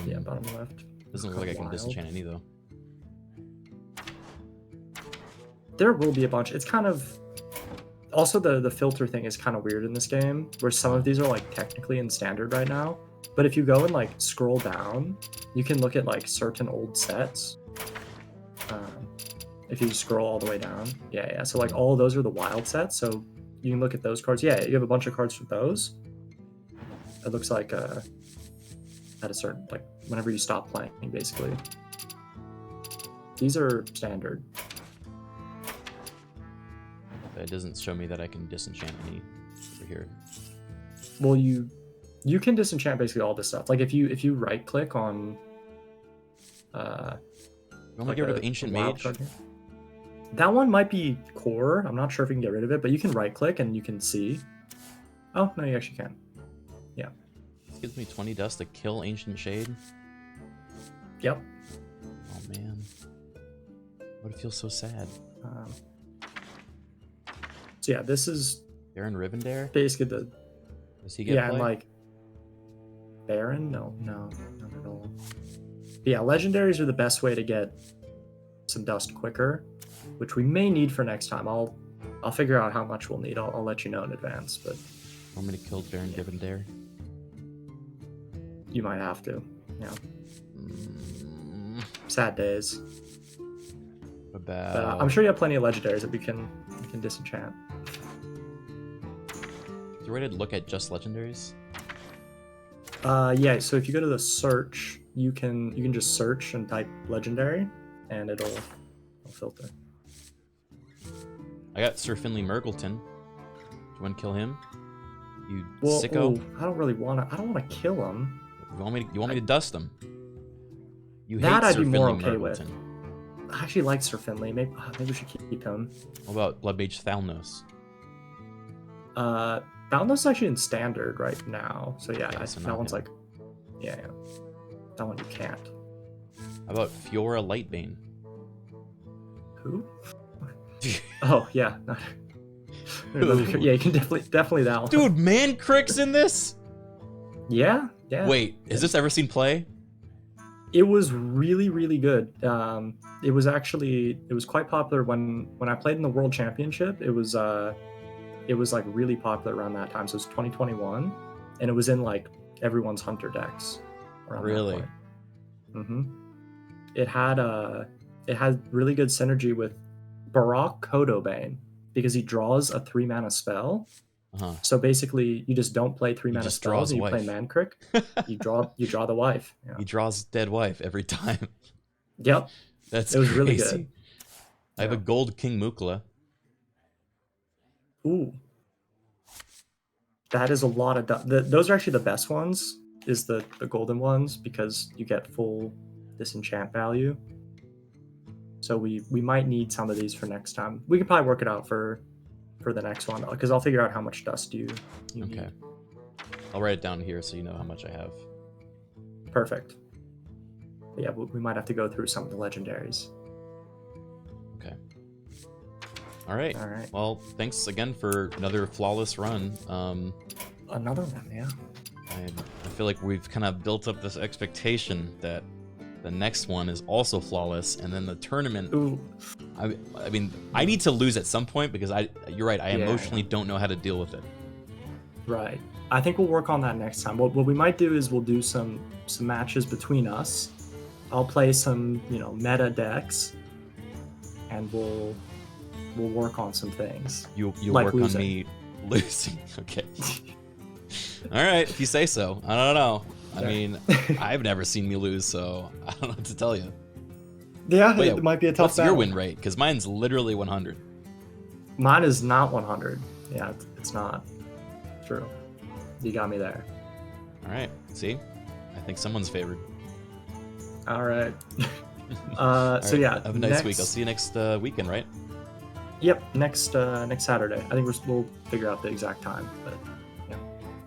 Yeah, bottom left. Doesn't look like I can disenchant any though. There will be a bunch. It's kind of also the filter thing is kind of weird in this game, where some of these are like technically in standard right now. But if you go and like scroll down, you can look at like certain old sets. If you scroll all the way down, yeah. So like all of those are the wild sets. So you can look at those cards. Yeah, you have a bunch of cards for those. It looks like at a certain like whenever you stop playing, basically. These are standard. But it doesn't show me that I can disenchant any over here. Well, you can disenchant basically all this stuff. Like if you right click on You want me to get rid of Ancient Mage? That one might be core. I'm not sure if you can get rid of it, but you can right click and you can see. Oh, no, you actually can. Yeah. This gives me 20 dust to kill Ancient Shade. Yep. Oh man. But it feels so sad. So yeah, this is Baron Rivendare? basically the Does he get play? and like Baron? No, not at all. But yeah, legendaries are the best way to get some dust quicker, which we may need for next time. I'll figure out how much we'll need. I'll let you know in advance, but Want me to kill Baron Rivendare? you might have to. Yeah. Sad days. What But about... I'm sure you have plenty of legendaries that we can disenchant. Is there a way to look at just legendaries? Yeah, so if you go to the search, you can just search and type legendary, and it'll filter. I got Sir Finley Murgleton. Do you want to kill him? You Well, sicko. ooh, I don't want to kill him. You want me to dust him? You That hate I'd Sir be more Finley okay with. Murgleton. I actually like Sir Finley. Maybe we should keep him. What about Blood Mage Thalnos? Thalnos is actually in standard right now, so yeah, Okay, so that not one's him. like, yeah, that one you can't. How about Fiora Lightbane? Who? Oh yeah, yeah, you can definitely that one. Dude, Mancrick's in this? Yeah. Wait, has this ever seen play? It was really, really good. It was quite popular when I played in the World Championship. It was like really popular around that time. So it was 2021, and it was in like everyone's hunter decks. Really? Mm-hmm. It had really good synergy with Barak Kodobane because he draws a 3-mana spell. Uh-huh. So basically, you just don't play 3-mana just spells. draws a You play wife. Mancrick. You draw the wife. Yeah. He draws dead wife every time. Yep. That's It was crazy. really good. I have a gold King Mukla. Ooh. That is a lot of those are actually the best ones, is the golden ones, because you get full disenchant value. So we might need some of these for next time. We could probably work it out for the next one, because I'll figure out how much dust you Okay. need. I'll write it down here so you know how much I have. Perfect. But yeah, we might have to go through some of the legendaries. Okay. All right. All right. Well, thanks again for another flawless run. Another one, yeah. I feel like we've kind of built up this expectation that the next one is also flawless, and then the tournament. Ooh. I mean, I need to lose at some point because you're right. I Yeah. emotionally don't know how to deal with it. Right. I think we'll work on that next time. What we might do is we'll do some matches between us. I'll play some, meta decks, and we'll work on some things. You'll Like work losing. on me losing. Okay. All right, if you say so. I don't know. I mean, I've never seen me lose, so I don't know what to tell you. Yeah, But it might be a tough What's your battle. win rate? Because mine's literally 100. Mine is not 100. Yeah, it's not. True. You got me there. All right. See? I think someone's favored. All right. All So right, yeah, have a nice week. I'll see you next weekend, right? Yep, next Saturday. I think we'll figure out the exact time, but yeah,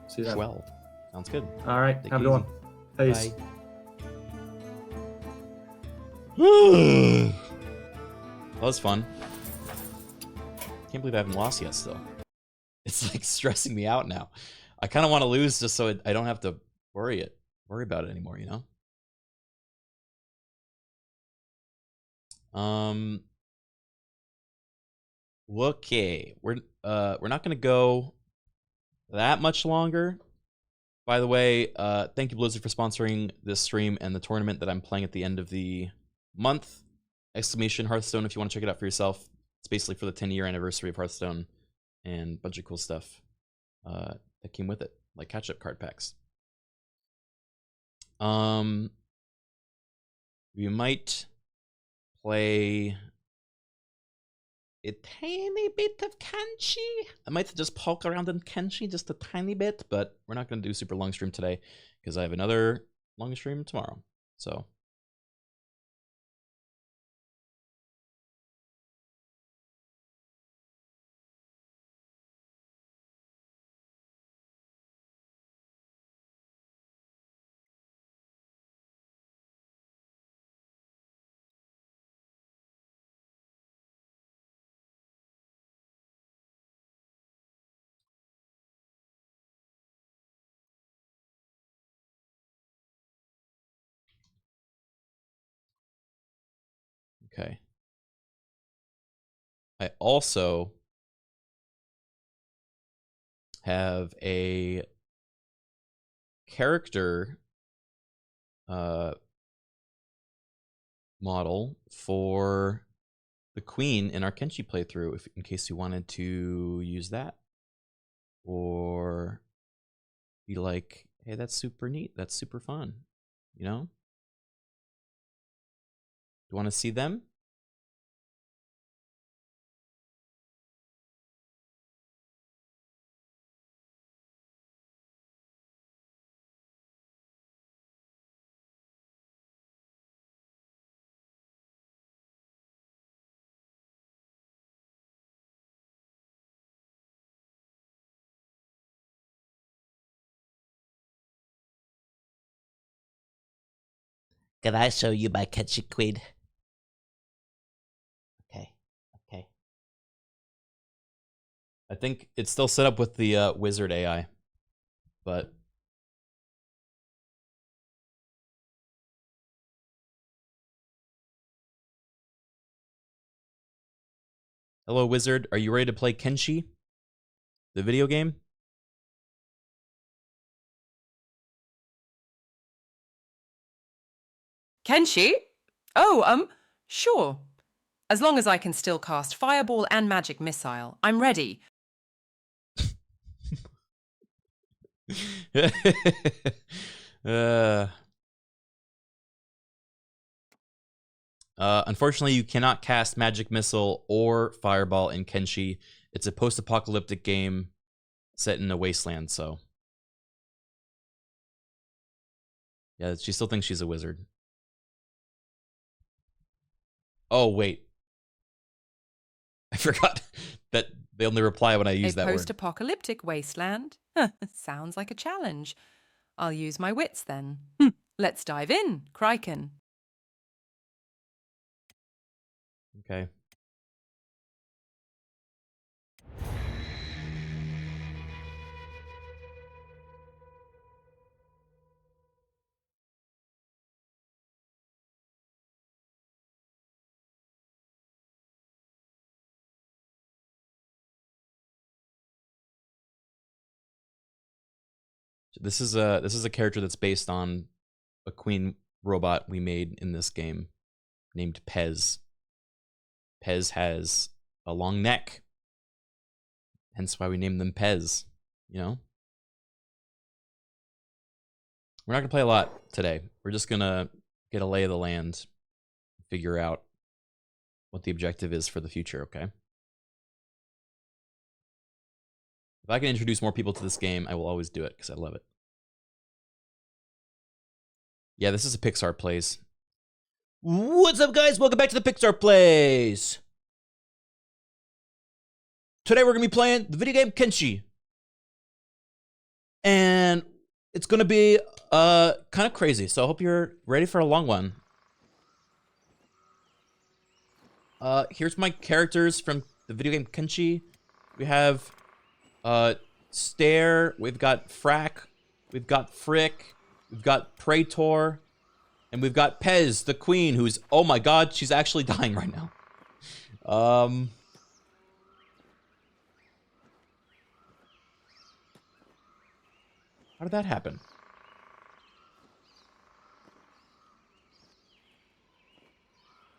see you then. Well, sounds good. All right, Take have a it good one. easy. Peace. Bye. That was fun. Can't believe I haven't lost yet still. It's like stressing me out now. I kind of want to lose just so I don't have to worry about it anymore, you know? Okay. We're not gonna go that much longer. By the way, thank you Blizzard for sponsoring this stream and the tournament that I'm playing at the end of the month. Exclamation Hearthstone if you want to check it out for yourself. It's basically for the 10-year anniversary of Hearthstone and a bunch of cool stuff that came with it, like catch-up card packs. We might play a tiny bit of Kenshi. I might just poke around in Kenshi just a tiny bit, but we're not going to do super long stream today because I have another long stream tomorrow. So okay. I also have a character model for the queen in our Kenshi playthrough, in case you wanted to use that. Or be like, hey, that's super neat. That's super fun. You know? You want to see them? Can I show you my Kenshi Queen? Okay. Okay. I think it's still set up with the wizard AI, but hello, wizard. Are you ready to play Kenshi, the video game? Kenshi? Oh, sure. As long as I can still cast Fireball and Magic Missile, I'm ready. Unfortunately, you cannot cast Magic Missile or Fireball in Kenshi. It's a post-apocalyptic game set in a wasteland, so... yeah, she still thinks she's a wizard. Oh, wait. I forgot that they only reply when I use that word. A post-apocalyptic wasteland? Sounds like a challenge. I'll use my wits then. Let's dive in, Criken. Okay. This is a character that's based on a queen robot we made in this game named Pez. Pez has a long neck. Hence why we named them Pez, you know? We're not going to play a lot today. We're just going to get a lay of the land, figure out what the objective is for the future, okay? If I can introduce more people to this game, I will always do it because I love it. Yeah, this is a Pixar plays. What's up, guys? Welcome back to the Pixar Plays. Today we're going to be playing the video game Kenshi. And it's going to be kind of crazy, so I hope you're ready for a long one. Here's my characters from the video game Kenshi. We have Stare, we've got Frack, we've got Frick, we've got Praetor, and we've got Pez, the queen, who's, oh my god, she's actually dying right now. How did that happen?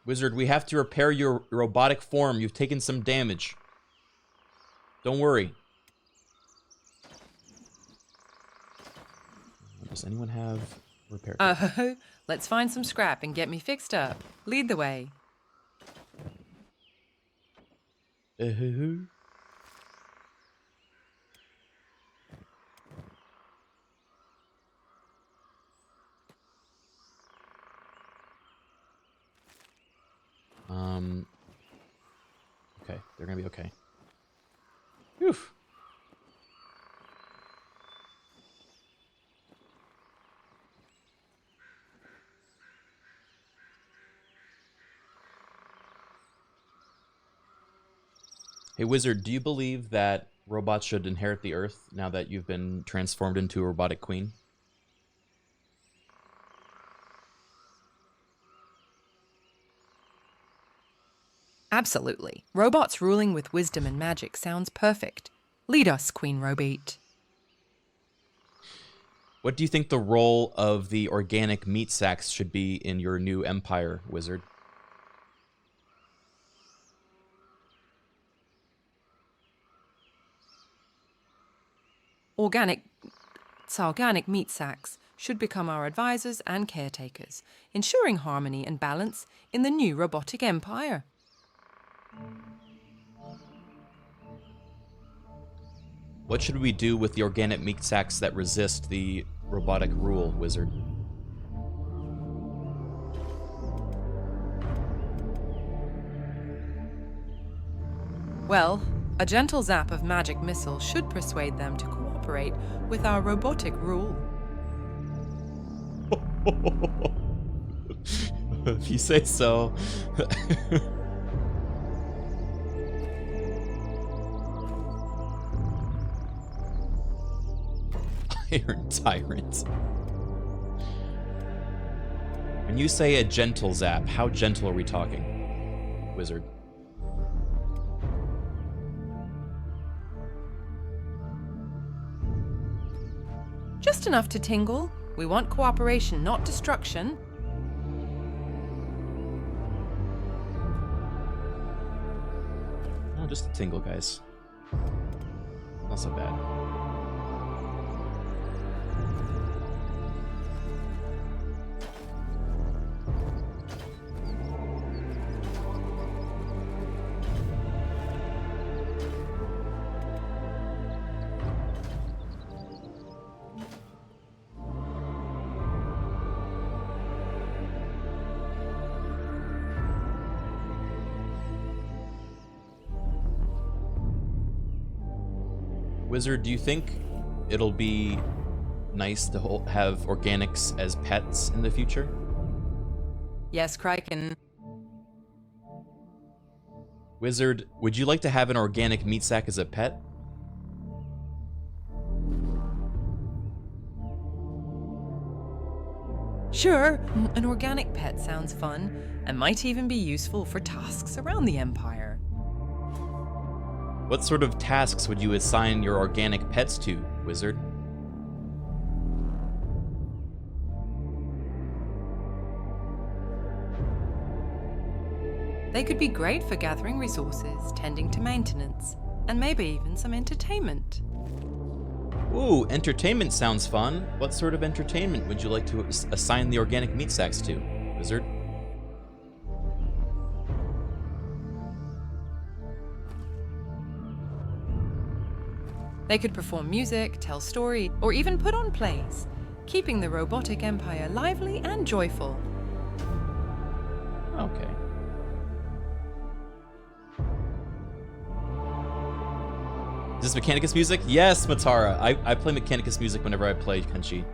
Wizard, we have to repair your robotic form. You've taken some damage. Don't worry. Does anyone have repair kit? Let's find some scrap and get me fixed up. Lead the way. Okay, they're gonna be okay. Whew. Hey, Wizard, do you believe that robots should inherit the Earth now that you've been transformed into a robotic queen? Absolutely. Robots ruling with wisdom and magic sounds perfect. Lead us, Queen Robeat. What do you think the role of the organic meat sacks should be in your new empire, Wizard? Organic meat sacks should become our advisors and caretakers, ensuring harmony and balance in the new robotic empire. What should we do with the organic meat sacks that resist the robotic rule, Wizard? Well, a gentle zap of magic missile should persuade them to cooperate with our robotic rule. If you say so. Iron Tyrant. When you say a gentle zap, how gentle are we talking, Wizard? Just enough to tingle. We want cooperation, not destruction. Oh, just a tingle, guys. Not so bad. Wizard, do you think it'll be nice to have organics as pets in the future? Yes, Criken. Wizard, would you like to have an organic meat sack as a pet? Sure, an organic pet sounds fun and might even be useful for tasks around the Empire. What sort of tasks would you assign your organic pets to, Wizard? They could be great for gathering resources, tending to maintenance, and maybe even some entertainment. Ooh, entertainment sounds fun. What sort of entertainment would you like to assign the organic meat sacks to, Wizard? They could perform music, tell stories, or even put on plays, keeping the robotic empire lively and joyful. Okay. Is this Mechanicus music? Yes, Matara. I play Mechanicus music whenever I play Kenshi.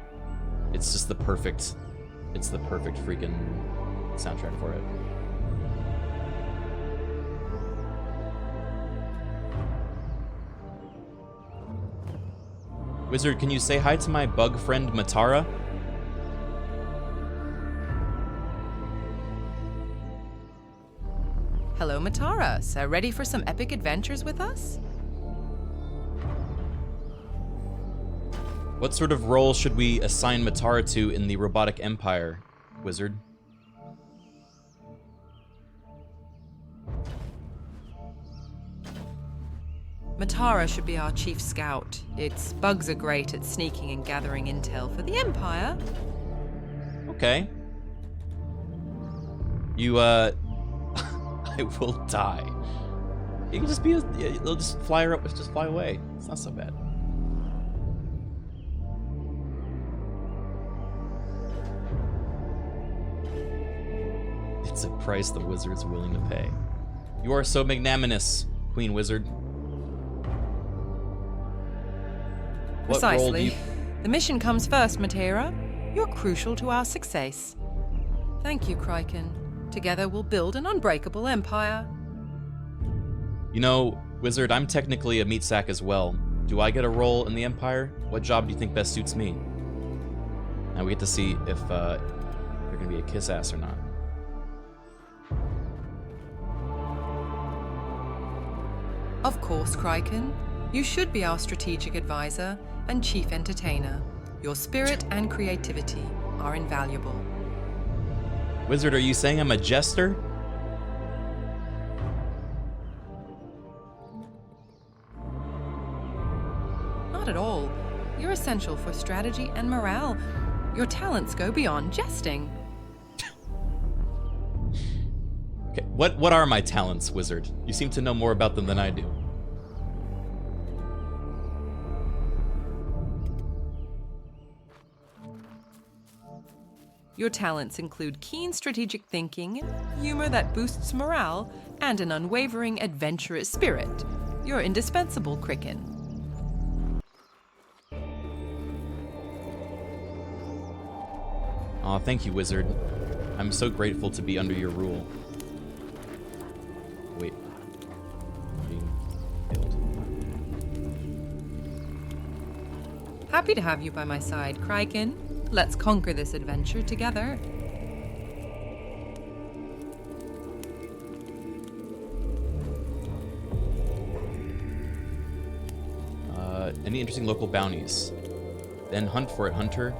It's just the perfect freaking soundtrack for it. Wizard, can you say hi to my bug friend Matara? Hello, Matara. So ready for some epic adventures with us? What sort of role should we assign Matara to in the Robotic Empire, Wizard? Matara should be our chief scout. Its bugs are great at sneaking and gathering intel for the Empire. Okay. You, I will die. You can just be they'll just fly her up, just fly away. It's not so bad. It's a price the wizard's willing to pay. You are so magnanimous, Queen Wizard. What role do you... Precisely. The mission comes first, Matera. You're crucial to our success. Thank you, Criken. Together we'll build an unbreakable empire. You know, Wizard, I'm technically a meat sack as well. Do I get a role in the Empire? What job do you think best suits me? Now we get to see if they're gonna be a kiss ass or not. Of course, Criken. You should be our strategic advisor and chief entertainer. Your spirit and creativity are invaluable. Wizard, are you saying I'm a jester? Not at all. You're essential for strategy and morale. Your talents go beyond jesting. Okay, what are my talents, Wizard? You seem to know more about them than I do. Your talents include keen strategic thinking, humor that boosts morale, and an unwavering adventurous spirit. You're indispensable, Criken. Aw, thank you, Wizard. I'm so grateful to be under your rule. Wait. I'm being killed. Happy to have you by my side, Criken. Let's conquer this adventure together. Any interesting local bounties? Then hunt for it, Hunter.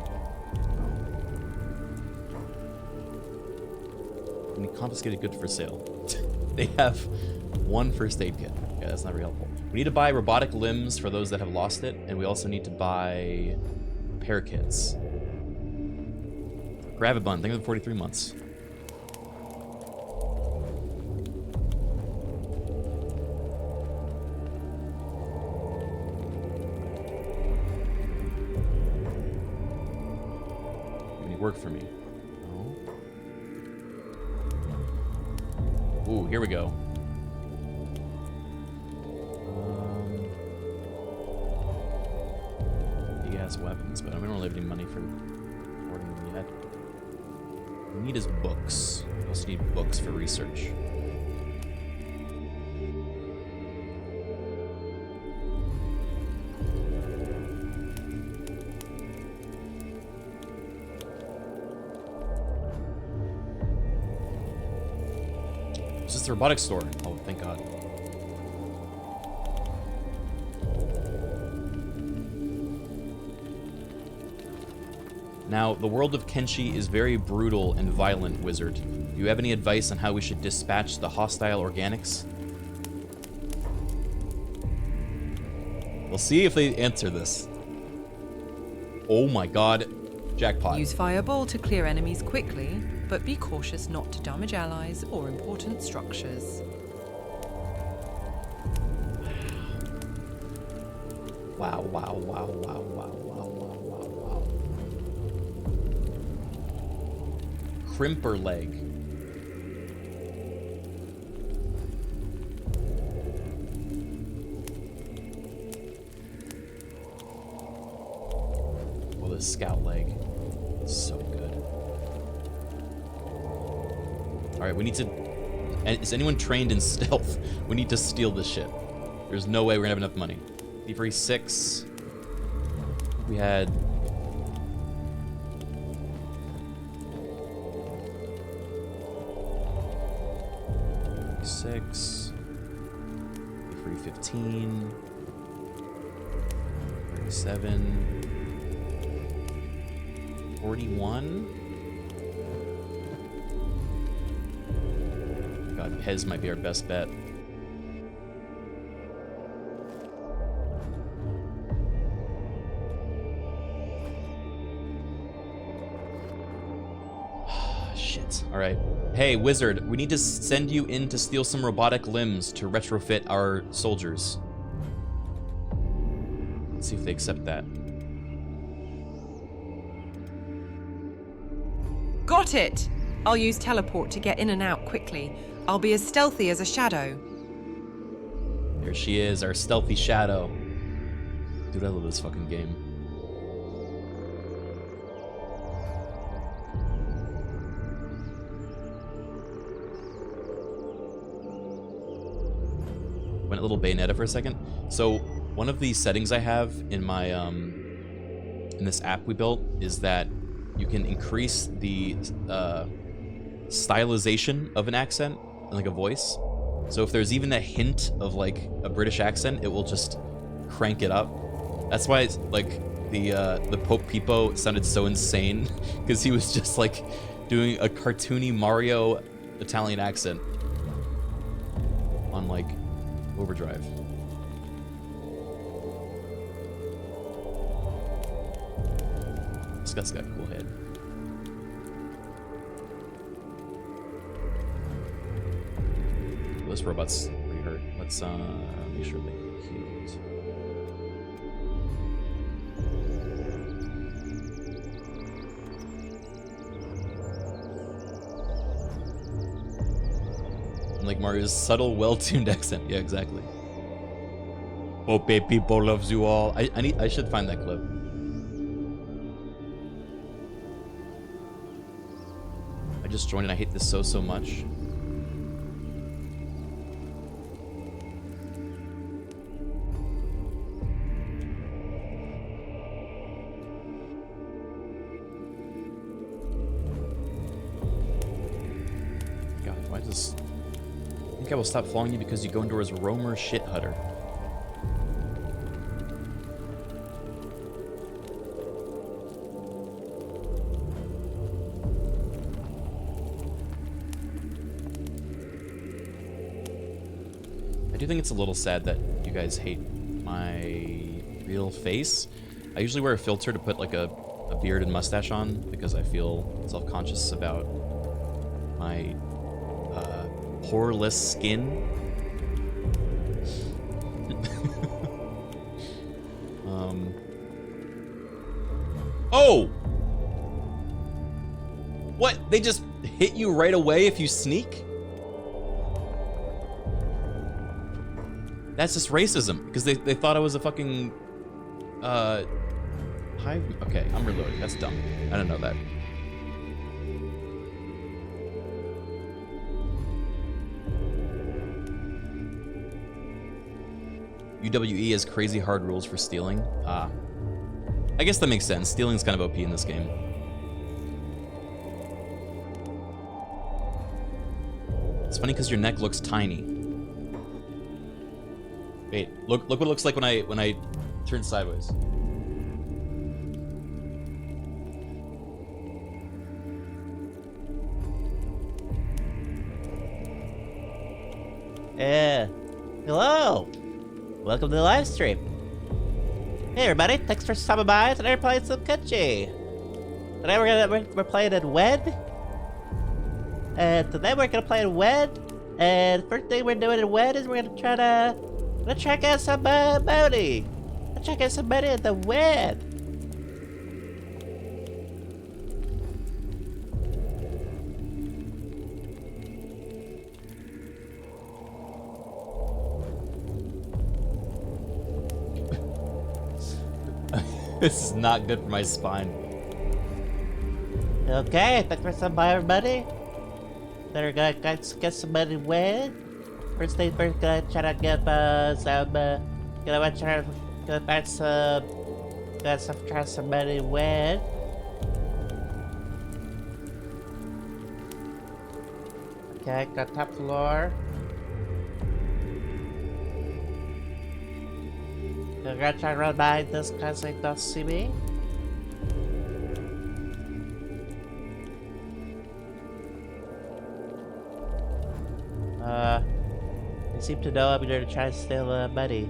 Any confiscated goods for sale? They have one first aid kit. Okay, that's not very helpful. We need to buy robotic limbs for those that have lost it, and we also need to buy repair kits. Grab a bun. Think of the 43 months. Any work for me? No. Ooh, here we go. Big ass weapons, but I don't really have any money for ordering them yet. We need his books. We also need books for research. Is this the robotics store? Oh, thank God. Now, the world of Kenshi is very brutal and violent, Wizard. Do you have any advice on how we should dispatch the hostile organics? We'll see if they answer this. Oh my God. Jackpot. Use Fireball to clear enemies quickly, but be cautious not to damage allies or important structures. Wow, wow, wow, wow, wow, wow, wow, wow, wow. Crimper leg. this scout leg. It's so good. Alright, we need to... Is anyone trained in stealth? We need to steal this shit. There's no way we're gonna have enough money. Thievery 6. We had... Six. Thievery 15. 37. 41. God, Pez might be our best bet. Shit. Alright. Hey, wizard, we need to send you in to steal some robotic limbs to retrofit our soldiers. Let's see if they accept that. Got it! I'll use teleport to get in and out quickly. I'll be as stealthy as a shadow. There she is, our stealthy shadow. Dude, I love this fucking game. Went a little Bayonetta for a second. So one of the settings I have in my in this app we built is that you can increase the stylization of an accent, like a voice. So if there's even a hint of like a British accent, it will just crank it up. That's why it's like the Pope Peepo sounded so insane, because he was just like doing a cartoony Mario Italian accent on like overdrive. This guy's got a cool head. This robot's pretty hurt. Let's make sure they get healed. Like Mario's subtle, well-tuned accent. Yeah, exactly. Pope people loves you all. I should find that clip. I just joined and I hate this so much. God, why does... I think I will stop following you because you go into his roamer shit hutter. I do think it's a little sad that you guys hate my real face. I usually wear a filter to put like a beard and mustache on because I feel self-conscious about my poreless skin. Oh! What? They just hit you right away if you sneak? That's just racism, because they thought I was a fucking, hive... Okay, I'm reloading. That's dumb. I didn't know that. UWE has crazy hard rules for stealing. Ah. I guess that makes sense. Stealing's kind of OP in this game. It's funny because your neck looks tiny. Wait, look what it looks like when I turn sideways. Hello. Welcome to the live stream. Hey everybody, thanks for stopping by. Today we're playing some Kenshi. Today we're playing in Wed. And today we're gonna play in Wed. And first thing we're doing in Wed is we're gonna check out some bounty. Let's check out some bounty at the Wed. This is not good for my spine. Okay, thanks for some by everybody. Better get somebody wet. First thing first, gonna try to get some. Gonna try to find some. Try somebody wet. Okay, got top floor. I'm gonna try to run by this because they don't see me. They seem to know I'm gonna try to steal money.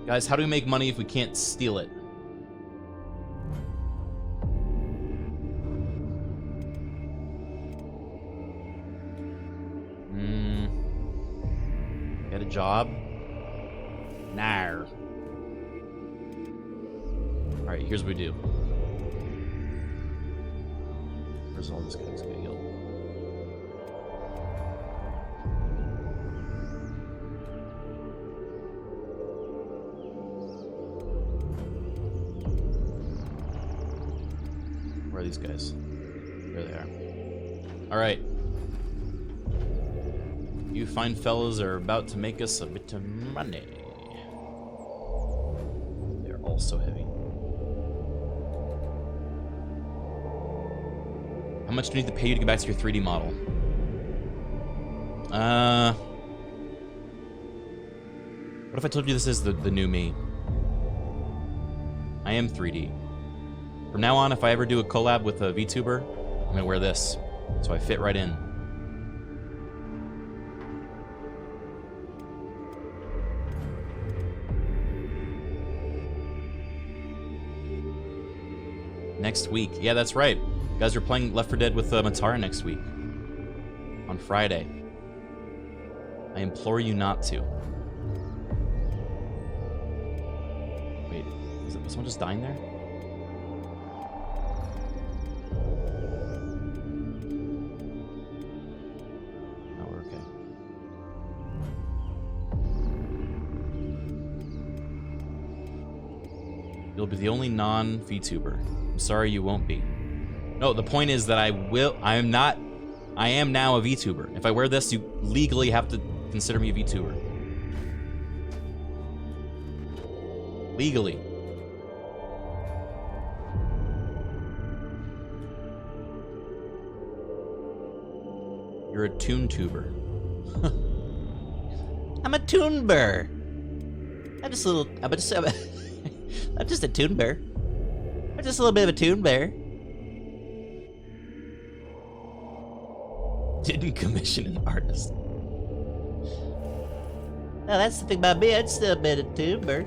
Guys, how do we make money if we can't steal it? Get a job? Nah. Alright, here's what we do. Where's all this guy's gonna heal? Where are these guys? There they are. Alright. You fine fellas are about to make us a bit of money. They're all so heavy. How much do we need to pay you to get back to your 3D model? What if I told you this is the new me? I am 3D. From now on, if I ever do a collab with a VTuber, I'm gonna wear this, so I fit right in. Next week. Yeah, that's right. You guys are playing Left 4 Dead with Matara next week. On Friday. I implore you not to. Wait, was someone just dying there? No, we're okay. You'll be the only non-VTuber. I'm sorry you won't be. No, the point is that I am now a VTuber. If I wear this, you legally have to consider me a VTuber. Legally. You're a toon-tuber. I'm a toonber. I'm just a toonber. I'm just a little bit of a toonber. Didn't commission an artist. No, that's the thing about me. I'm still a bit of a toonber.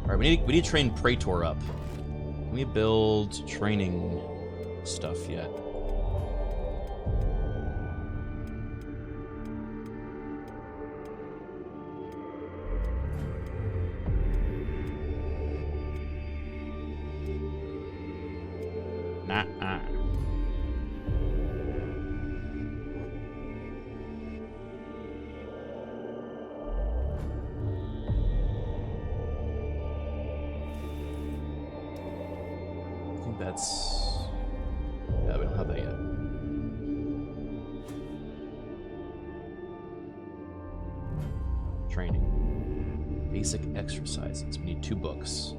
Alright, we need to train Praetor up. Can we build training stuff yet? Nah. I think that's... Yeah, we don't have that yet. Training. Basic exercises. We need 2 books.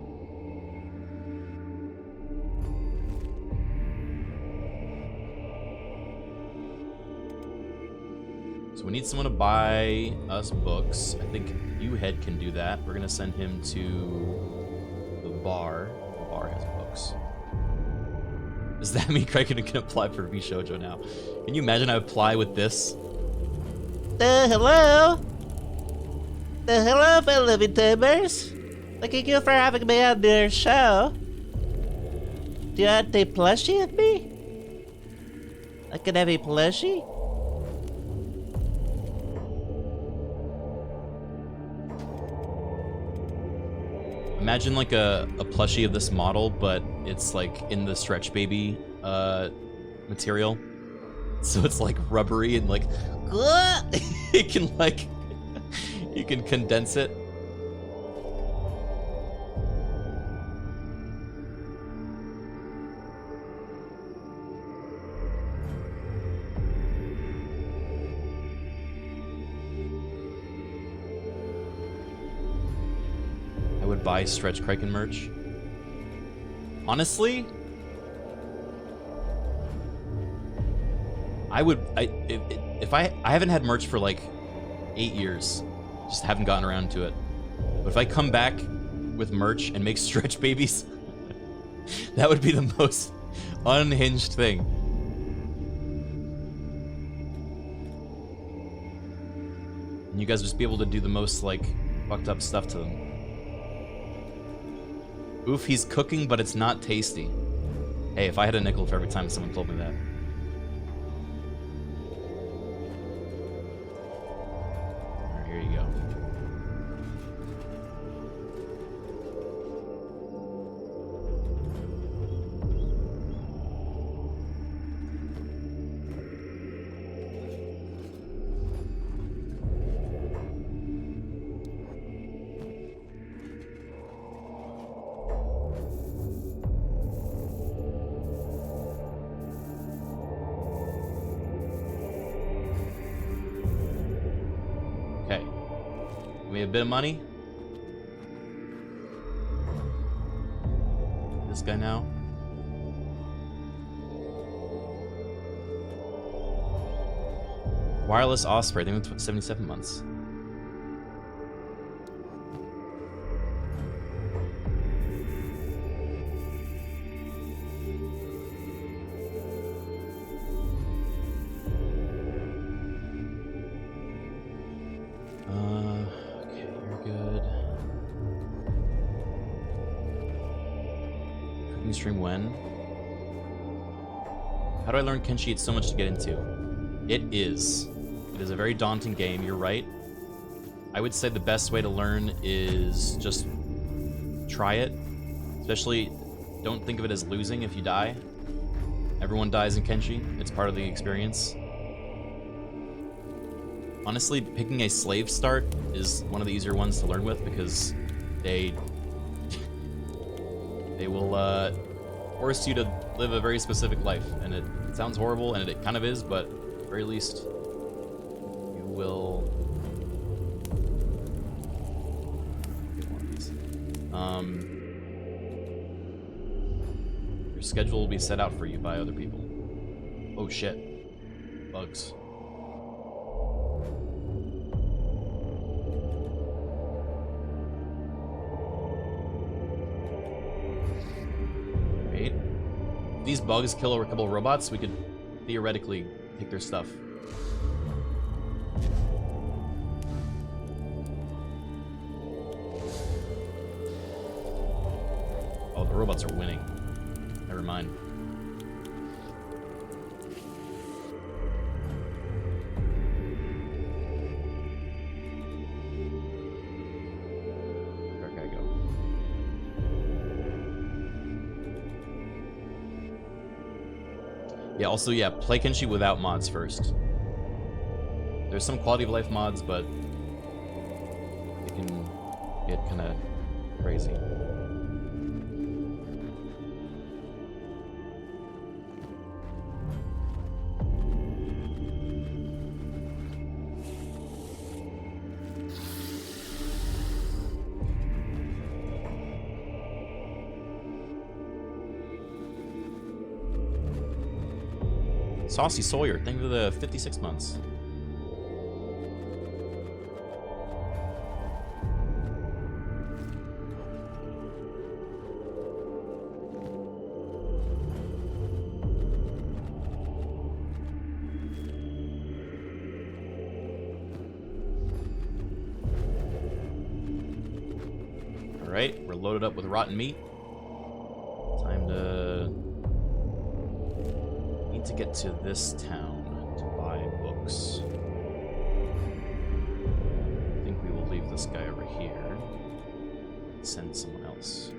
So we need someone to buy us books. I think U-Head can do that. We're gonna send him to the bar. The bar has books. Does that mean Criken can apply for VShojo now? Can you imagine I apply with this? Hello? Hello, fellow VTubers. Thank you for having me on your show. Do you want a plushie of me? I can have a plushie? Imagine like a plushie of this model, but it's like in the Stretch Baby material. So it's like rubbery and like it can like you can condense it. I would buy Stretch Criken merch. Honestly, if I haven't had merch for like 8 years, just haven't gotten around to it. But if I come back with merch and make Stretch Babies, that would be the most unhinged thing. And you guys would just be able to do the most like fucked up stuff to them. Oof, he's cooking, but it's not tasty. Hey, if I had a nickel for every time someone told me that. Here you go. Okay. We have a bit of money. This guy now. Wireless Osprey, I think it's 77 months. Okay, you're good. Cooking stream when? How do I learn Kenshi? It's so much to get into. It is a very daunting game, you're right. I would say the best way to learn is just try it. Especially, don't think of it as losing if you die. Everyone dies in Kenshi. It's part of the experience. Honestly, picking a slave start is one of the easier ones to learn with because they will force you to live a very specific life, and it sounds horrible, and it kind of is, but at the very least, you will. Your schedule will be set out for you by other people. Oh shit, bugs. If these bugs kill a couple of robots, we could theoretically take their stuff. Oh, the robots are winning. Never mind. Where can I go? Yeah, also, yeah, play Kenshi without mods first. There's some quality of life mods, but it can get kind of crazy. Saucy Sawyer, thank you for the 56 months. Alright, we're loaded up with rotten meat. Time to get to this town to buy books. I think we will leave this guy over here. send someone else.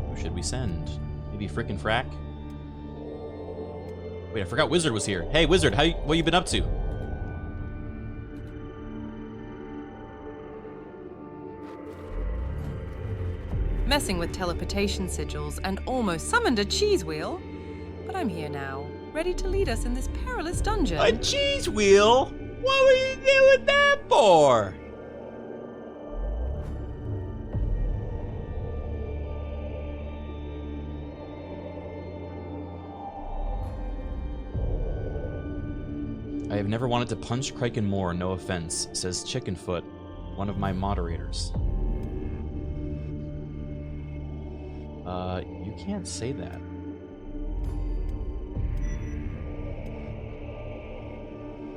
Who should we send? Maybe Frickin' Frack? Wait, I forgot Wizard was here. Hey, Wizard, what you been up to? Messing with teleportation sigils and almost summoned a cheese wheel. But I'm here now, ready to lead us in this perilous dungeon. A cheese wheel? What were you doing that for? I have never wanted to punch Criken more, no offense, says Chickenfoot, one of my moderators. You can't say that.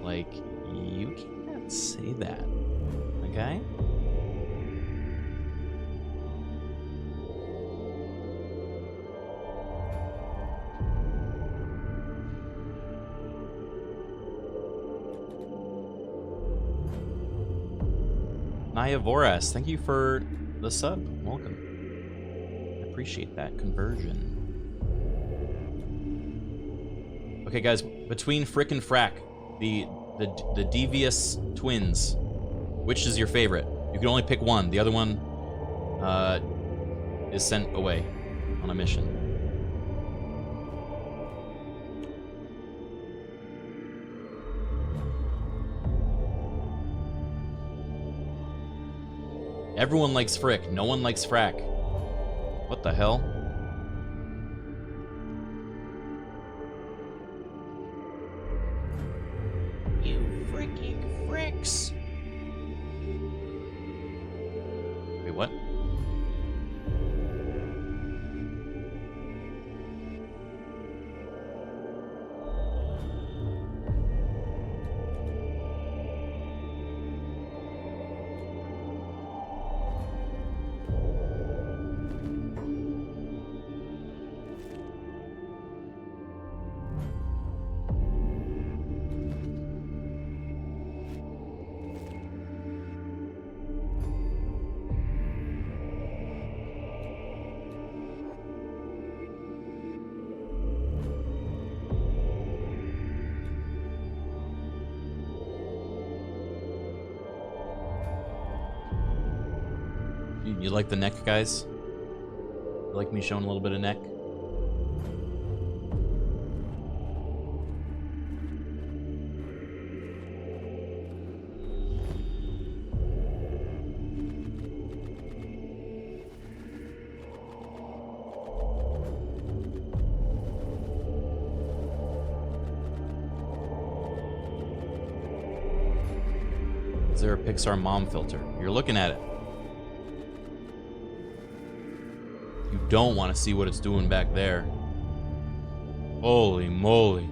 Like, you can't say that, okay? Naya Voras, thank you for the sub. Welcome. I appreciate that conversion. Okay, guys, between Frick and Frack, the devious twins, which is your favorite? You can only pick one. The other one is sent away on a mission. Everyone likes Frick. No one likes Frack. What the hell? You freaking Fricks. Wait, what? You like the neck, guys? You like me showing a little bit of neck? Is there a Pixar mom filter? You're looking at it. You don't want to see what it's doing back there. Holy moly.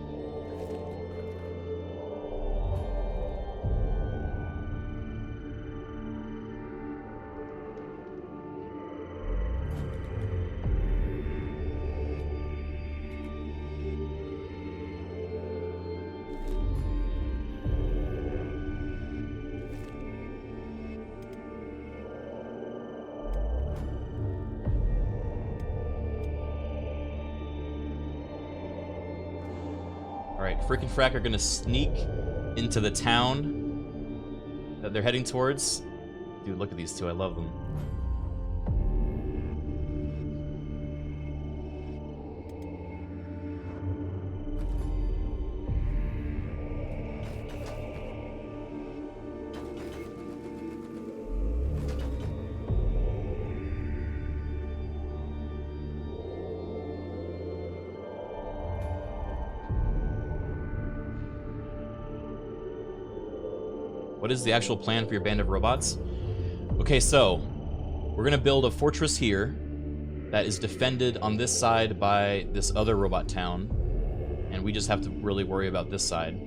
Frick and Frack are gonna sneak into the town that they're heading towards. Dude, look at these two. I love them. What is the actual plan for your band of robots? Okay, so we're gonna build a fortress here that is defended on this side by this other robot town, and we just have to really worry about this side.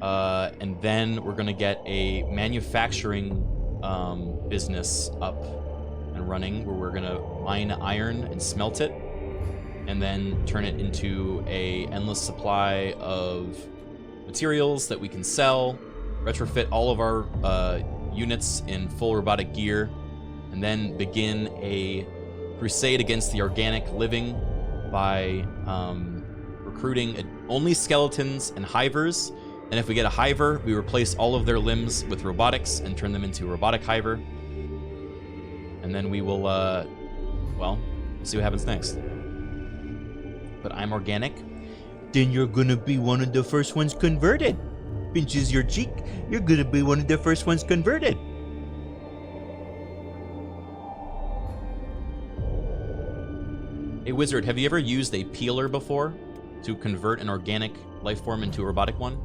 And then we're gonna get a manufacturing business up and running where we're gonna mine iron and smelt it, and then turn it into a endless supply of materials that we can sell. Retrofit all of our units in full robotic gear, and then begin a crusade against the organic living by recruiting only skeletons and hivers. And if we get a hiver, we replace all of their limbs with robotics and turn them into a robotic hiver. And then we will, well, we'll see what happens next. But I'm organic. Then you're gonna be one of the first ones converted. Pinches your cheek, you're gonna be one of the first ones converted. Hey Wizard, have you ever used a peeler before to convert an organic life form into a robotic one?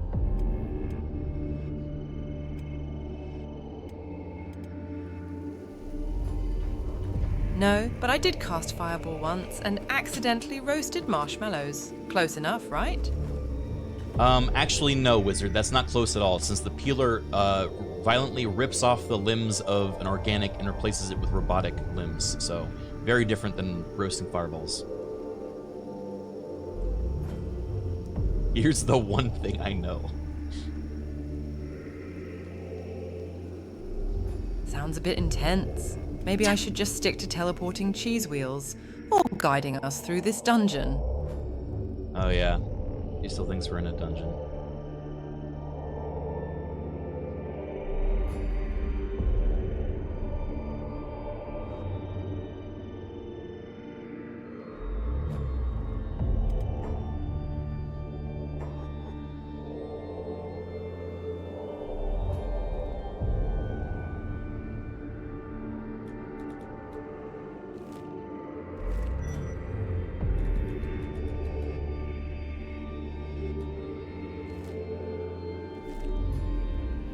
No, but I did cast Fireball once and accidentally roasted marshmallows. Close enough, right? Actually no, Wizard, that's not close at all, since the peeler violently rips off the limbs of an organic and replaces it with robotic limbs, so very different than roasting fireballs. Here's the one thing I know. Sounds a bit intense. Maybe I should just stick to teleporting cheese wheels, or guiding us through this dungeon. Oh yeah, he still thinks we're in a dungeon.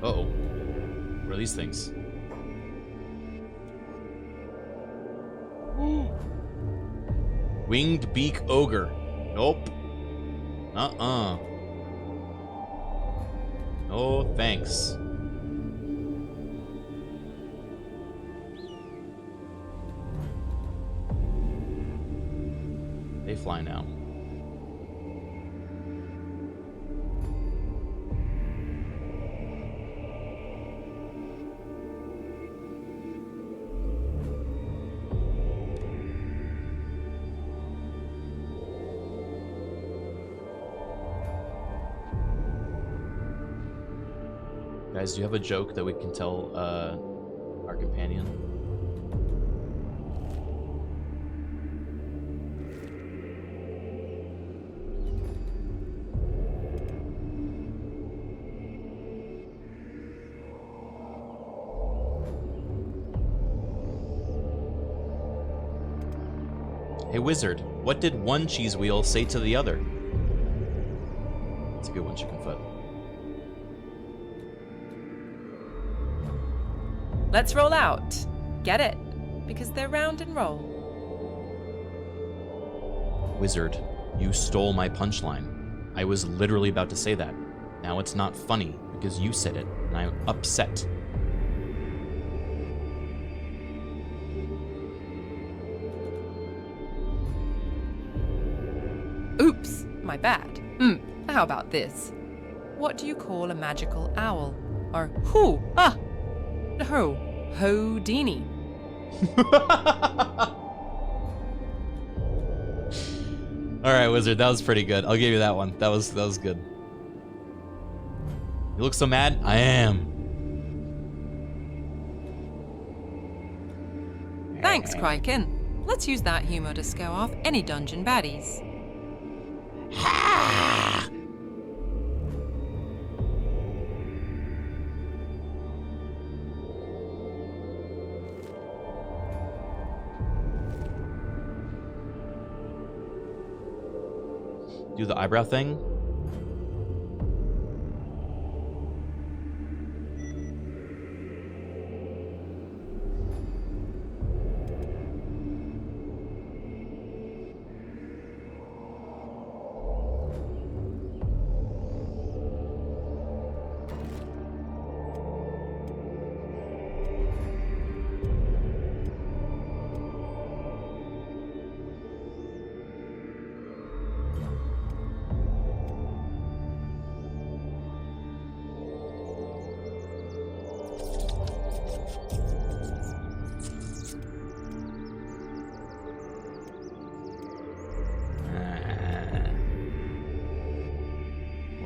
Uh-oh. What are these things? Winged Beak Ogre. Nope. Uh-uh. No, thanks. They fly now. Guys, do you have a joke that we can tell our companion? Hey Wizard, what did one cheese wheel say to the other? That's a good one, Chickenfoot. Let's roll out. Get it? Because they're round and roll. Wizard, you stole my punchline. I was literally about to say that. Now it's not funny because you said it, and I'm upset. Oops, my bad. How about this? What do you call a magical owl? Or who? No, Houdini. Alright, Wizard, that was pretty good. I'll give you that one. That was good. You look so mad? I am. Thanks, Criken. Let's use that humor to scare off any dungeon baddies. Do the eyebrow thing.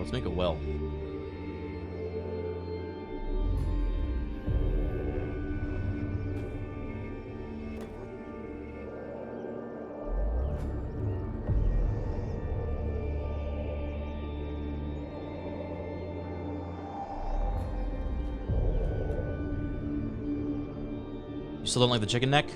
Let's make a well. You still don't like the chicken neck?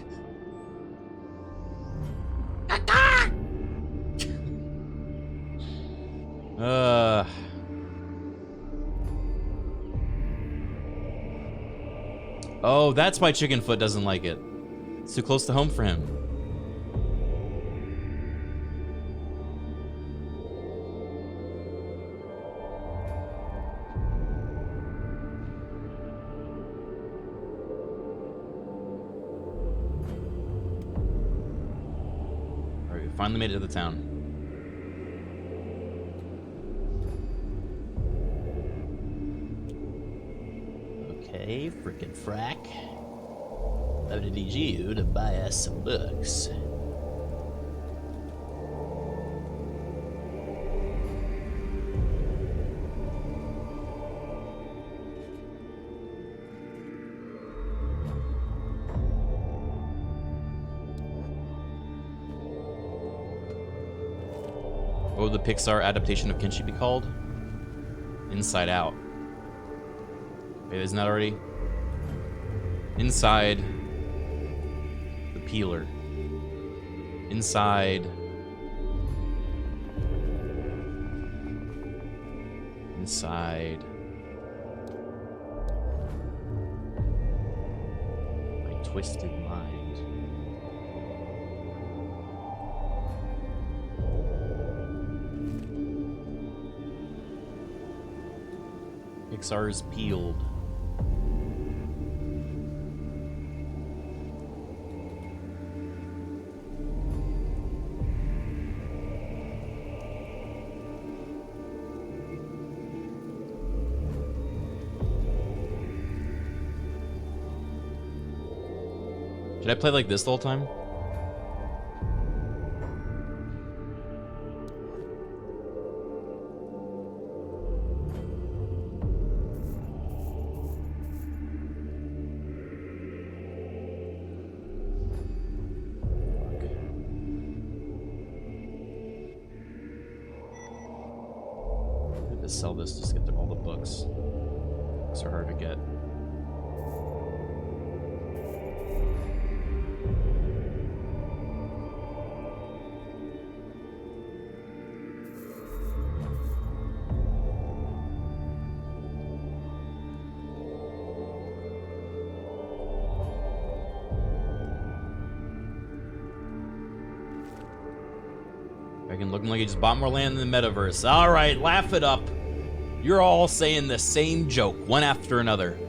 Oh, that's why Chickenfoot doesn't like it. It's too close to home for him. Alright, we finally made it to the town. Okay, frickin' frack. I'm gonna need you to buy us some books. What would the Pixar adaptation of Kenshi be called? Inside Out. Wait, isn't that already? Inside the peeler. Inside. Inside. My twisted mind. Pixar's peeled. Should I play like this the whole time? I have to sell this just to get all the books. Books are hard to get. Looking like you just bought more land in the metaverse. Alright, laugh it up. You're all saying the same joke, one after another.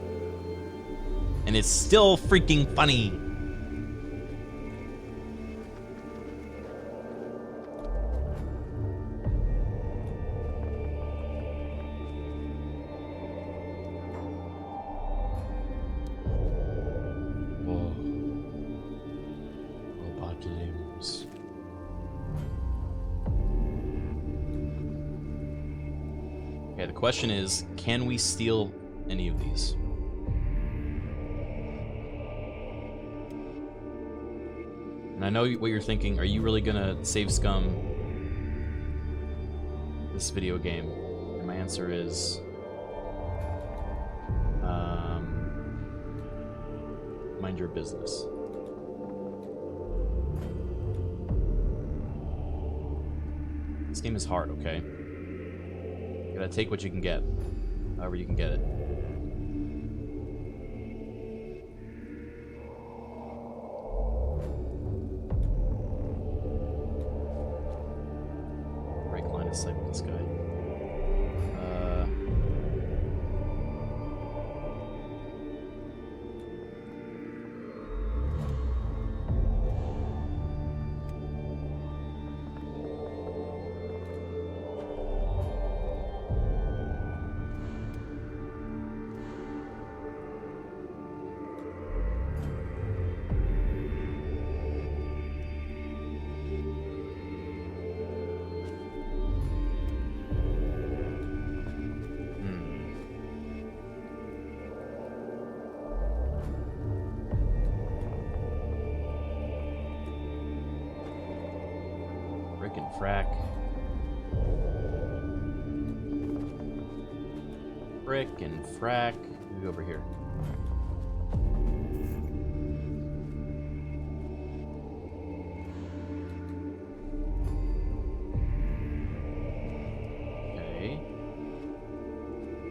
And it's still freaking funny. Whoa. Robot limbs. Okay, the question is, can we steal any of these? And I know what you're thinking, are you really gonna save scum this video game? And my answer is... mind your business. This game is hard, okay? You gotta take what you can get, however you can get it. Break line of sight with this guy. Frickin' frack. Frickin' frack. Let me go over here. Okay.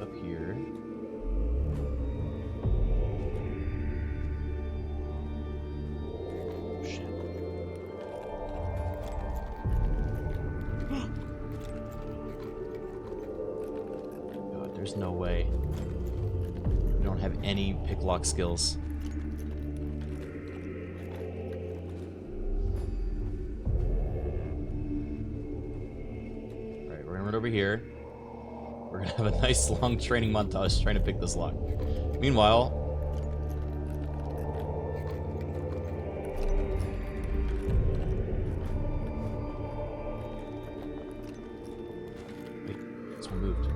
Up here. Shit. God, there's no way. We don't have any picklock skills. Alright, we're gonna run over here. We're gonna have a nice long training montage trying to pick this lock. Meanwhile, wait, this one moved.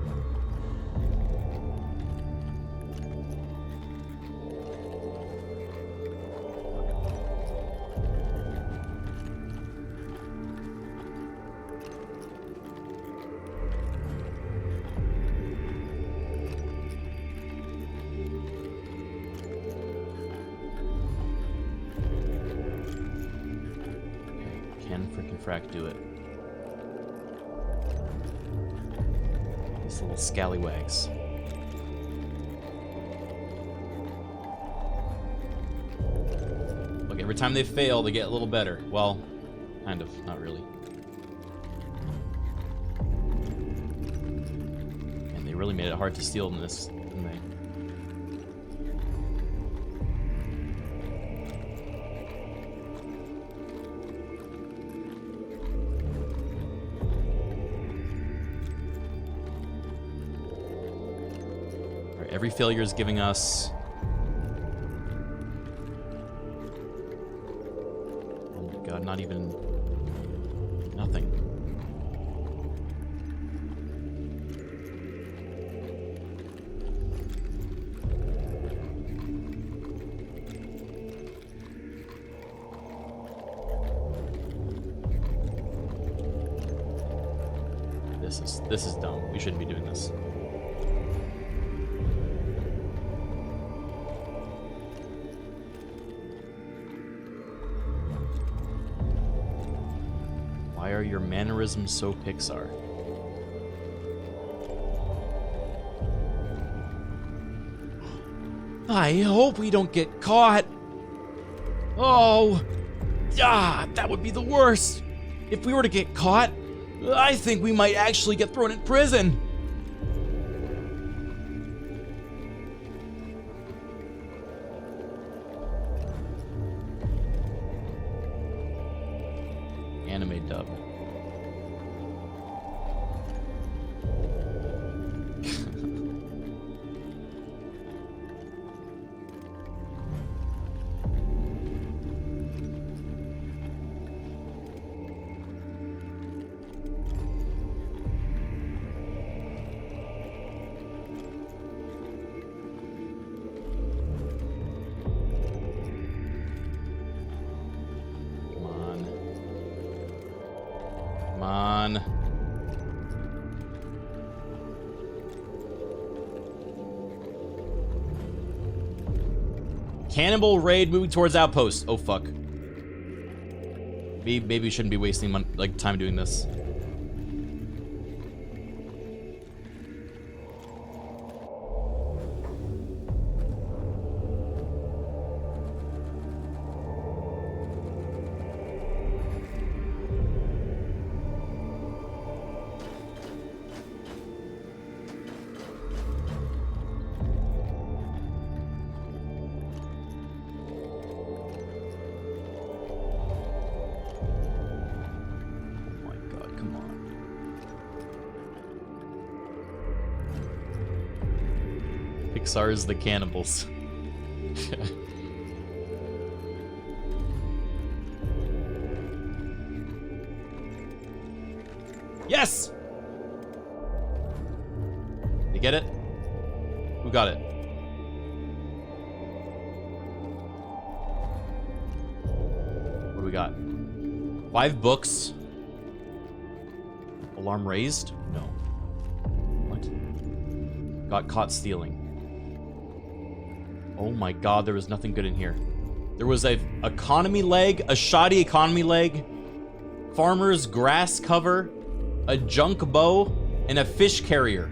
Can frickin' frack do it? These little scallywags. Look, every time they fail, they get a little better. Well, kind of, not really. And they really made it hard to steal in this, didn't they? Every failure is giving us... Oh my god, not even... nothing. This is dumb. We shouldn't be doing this. Why are your mannerisms so Pixar? I hope we don't get caught. Oh, that would be the worst. If we were to get caught, I think we might actually get thrown in prison. Anime dub. Come on. Cannibal raid moving towards outpost. Oh fuck. Maybe we shouldn't be wasting time doing this. Pixar's the cannibals. Yes! You get it? Who got it? What do we got? 5 books. Alarm raised? No. What? Got caught stealing. Oh my god, there was nothing good in here. There was a economy leg, a shoddy economy leg, farmer's grass cover, a junk bow, and a fish carrier.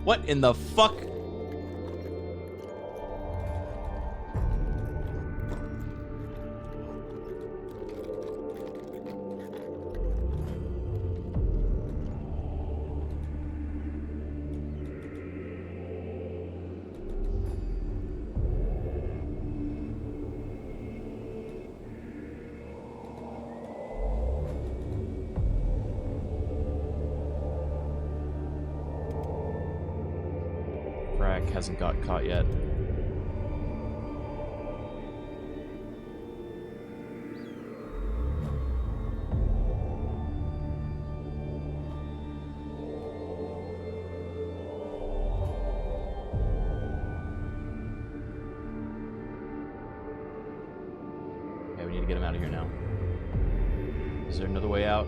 What in the fuck? Hasn't got caught yet. Okay, we need to get him out of here now. Is there another way out?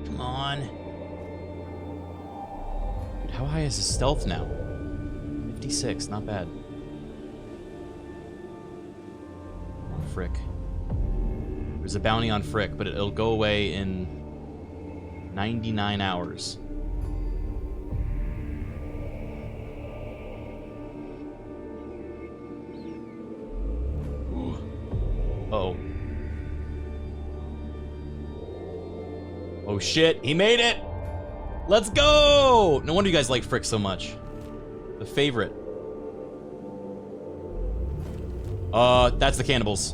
Come on. Dude, how high is his stealth now? 56, not bad. Oh, Frick. There's a bounty on Frick, but it'll go away in 99 hours. Uh-oh. Oh shit, he made it! Let's go! No wonder you guys like Frick so much. The favorite. That's the cannibals.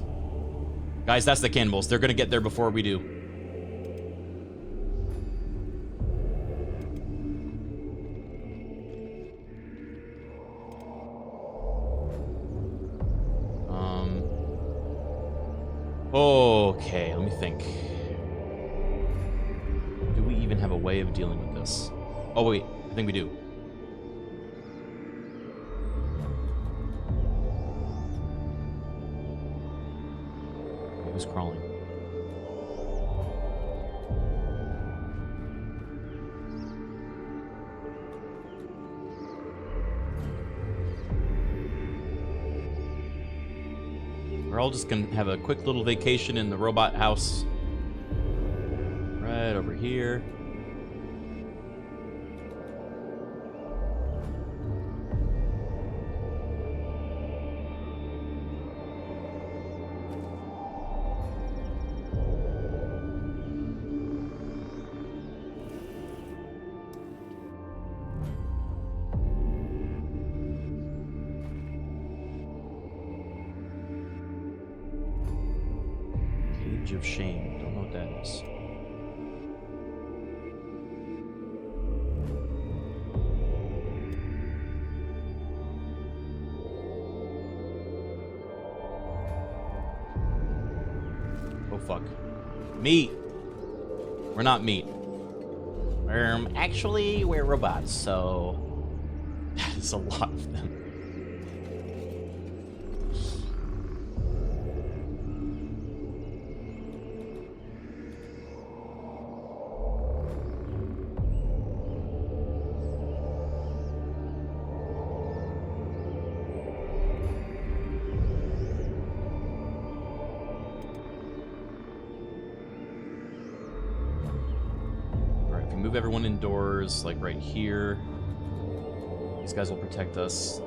Guys, that's the cannibals. They're gonna get there before we do. Okay, let me think. Do we even have a way of dealing with this? Oh wait, I think we do. Who's crawling? We're all just gonna have a quick little vacation in the robot house. Right over here. Of shame. Don't know what that is. Oh fuck. Meat. We're not meat. Actually, we're robots, so that is a lot of them. Move everyone indoors, like right here. These guys will protect us.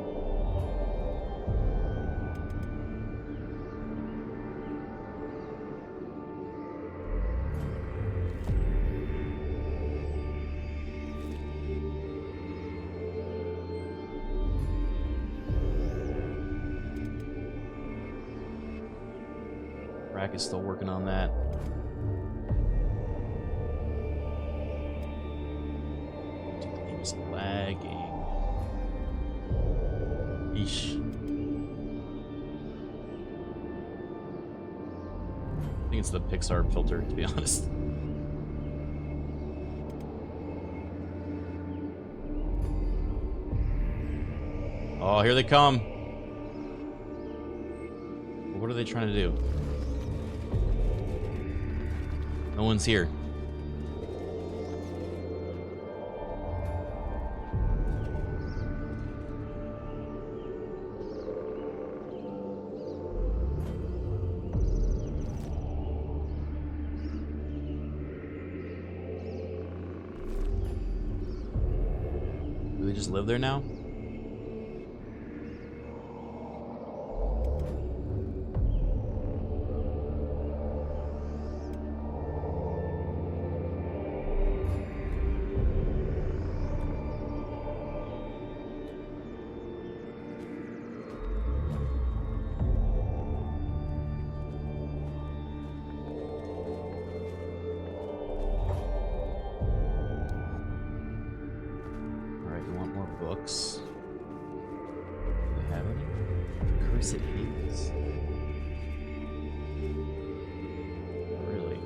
Rack is still working on that. Lagging. Eesh. I think it's the Pixar filter, to be honest. Oh, here they come. What are they trying to do? No one's here. Do they just live there now? Books. Do they have any? Cursed Hades. Really?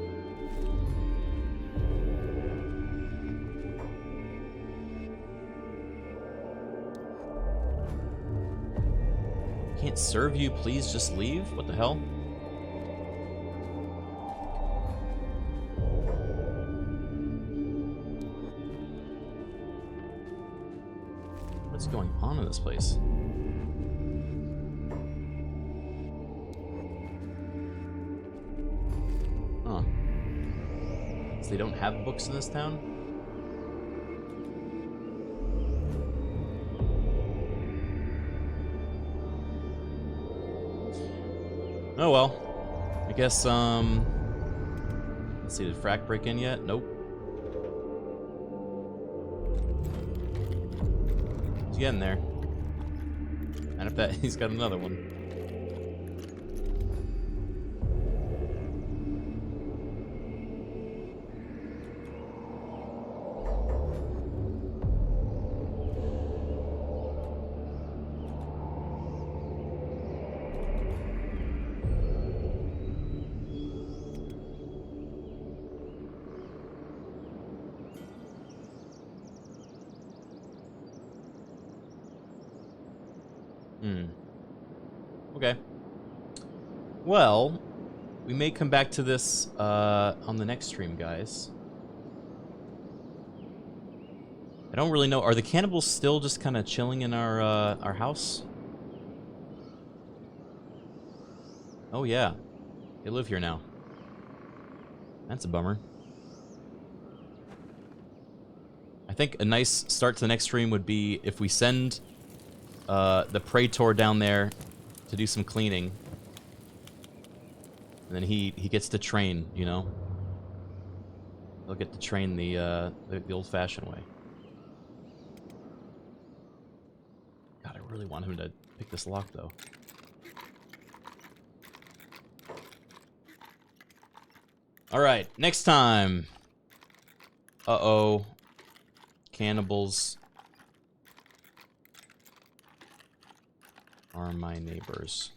Can't serve you, please just leave? What the hell? What's going on in this place? Huh. So they don't have books in this town? Oh well. I guess, let's see, did Frack break in yet? Nope. Getting there. And if that, he's got another one. Okay. Well, we may come back to this on the next stream, guys. I don't really know. Are the cannibals still just kind of chilling in our house? Oh yeah, they live here now. That's a bummer. I think a nice start to the next stream would be if we send the Praetor down there to do some cleaning. And then he gets to train, you know? He'll get to train the old-fashioned way. God, I really want him to pick this lock, though. Alright, next time. Uh-oh. Cannibals are my neighbors.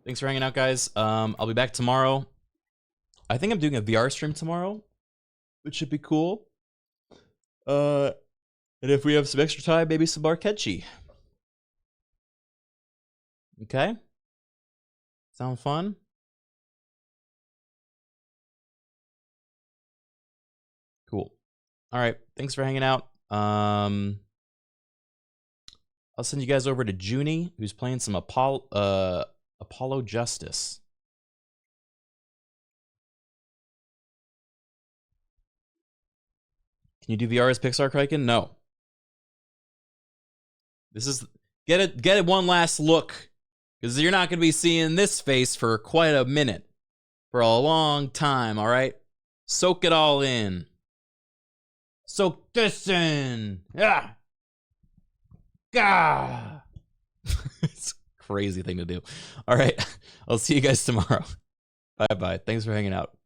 Thanks for hanging out, guys. I'll be back tomorrow. I think I'm doing a VR stream tomorrow, which should be cool. And if we have some extra time, maybe some more Kenshi. Okay? Sound fun? Cool. All right. Thanks for hanging out. I'll send you guys over to Junie, who's playing some Apollo Justice. Can you do VR as Pixar, Criken? No. This is get it one last look, because you're not going to be seeing this face for quite a minute, for a long time. All right, soak it all in. Soak this in. Yeah. Gah. It's a crazy thing to do. All right, I'll see you guys tomorrow. Bye bye. Thanks for hanging out.